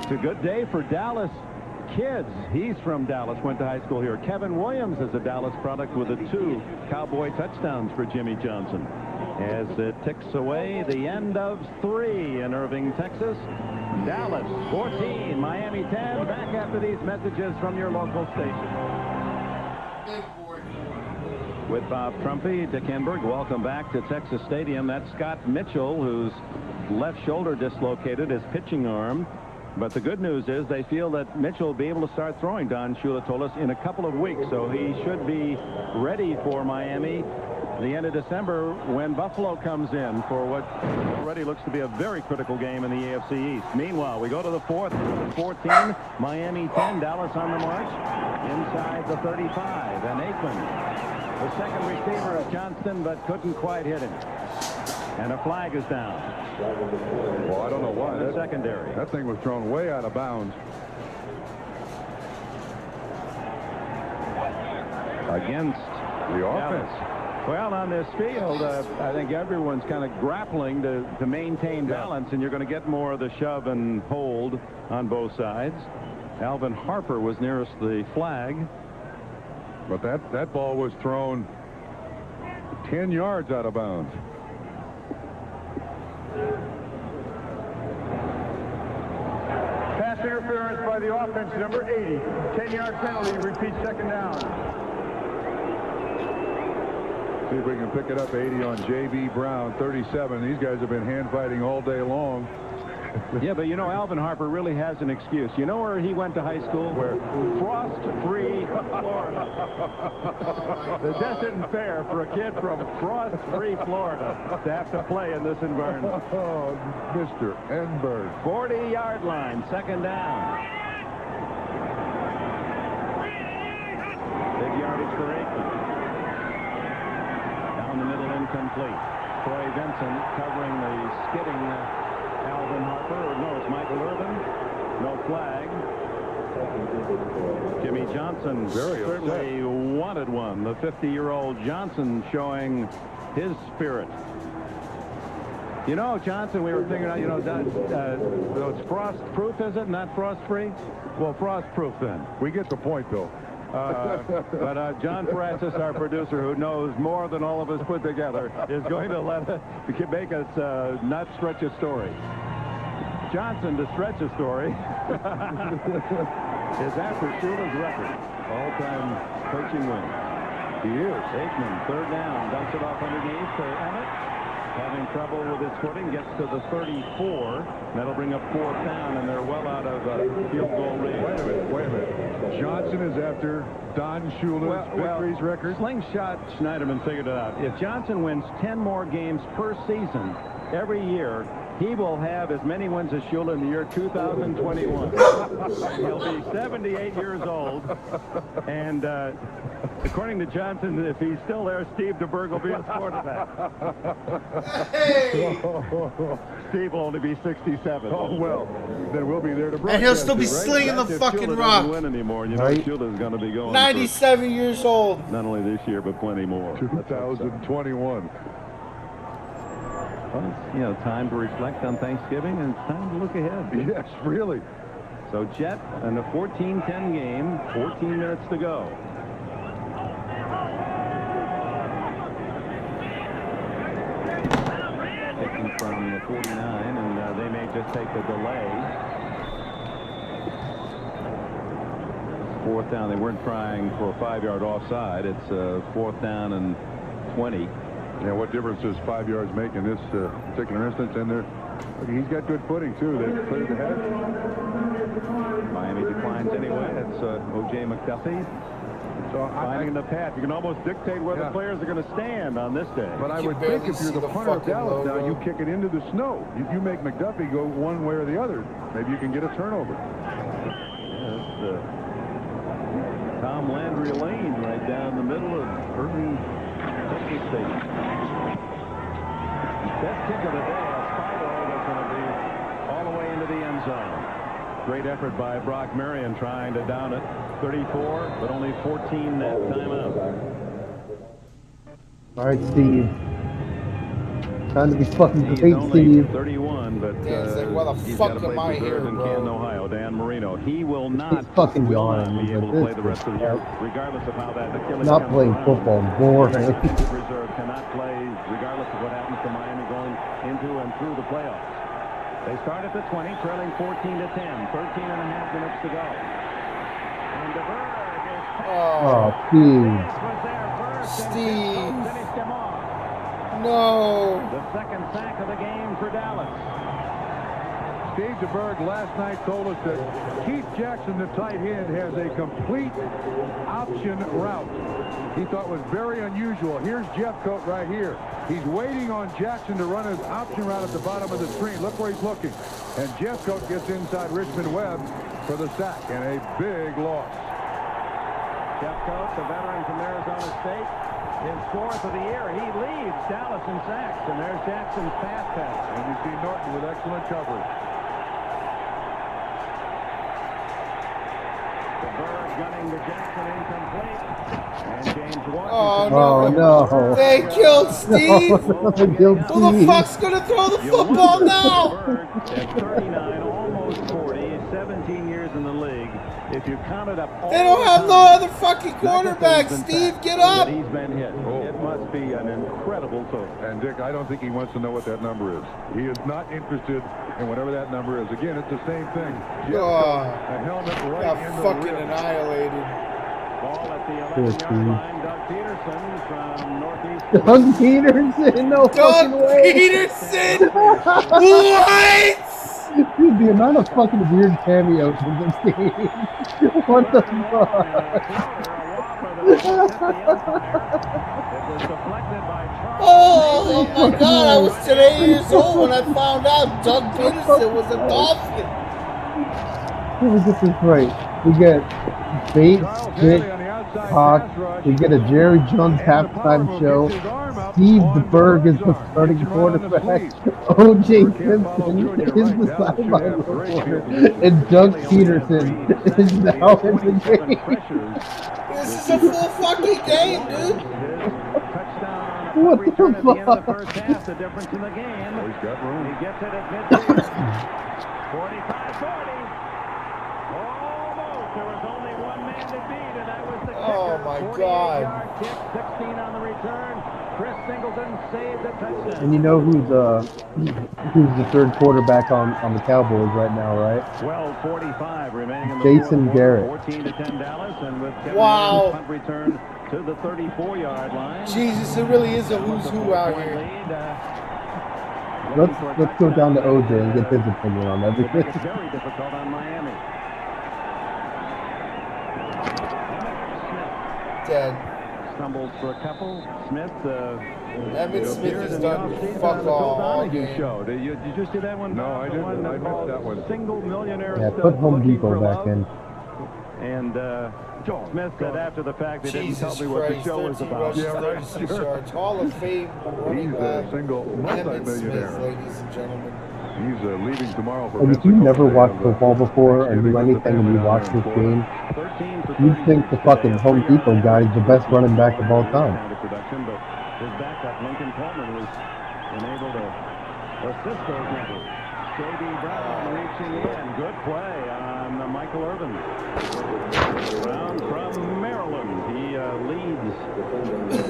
It's a good day for Dallas kids. He's from Dallas, went to high school here. Kevin Williams is a Dallas product with 2 Cowboy touchdowns for Jimmy Johnson. As it ticks away, the end of 3 in Irving, Texas. Dallas 14, Miami 10. Back after these messages from your local station. With Bob Trumpy, Dick Enberg, welcome back to Texas Stadium. That's Scott Mitchell, whose left shoulder dislocated his pitching arm. But the good news is they feel that Mitchell will be able to start throwing, Don Shula told us, in a couple of weeks. So he should be ready for Miami the end of December when Buffalo comes in for what already looks to be a very critical game in the AFC East. Meanwhile, we go to the fourth. 14, Miami 10, Dallas on the march. Inside the 35, and Aikman, the second receiver of Johnston, but couldn't quite hit him. And a flag is down. Well, I don't know why. The secondary. That thing was thrown way out of bounds. Against The offense. Well, on this field, I think everyone's kind of grappling to maintain balance, and you're going to get more of the shove and hold on both sides. Alvin Harper was nearest the flag. But that ball was thrown 10 yards out of bounds. Pass interference by the offense, number 80. 10-yard penalty, repeat second down. See if we can pick it up. 80 on J.B. Brown, 37. These guys have been hand fighting all day long. Yeah, but you know, Alvin Harper really has an excuse. You know where he went to high school? Where? Frost-free Florida. That isn't fair for a kid from frost-free Florida to have to play in this environment. Oh, Mr. Enberg. 40-yard line, second down. Big yardage for Aikman. Down the middle, incomplete. Troy Vincent covering the skidding Alvin Harper. No, it's Michael Irvin. No flag. Jimmy Johnson certainly wanted one. The 50-year-old Johnson showing his spirit. You know, Johnson, we were figuring out, you know, it's frost-proof, is it? Not frost-free? Well, frost-proof then. We get the point, Bill. But John Francis, our producer, who knows more than all of us put together, is going to make us not stretch a story. Johnson, to stretch a story, is after Shula's record. All-time coaching win. He is. Aikman, third down, dumps it off underneath to Emmett. Having trouble with his footing, gets to the 34. That'll bring up fourth down, and they're well out of field goal range. Wait a minute. Johnson is after Don Shula's victories record. Slingshot Schneiderman figured it out. If Johnson wins 10 more games per season every year, he will have as many wins as Shula in the year 2021. He'll be 78 years old, and according to Johnson, if he's still there, Steve DeBerg will be his quarterback. Hey! Steve will only be 67. Oh, well, then we'll be there to broadcast. And he'll still be it, right? slinging the If fucking Shula rock. doesn't win anymore, you know, Shula's going to be going 97 years old. for not only this year, but plenty more. 2021. Well, it's, you know, time to reflect on Thanksgiving, and it's time to look ahead. Yes, really. So Jet in a 14-10 game, 14 minutes to go. Taking from the 49, and they may just take the delay. Fourth down. They weren't trying for a 5-yard offside. It's fourth down and 20. Yeah, what difference does 5 yards make in this particular instance? And he's got good footing, too. They've cleared the head. Miami declines anyway. It's O.J. McDuffie. So finding the path. You can almost dictate where the players are going to stand on this day. But I would think if you're the punter of Dallas now, you kick it into the snow. You make McDuffie go one way or the other. Maybe you can get a turnover. Yeah, that's Tom Landry Lane right down the middle of Irving, Texas State. Best kick of the day, a spiral that's going to be all the way into the end zone. Great effort by Brock Marion trying to down it. 34, but only 14 that timeout. All right, Steve. Time to be fucking He's great, only Steve. 31, but Yeah, it's like, why the he's fuck got to play am I for here, third in bro? Canton, Ohio. Dan Marino. He will not, fucking will not yawning, be able but to play this the rest of the year, regardless of how that Achilles Not comes playing around. football, boring. Injured reserve cannot play regardless of what happens to Miami going into and through the playoffs. They start at the 20, trailing 14 to 10. 13 and a half minutes to go. And DeBerg is Oh, Steve. was there first. Steve. And finished him off. No. The second sack of the game for Dallas. Steve DeBerg last night told us that Keith Jackson, the tight end, has a complete option route. He thought was very unusual. Here's Jeffcoat right here. He's waiting on Jackson to run his option route at the bottom of the screen. Look where he's looking. And Jeffcoat gets inside Richmond Webb for the sack and a big loss. Jeffcoat, the veteran from Arizona State, his fourth of the year. He leads Dallas in sacks, and there's Jackson's pass. And you see Norton with excellent coverage. DeBerg gunning to Jackson, incomplete. And James Washington. Oh, no. They killed Steve. Killed Who the fuck's gonna throw the football now? At 39, almost 40, 17 years in the league. If you counted up all They don't have no other fucking quarterback. Steve, get up. He's been hit. It must be an incredible total. And Dick, I don't think he wants to know what that number is. He is not interested in whatever that number is. Again, it's the same thing. A helmet right Got in the fucking ribs. annihilated. Ball at the 11-yard line. Doug Peterson from Northeast. Doug Peterson, no fucking Doug way. Peterson. What? Dude, the amount of fucking weird cameos in this game. What the fuck? Oh my God! I was 8 years old when I found out Doug Peterson was a Dolphin. Let me get this right. We get Bates, Pitt, Cox. We get a Jerry Jones halftime show. Steve DeBerg is the starting quarterback. O.J. Simpson is the sideline reporter. And Doug Peterson is now in the game. This is a full fucking game, dude. What the fuck? First half, the difference in the game. Oh, he's got room. He gets it at midfield. 45-40. Almost. There was only one man to beat, and that was the kicker. Oh my God. 48-yard kick, 16 on the return. Chris Singleton saved a touchdown. And you know who's the third quarterback on the Cowboys right now, right? 12:45 remaining in the Jason fourth Garrett. quarter. 14-10 Dallas, and with Kevin Wow. Williams' punt return to the 34-yard line. Jesus, it really is a who's who out here. Let's go down to OJ and get his opinion on everything. It's very difficult on Miami. Dead. Stumbles for a couple. Smith. Emmitt Smith has done fuck all game. Show. Did you just do that one? No, I didn't. I missed that one. Single millionaire. Yeah, put Home Depot back in. And Smith said after the fact they didn't Jesus tell me what the Christ, show was 13 about. rushes, 36 yards. Hall of Fame running He's back. a single Emmitt Smith, multi-millionaire. ladies and gentlemen. He's leaving tomorrow for And if you never watched football before or knew anything when you watched this game, you'd think the fucking Home Depot guy is the best running back of all time. Production, but his backup, Lincoln Coleman, was unable to assist those numbers. J.D. Brown reaching in. Good play on Michael Irvin. Brown from Maryland. He leads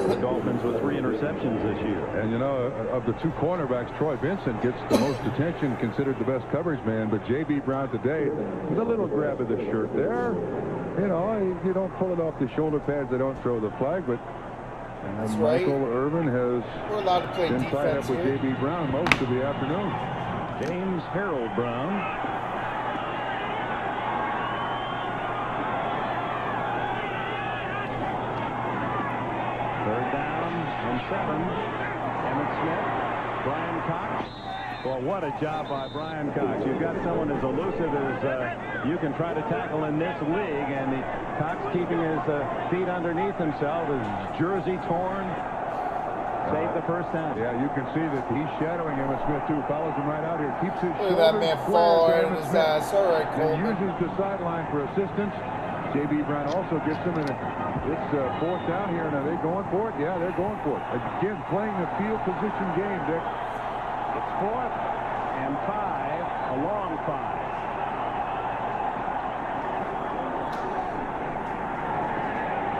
the Dolphins with 3 interceptions this year. And you know, of the 2 cornerbacks, Troy Vincent gets the most attention, considered the best coverage man. But J.B. Brown today, with a little grab of the shirt there. You know, you don't pull it off the shoulder pads, they don't throw the flag. But That's right. Michael Irvin has We're allowed to play been tied defense up with here. J.B. Brown most of the afternoon. James Harold Brown. Third down and 7. Emmitt Smith. Brian Cox. Well, what a job by Brian Cox. You've got someone as elusive as you can try to tackle in this league, and Cox keeping his feet underneath himself, his jersey torn. Saved the first down. Yeah, you can see that he's shadowing Emmitt Smith too. Follows him right out here. Keeps his Look at that man fall right in his ass. All right, and Coleman. uses the sideline for assistance. J.B. Brown also gets him, and it's 4th down here. And are they going for it? Yeah, they're going for it. Again, playing the field position game, Dick. It's 4th and 5, a long 5.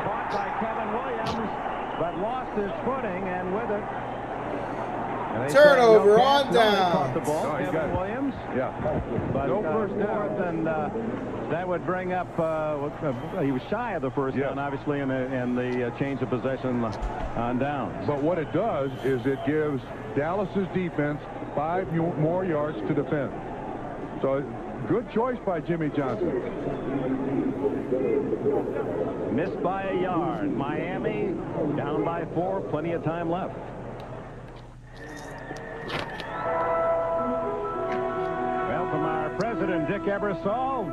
Caught by Kevin Williams, but lost his footing, and with it. Turnover no on catch. No, they caught the downs. ball. No, he got Kevin it. Williams. Yeah. But No first down. 4th, and that would bring up. He was shy of the first Yes. down, obviously, and the change of possession on downs. But what it does is it gives Dallas's defense 5 more yards to defend. So good choice by Jimmy Johnson. Missed by a yard. Miami down by 4. Plenty of time left. Well, from our president, Dick Ebersol.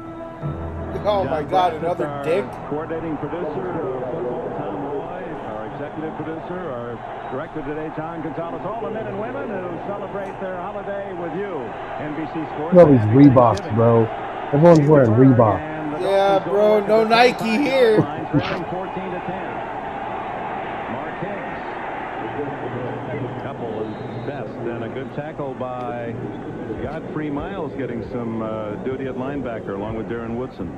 Oh my God, another our Dick. Coordinating producer, football, Tom Roy, our executive producer, our director today, John Gonzalez. All the men and women who celebrate their holiday with you. NBC Sports. All these Reeboks, bro. Everyone's wearing Reebok. Yeah, bro, no Nike here. 14 to 10. Mark Hicks. Couple is best, and a good tackle by Godfrey Miles, getting some duty at linebacker along with Darren Woodson.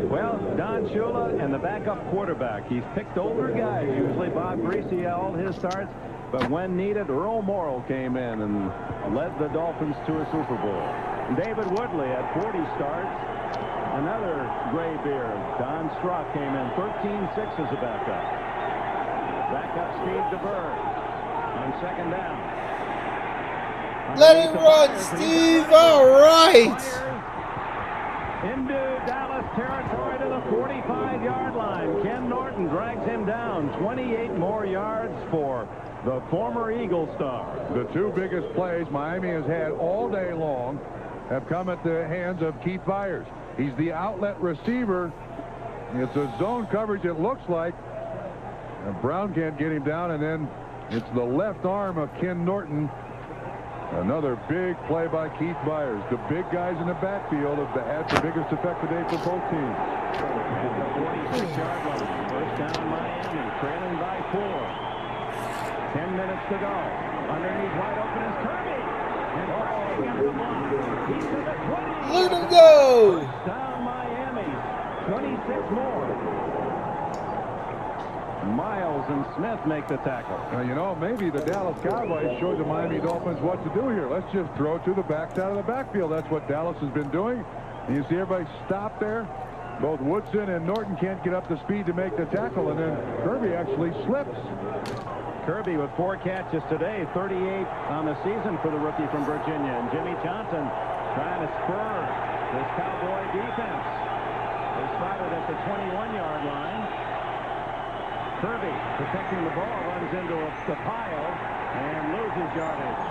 Well, Don Shula and the backup quarterback. He's picked older guys. Usually Bob Greasy all his starts, but when needed, Earl Morrall came in and led the Dolphins to a Super Bowl. David Woodley at 40 starts. Another gray beard. Don Strock came in 13-6 as a backup. Backup Steve DeBerg on second down. Let it run, Steve. All right. Into Dallas territory to the 45-yard line. Ken Norton drags him down. 28 more yards for the former Eagle star. The two biggest plays Miami has had all day long have come at the hands of Keith Byers. He's the outlet receiver. It's a zone coverage, it looks like. And Brown can't get him down, and then it's the left arm of Ken Norton. Another big play by Keith Byers. The big guys in the backfield have had the biggest effect today for both teams. At the 46-yard line. First down Miami, trailing by 4. 10 minutes to go. Underneath wide open is Kirby. And he got the block. He's to the 20. Let him go. First down Miami. 26 more. Miles and Smith make the tackle. You know, maybe the Dallas Cowboys showed the Miami Dolphins what to do here. Let's just throw to the backside of the backfield. That's what Dallas has been doing. And you see everybody stop there. Both Woodson and Norton can't get up to speed to make the tackle, and then Kirby actually slips. Kirby with 4 catches today, 38 on the season for the rookie from Virginia. And Jimmy Johnson trying to spur this Cowboy defense. They spotted at the 21-yard line. Kirby protecting the ball, runs into the pile and loses yardage.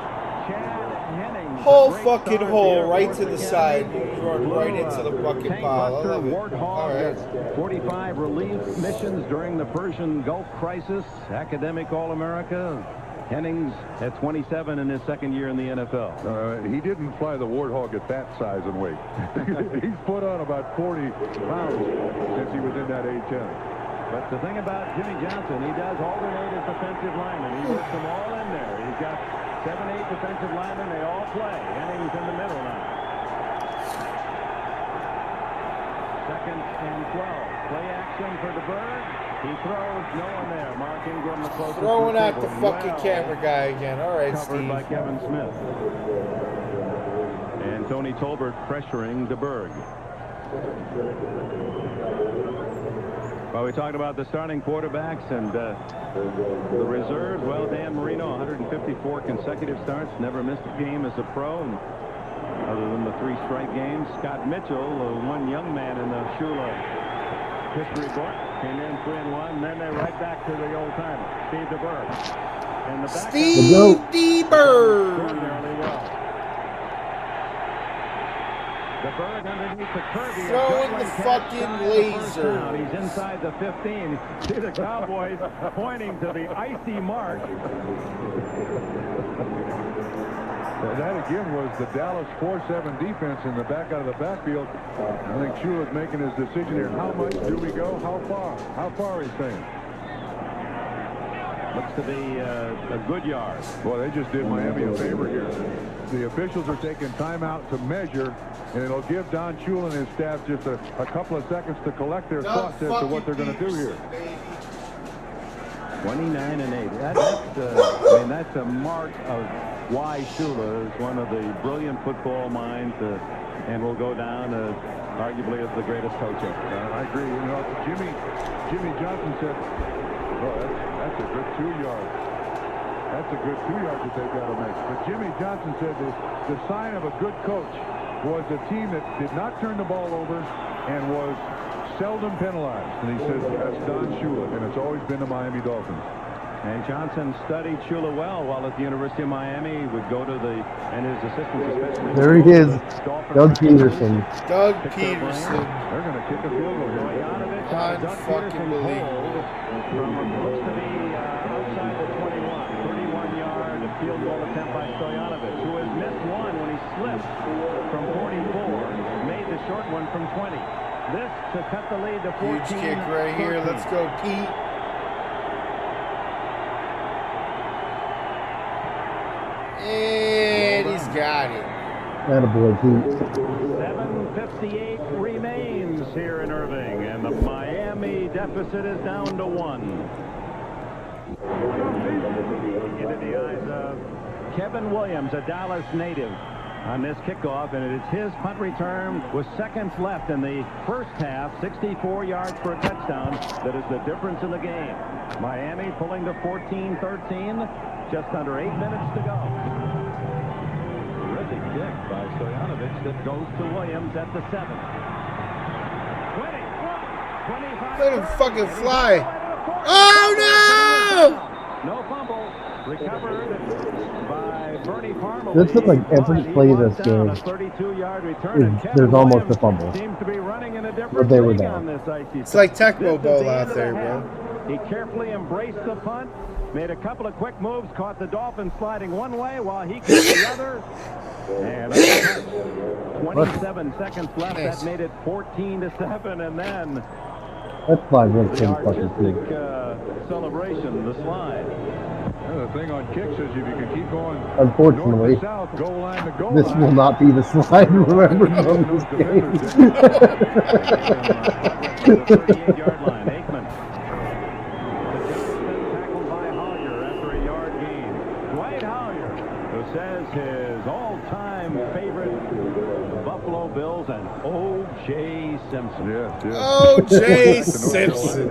Chad Hennings. Whole fucking hole right to the side. Right into the bucket pile. I love it. All right. 45 relief missions during the Persian Gulf crisis. Academic All-America. Hennings at 27 in his second year in the NFL. He didn't fly the Warthog at that size and weight. He's put on about 40 pounds since he was in that A-10. But the thing about Jimmy Johnson, he does alternate his defensive linemen. He works them all in there. He's got 7, 8 defensive linemen. They all play. Hennings in the middle now. Second and 12. Play action for DeBerg. He throws. No one there. Mark Ingram, the closest. Throwing at the fucking camera guy again. All right, covered Steve. by Kevin Smith. And Tony Tolbert pressuring DeBerg. Well, we talked about the starting quarterbacks and the reserves. Well, Dan Marino, 154 consecutive starts, never missed a game as a pro, and other than the 3 strike games. Scott Mitchell, one young man in the Shula history book, came in 3-1, and then they're right back to the old timer, Steve DeBerg. And the backup, Steve DeBerg. extraordinarily well. DeBerg underneath the Kirby. Throwing the fucking laser. He's inside the 15. See the Cowboys pointing to the icy mark. That again was the Dallas 4-7 defense in the back out of the backfield. I think Shula's making his decision here. How much do we go? How far? How far he's saying? Looks to be a good yard. Boy, they just did Miami a favor here. The officials are taking time out to measure, and it'll give Don Shula and his staff just a couple of seconds to collect their thoughts as to what they're going to do here. 29-8. That's a mark of why Shula is one of the brilliant football minds and will go down arguably as the greatest coach ever. I agree. You know, Jimmy Johnson said, "Oh, that's a good 2 yards. That's a good 2 yards that they got to make." But Jimmy Johnson said the sign of a good coach was a team that did not turn the ball over and was seldom penalized. And he said that's Don Shula, and it's always been the Miami Dolphins. And Johnson studied Shula well while at the University of Miami. He would go to and his assistants especially. There he is, Doug Peterson. Doug Peterson. They're going to kick a field goal. Unfucking-believable. From looks to be outside the 21. 31-yard field goal attempt by Stoyanovich, who has missed one when he slipped from 44. Made the short one from 20. This to cut the lead to 14. Huge kick right here. Let's go, Pete. And he's got it. Attaboy, Pete. 7:58 remains here in Irving, and the Miami deficit is down to 1. Into the eyes of Kevin Williams, a Dallas native, on this kickoff, and it's his punt return with seconds left in the first half. 64 yards for a touchdown. That is the difference in the game. Miami pulling to 14-13. Just under 8 minutes to go. Terrific kick by Stoyanovich that goes to Williams at the 7. 25. Let him fucking fly. Oh, no! No fumble. Recovered by Bernie Parma. This is like every play this game. There's almost a fumble. Seems to be running in a different But they were league down. on this icy It's like side. Tecmo This is Bowl the out end of there, the bro. half. He carefully embraced the punt, made a couple of quick moves, caught the Dolphins sliding one way while he caught the other. And 27 seconds left. Nice. That made it 14-7, and then That slide was the pretty fucking artistic cool. celebration, the slide. The thing on kicks is if you can keep going Unfortunately, north to south, goal line to goal this line. will not be the slide remembered from this game. The 38-yard line. Aikman. Tackled by Hollier after a yard gain. Dwight Hollier, who says his all-time favorite Buffalo Bills and O.J. Simpson. Yes. O.J. Simpson.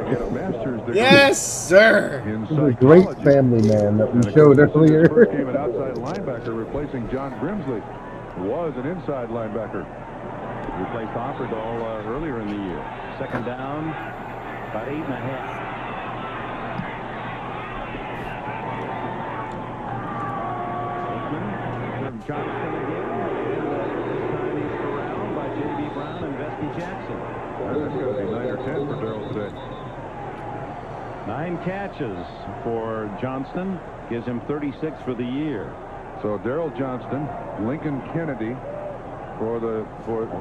Yes, sir. He's a great family man that we showed earlier. First game an outside linebacker replacing John Grimsley, was an inside linebacker. Replaced Offerdahl earlier in the year. Second down, about 8.5. Aikman, Johnston again. This time he's corralled by J.B. Brown and Vesky Jackson. That's going to be 9 or 10 for Darrell today. 9 catches for Johnston. Gives him 36 for the year. So Darrell Johnston, Lincoln Kennedy for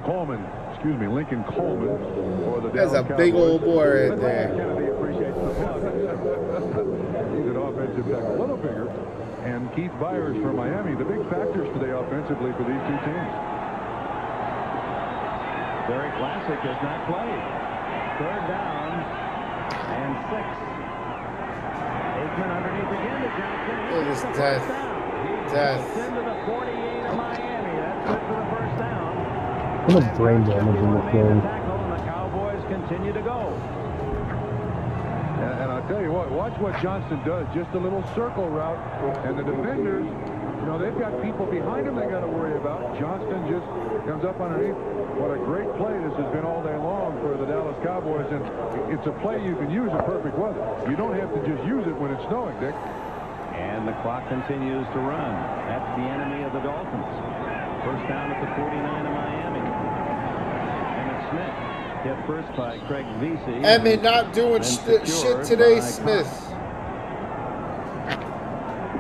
Coleman. Excuse me, Lincoln Coleman for the That's Dallas a big Cowboys. old boy right there. Kennedy appreciates the plug. He's an offensive back, a little bigger. And Keith Byers from Miami, the big factors today offensively for these two teams. Very Classic has not played. Third down and 6. Aikman underneath again to Johnson. Look at this death. Death. Into the 48 of Miami. That's good for the first down. How much brain damage in this game? Tackle, and the Cowboys continue to go. And I'll tell you what, watch what Johnston does. Just a little circle route. And the defenders, they've got people behind them they got to worry about. Johnston just comes up underneath. What a great play this has been all day long for the Dallas Cowboys. And it's a play you can use in perfect weather. You don't have to just use it when it's snowing, Dick. And the clock continues to run. That's the enemy of the Dolphins. First down at the 49 of Miami. Emmett Smith hit first by Craig Vesey. Emmett not doing shit today, Smith.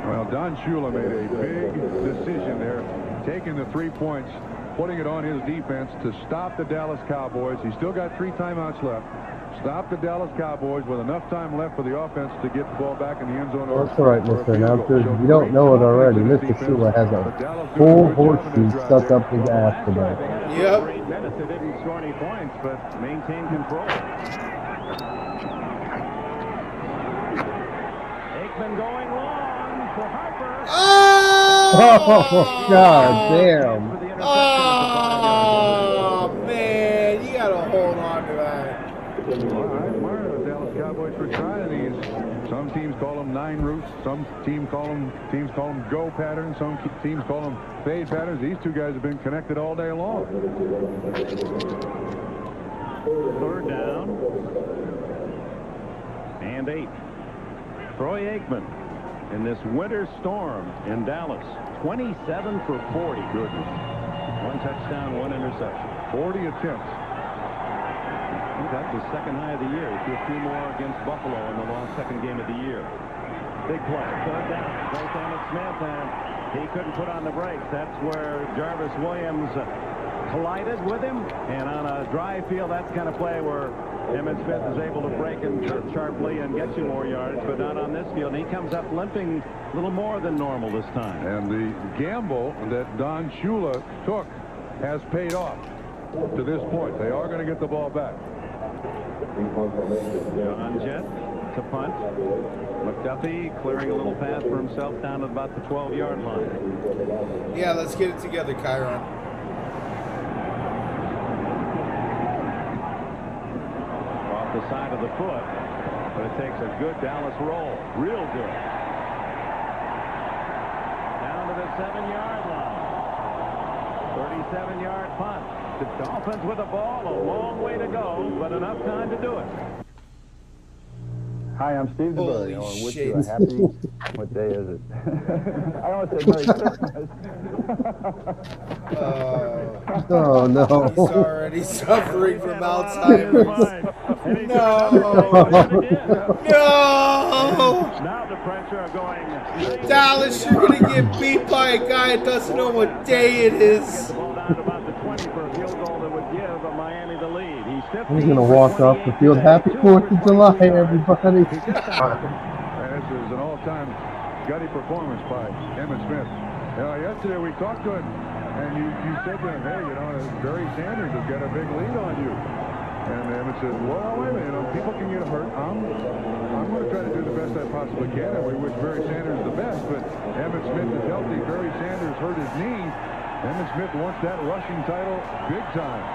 Well, Don Shula made a big decision there, taking the 3 points, putting it on his defense to stop the Dallas Cowboys. He's still got 3 timeouts left. Stop the Dallas Cowboys with enough time left for the offense to get the ball back in the end zone. That's all right, Mr. Announcer. You don't know it already. Mr. Shula has a full horseshoe stuck up his ass today. Yep. 8 minutes, they didn't score any points, but maintained control. Aikman going long for Harper. Oh, God damn. Oh, man. You got to hold on to that. Well, I admire the Dallas Cowboys for trying these. Some teams call them 9 routes. Some teams teams call them go patterns. Some teams call them fade patterns. These two guys have been connected all day long. Third down and 8. Troy Aikman in this winter storm in Dallas. 27 for 40. Goodness. 1 touchdown, 1 interception. 40 attempts. I think that's the second high of the year. He threw a few more against Buffalo in the long second game of the year. Big play. Third down. Goes Emmitt Smith, and he couldn't put on the brakes. That's where Jarvis Williams collided with him. And on a dry field, that's the kind of play where Emmitt Smith is able to break him sharply and get you more yards, but not on this field. And he comes up limping a little more than normal this time. And the gamble that Don Shula took has paid off to this point. They are going to get the ball back. John Jett to punt. McDuffie clearing a little path for himself down at about the 12-yard line. Yeah, let's get it together, Kyron. Off the side of the foot, but it takes a good Dallas roll. Real good. Down to the 7-yard line. 37-yard punt. The Dolphins with the ball, a long way to go, but enough time to do it. Hi, I'm Steve Holy DeBerry. I want to wish shit. you a happy, what day is it? I almost said Merry Christmas. Oh, no. He's already suffering from Alzheimer's. No! No! Now the pressure of going. Dallas, you're going to get beat by a guy that doesn't know what day it is. The ball down to about the 20 for a field goal that would give Miami the lead. He's going to walk off the field. Happy 4th of July, everybody. And this is an all-time gutty performance by Emmitt Smith. Yesterday we talked to him, and you said to him, hey, Barry Sanders has got a big lead on you. And Emmitt said, well, wait a minute, people can get hurt. I'm going to try to do the best I possibly can, and we wish Barry Sanders the best. But Emmitt Smith is healthy. Barry Sanders hurt his knee. Emmitt Smith wants that rushing title big time.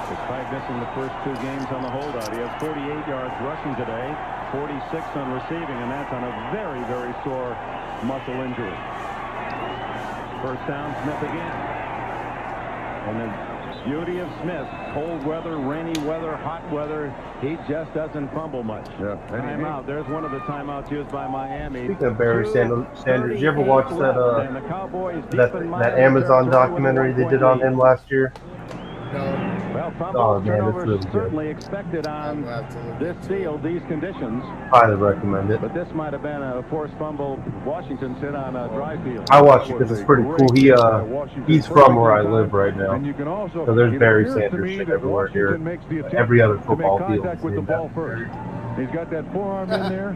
Despite missing the first 2 games on the holdout, he has 48 yards rushing today, 46 on receiving, and that's on a very, very sore muscle injury. First down, Smith again. And the beauty of Smith, cold weather, rainy weather, hot weather, he just doesn't fumble much. Yeah. Timeout. There's one of the timeouts used by Miami. Speaking of Barry Sanders, you ever watch that Amazon documentary they did on him last year? Well, fumbles, turnovers really certainly expected on this field, these conditions. Highly recommend it. But this might have been a forced fumble. Washington sit on a dry field. I watch it because it's pretty cool. He's from where I live right now. So there's Barry Sanders shit everywhere here. Every other football field is named after. He's got that forearm in there.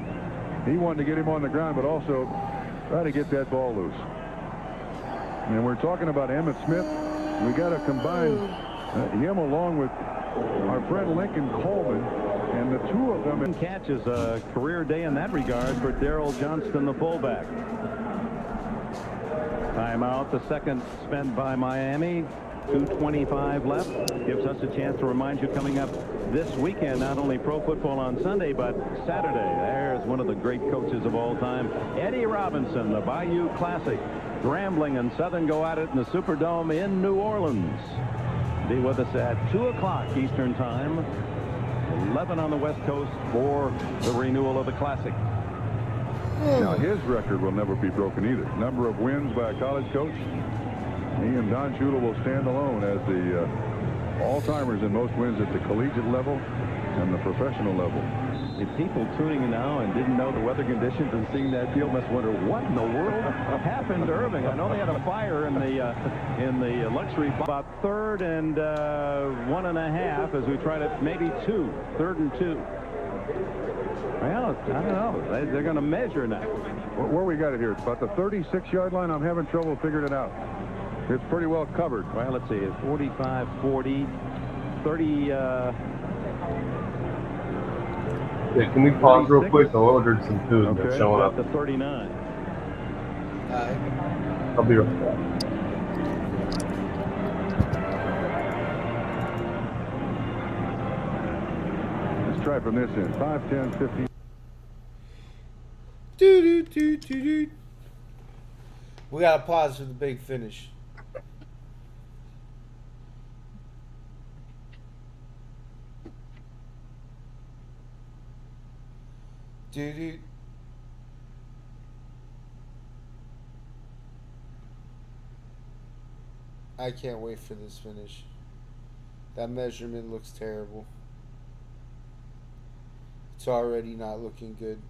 He wanted to get him on the ground, but also try to get that ball loose. And we're talking about Emmitt Smith. We got to combine him along with our friend Lincoln Coleman, and the two of them. Catches a career day in that regard for Darrell Johnston, the fullback. Timeout, the second spent by Miami. 2:25 left. Gives us a chance to remind you coming up this weekend, not only pro football on Sunday, but Saturday. There's one of the great coaches of all time, Eddie Robinson, the Bayou Classic. Grambling and Southern go at it in the Superdome in New Orleans. Be with us at 2 o'clock Eastern Time, 11 on the West Coast for the renewal of the Classic. Now, his record will never be broken either. Number of wins by a college coach. He and Don Shula will stand alone as the all-timers in most wins at the collegiate level and the professional level. If people tuning in now and didn't know the weather conditions and seeing that field must wonder what in the world happened to Irving. I know they had a fire in the luxury about 3rd and 1.5 as we try to maybe 2, 3rd and 2. Well, I don't know. They're going to measure now. Where we got it here? It's about the 36-yard line. I'm having trouble figuring it out. It's pretty well covered. Well, let's see. 45, 40, 30. Can we pause real quick? I ordered some food and it's showing up. The 39. I'll be right back. Let's try from this end. 5, 10, 15. Do do do We gotta pause for the big finish. Dude. I can't wait for this finish. That measurement looks terrible. It's already not looking good.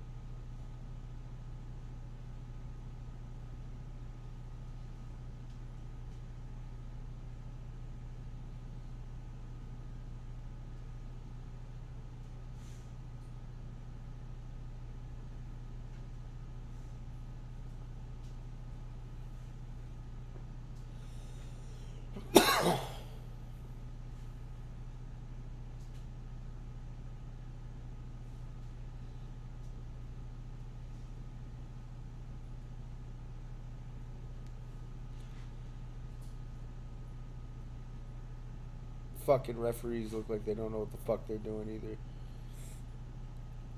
Fucking referees look like they don't know what the fuck they're doing either.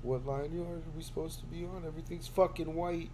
What line yard are we supposed to be on? Everything's fucking white.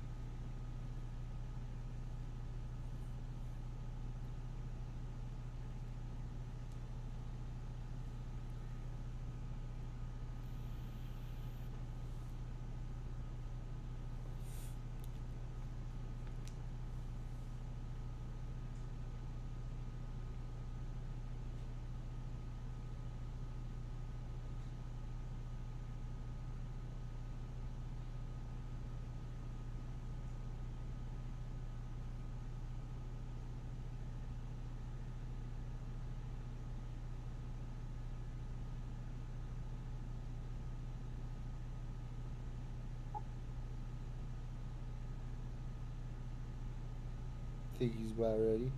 Think he's about ready.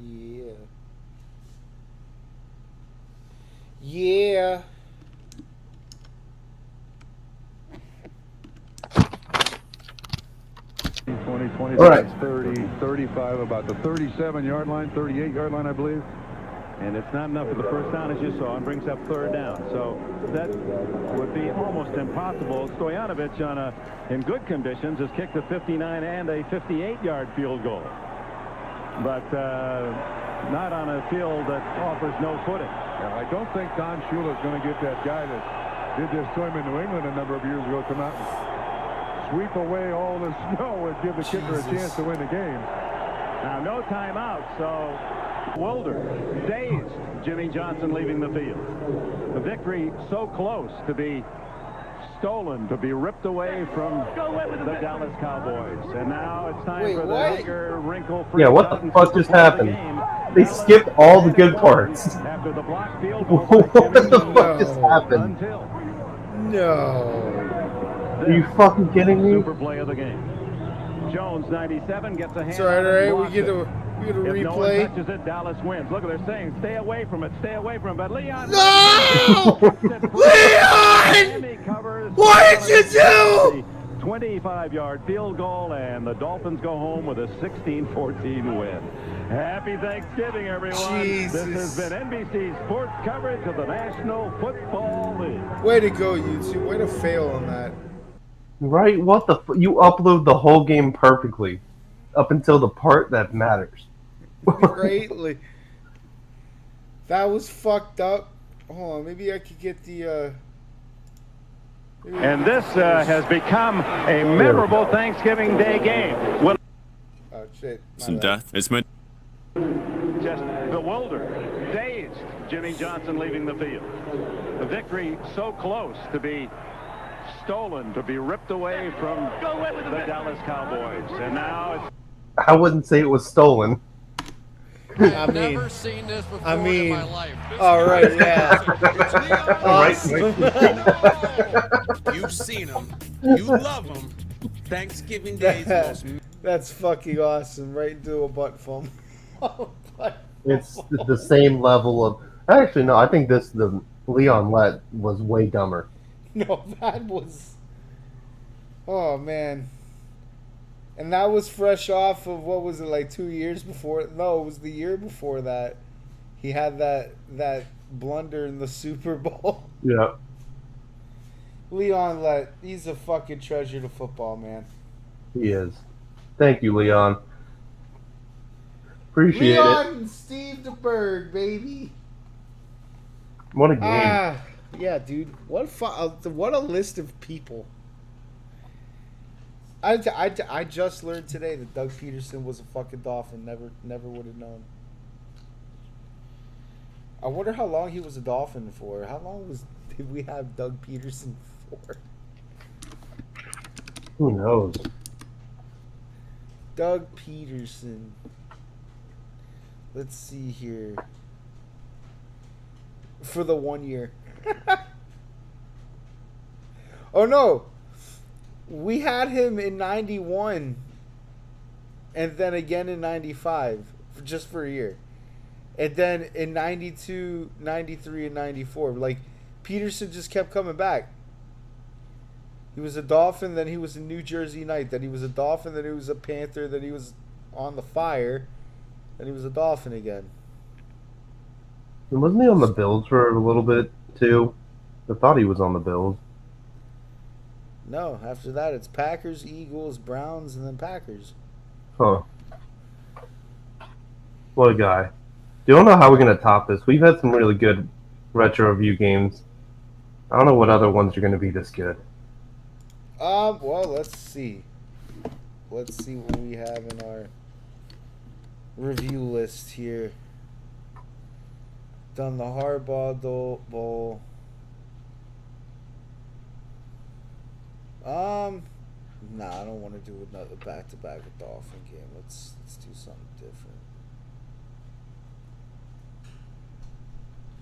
Yeah. Yeah. All right. 30, 35, about the 37-yard line, 38-yard line, I believe. And it's not enough for the first down, as you saw, and brings up third down. So that would be almost impossible. Stoyanovich, in good conditions, has kicked a 59 and a 58-yard field goal. But not on a field that offers no footing. I don't think Don Shula is going to get that guy that did this to him in New England a number of years ago come out and sweep away all the snow and give the kicker a chance to win the game. Now, no timeout, so Wilder, dazed. Jimmy Johnson leaving the field. The victory so close to be stolen, to be ripped away from the Dallas Cowboys. And now it's time for the bigger wrinkle-free. Yeah, what the fuck just happened? They skipped all the good parts. After the block field goal. What the fuck just happened? No. Are you fucking kidding me? Super play of the game. Jones, 97, gets a hand. It's all right. We get a replay. If no one touches it, Dallas wins. Look, they're saying, stay away from it, stay away from it. But Leon. No! Leon! What did you do? 25-yard field goal, and the Dolphins go home with a 16-14 win. Happy Thanksgiving, everyone. Jesus. This has been NBC's sports coverage of the National Football League. Way to go, YouTube. Way to fail on that. Right? What the you upload the whole game perfectly up until the part that matters. Greatly. That was fucked up. Hold on, maybe I could get the and this has become a memorable Thanksgiving Day game. Well, oh shit. Some death. It's meant. Just bewildered, dazed. Jimmy Johnson leaving the field. The victory so close to be stolen, to be ripped away from the Dallas Cowboys. And now it's... I wouldn't say it was stolen. I've never seen this before in my life. All right, yeah. Awesome. You've seen them. You love them. Thanksgiving Day is most... That's fucking awesome. Right into a butt foam. It's the same level of... Actually, no, I think the Leon Lett was way dumber. No, that was... Oh, man. And that was fresh off of, what was it, like 2 years before? No, it was the year before that. He had that blunder in the Super Bowl. Yeah. Leon Lett, he's a fucking treasure to football, man. He is. Thank you, Leon. Appreciate Leon it. and Steve DeBerg, baby. What a game. Yeah, dude. What a list of people. I just learned today that Doug Peterson was a fucking Dolphin. Never would have known. I wonder how long he was a Dolphin for. How long did we have Doug Peterson for? Who knows? Doug Peterson. Let's see here. For the 1 year. Oh no. We had him in 91 and then again in 95 just for a year. And then in 92, 93, and 94. Like, Peterson just kept coming back. He was a Dolphin, then he was a New Jersey Knight, then he was a Dolphin, then he was a Panther, then he was on the Fire, then he was a Dolphin again. And wasn't he on the Bills for a little bit, too? I thought he was on the Bills. No, after that it's Packers, Eagles, Browns, and then Packers. Huh. What a guy. Don't know how we're going to top this. We've had some really good retro review games. I don't know what other ones are going to be this good. Well, let's see. Let's see what we have in our review list here. Done the Hardball Bowl. Nah, I don't want to do another back-to-back with Dolphin game. Let's do something different.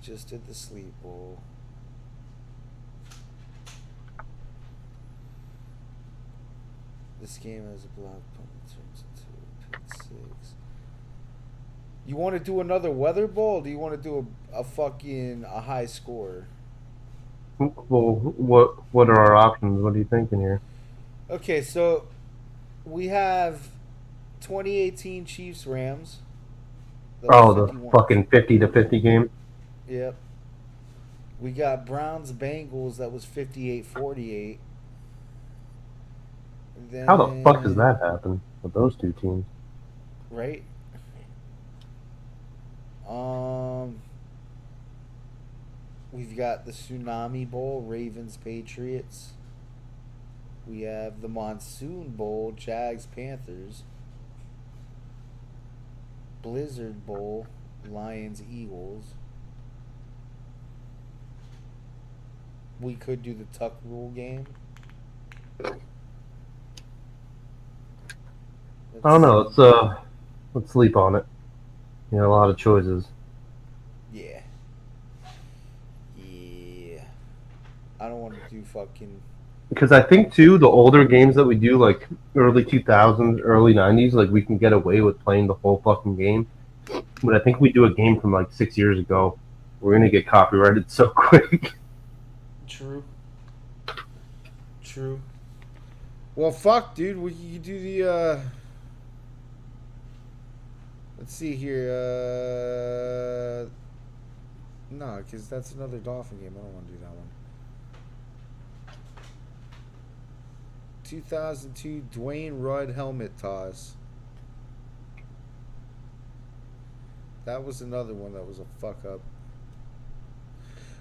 Just did the Sleep Bowl. This game has a block punt that turns into a pick six. You want to do another Weather Bowl? Or do you want to do a high score? Well, what are our options? What are you thinking here? Okay, so we have 2018 Chiefs Rams. Oh, the fucking 50-50 game. Yep. We got Browns Bengals. That was 58-48. How the fuck does that happen with those two teams? Right. We've got the Tsunami Bowl, Ravens Patriots. We have the Monsoon Bowl, Jags Panthers. Blizzard Bowl, Lions Eagles. We could do the Tuck Rule game. I don't know. Let's sleep on it. You know, a lot of choices. Yeah. I don't want to do fucking... Because I think, too, the older games that we do, like early 2000s, early 90s, like we can get away with playing the whole fucking game. But I think we do a game from like 6 years ago, we're going to get copyrighted so quick. True. Well, fuck, dude. We could do the, Let's see here. No, because that's another Dolphin game. I don't want to do that one. 2002 Dwayne Rudd helmet toss. That was another one that was a fuck up.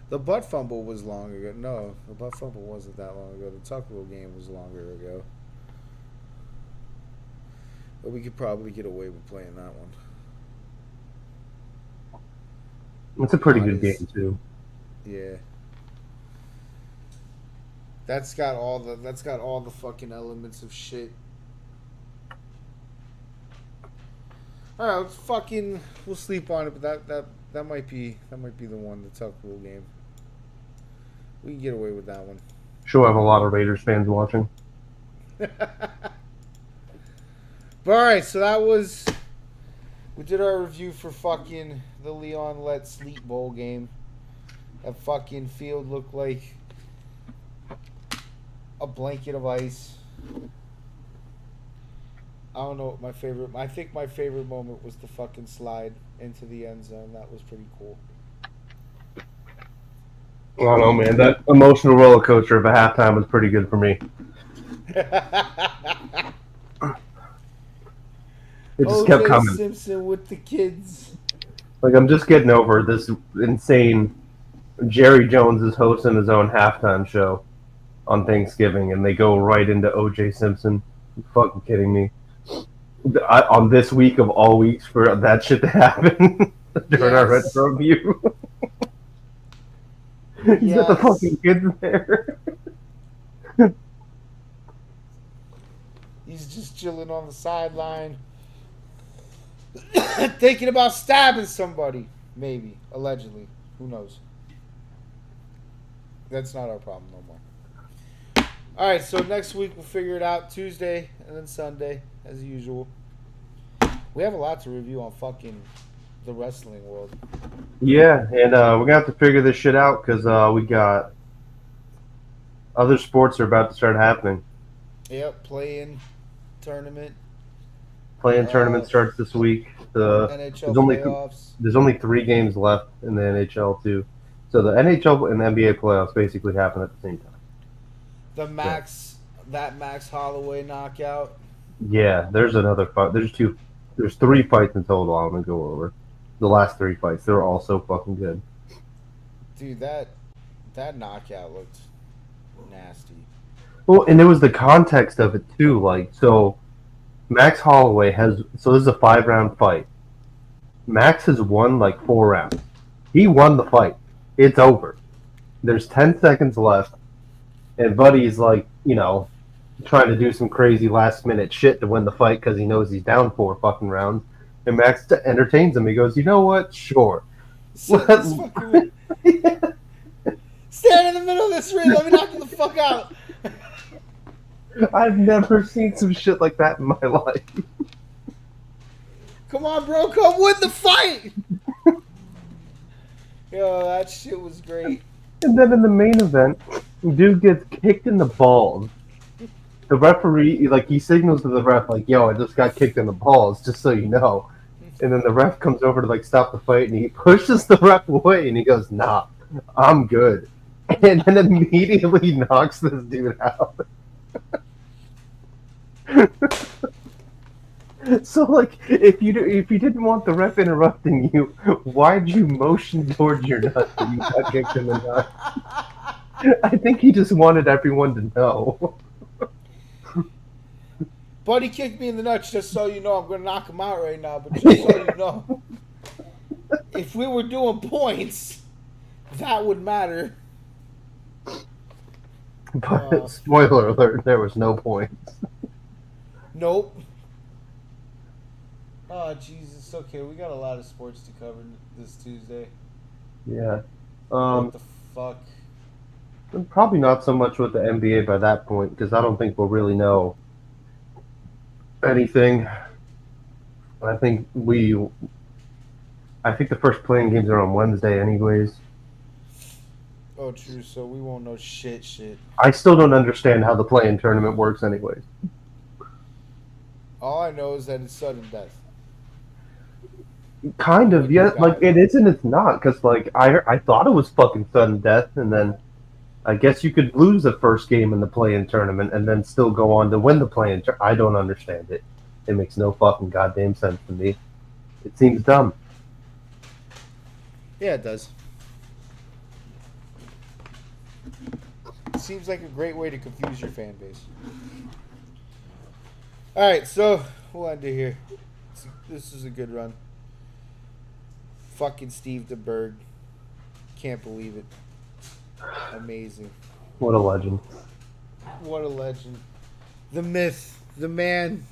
The butt fumble was long ago. No, the butt fumble wasn't that long ago. The Tuck Rule game was longer ago. But we could probably get away with playing that one. It's a pretty good game too. Yeah. That's got all the fucking elements of shit. Alright, we'll sleep on it, but that might be the one, the Tuck Rule game. We can get away with that one. Sure, I have a lot of Raiders fans watching. But alright, so we did our review for fucking the Leon Lett Sleep Bowl game. That fucking field looked like a blanket of ice. I don't know what I think my favorite moment was the fucking slide into the end zone. That was pretty cool. I don't know, man. That emotional roller coaster of a halftime was pretty good for me. It just kept coming. Simpson with the kids. Like, I'm just getting over this insane. Jerry Jones is hosting his own halftime show on Thanksgiving, and they go right into O.J. Simpson. You fucking kidding me? On this week of all weeks for that shit to happen during our retro review. He's got the fucking kids there. He's just chilling on the sideline. Thinking about stabbing somebody. Maybe. Allegedly. Who knows? That's not our problem no more. Alright, so next week we'll figure it out. Tuesday and then Sunday, as usual. We have a lot to review on fucking the wrestling world. Yeah, and we're going to have to figure this shit out because we got other sports are about to start happening. Yep, play-in tournament. Play-in tournament starts this week. NHL playoffs. There's only 3 games left in the NHL too. So the NHL and the NBA playoffs basically happen at the same time. That Max Holloway knockout. Yeah, there's another fight. There's 3 fights in total I'm going to go over. The last 3 fights. They're all so fucking good. Dude, that knockout looked nasty. Well, and there was the context of it too. Like, so Max Holloway this is a 5-round fight. Max has won like 4 rounds. He won the fight. It's over. There's 10 seconds left. And Buddy's like, trying to do some crazy last minute shit to win the fight because he knows he's down 4 fucking rounds. And Max entertains him. He goes, you know what? Sure. Stand in the middle of this ring. Let me knock you the fuck out. I've never seen some shit like that in my life. Come on, bro. Come win the fight. Yo, that shit was great. And then in the main event, dude gets kicked in the balls. The referee, he signals to the ref, yo, I just got kicked in the balls, just so you know. And then the ref comes over to, stop the fight, and he pushes the ref away, and he goes, nah, I'm good. And then immediately knocks this dude out. So, if you didn't want the ref interrupting you, why'd you motion towards your nuts when you got kicked in the nuts? I think he just wanted everyone to know. Buddy kicked me in the nuts, just so you know. I'm going to knock him out right now, but just so you know. If we were doing points, that would matter. But spoiler alert, there was no points. Nope. Oh, Jesus. Okay, we got a lot of sports to cover this Tuesday. Yeah. What the fuck? Probably not so much with the NBA by that point, because I don't think we'll really know anything. I think the first playing games are on Wednesday anyways. Oh, true. So we won't know shit. I still don't understand how the play-in tournament works anyways. All I know is that it's sudden death. Kind of, yeah. It is and it's not, because I thought it was fucking sudden death, and then I guess you could lose the first game in the play-in tournament and then still go on to win the play-in tournament. I don't understand it. It makes no fucking goddamn sense to me. It seems dumb. Yeah, it does. It seems like a great way to confuse your fan base. Alright, so we'll end it here. This is a good run. Fucking Steve DeBerg. Can't believe it. Amazing. What a legend. What a legend. The myth. The man.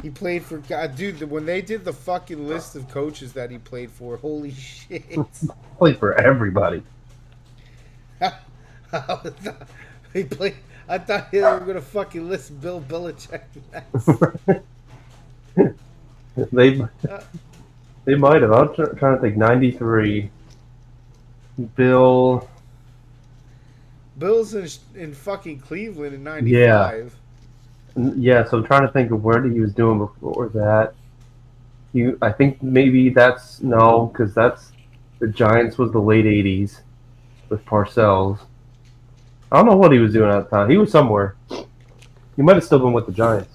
He played for God. Dude, when they did the fucking list of coaches that he played for, holy shit. Played for everybody. He played. I thought they were gonna fucking list Bill Belichick next. They might have. I'm trying to think. 93. Bill's in fucking Cleveland in 95. Yeah, so I'm trying to think of what he was doing before that. I think maybe because the Giants was the late 80s. with Parcells. I don't know what he was doing at the time. He was somewhere. He might have still been with the Giants.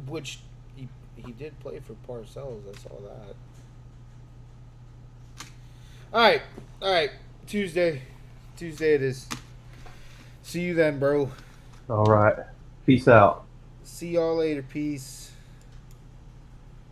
Which he did play for Parcells. I saw that. All right. Tuesday it is. See you then, bro. All right. Peace out. See y'all later. Peace.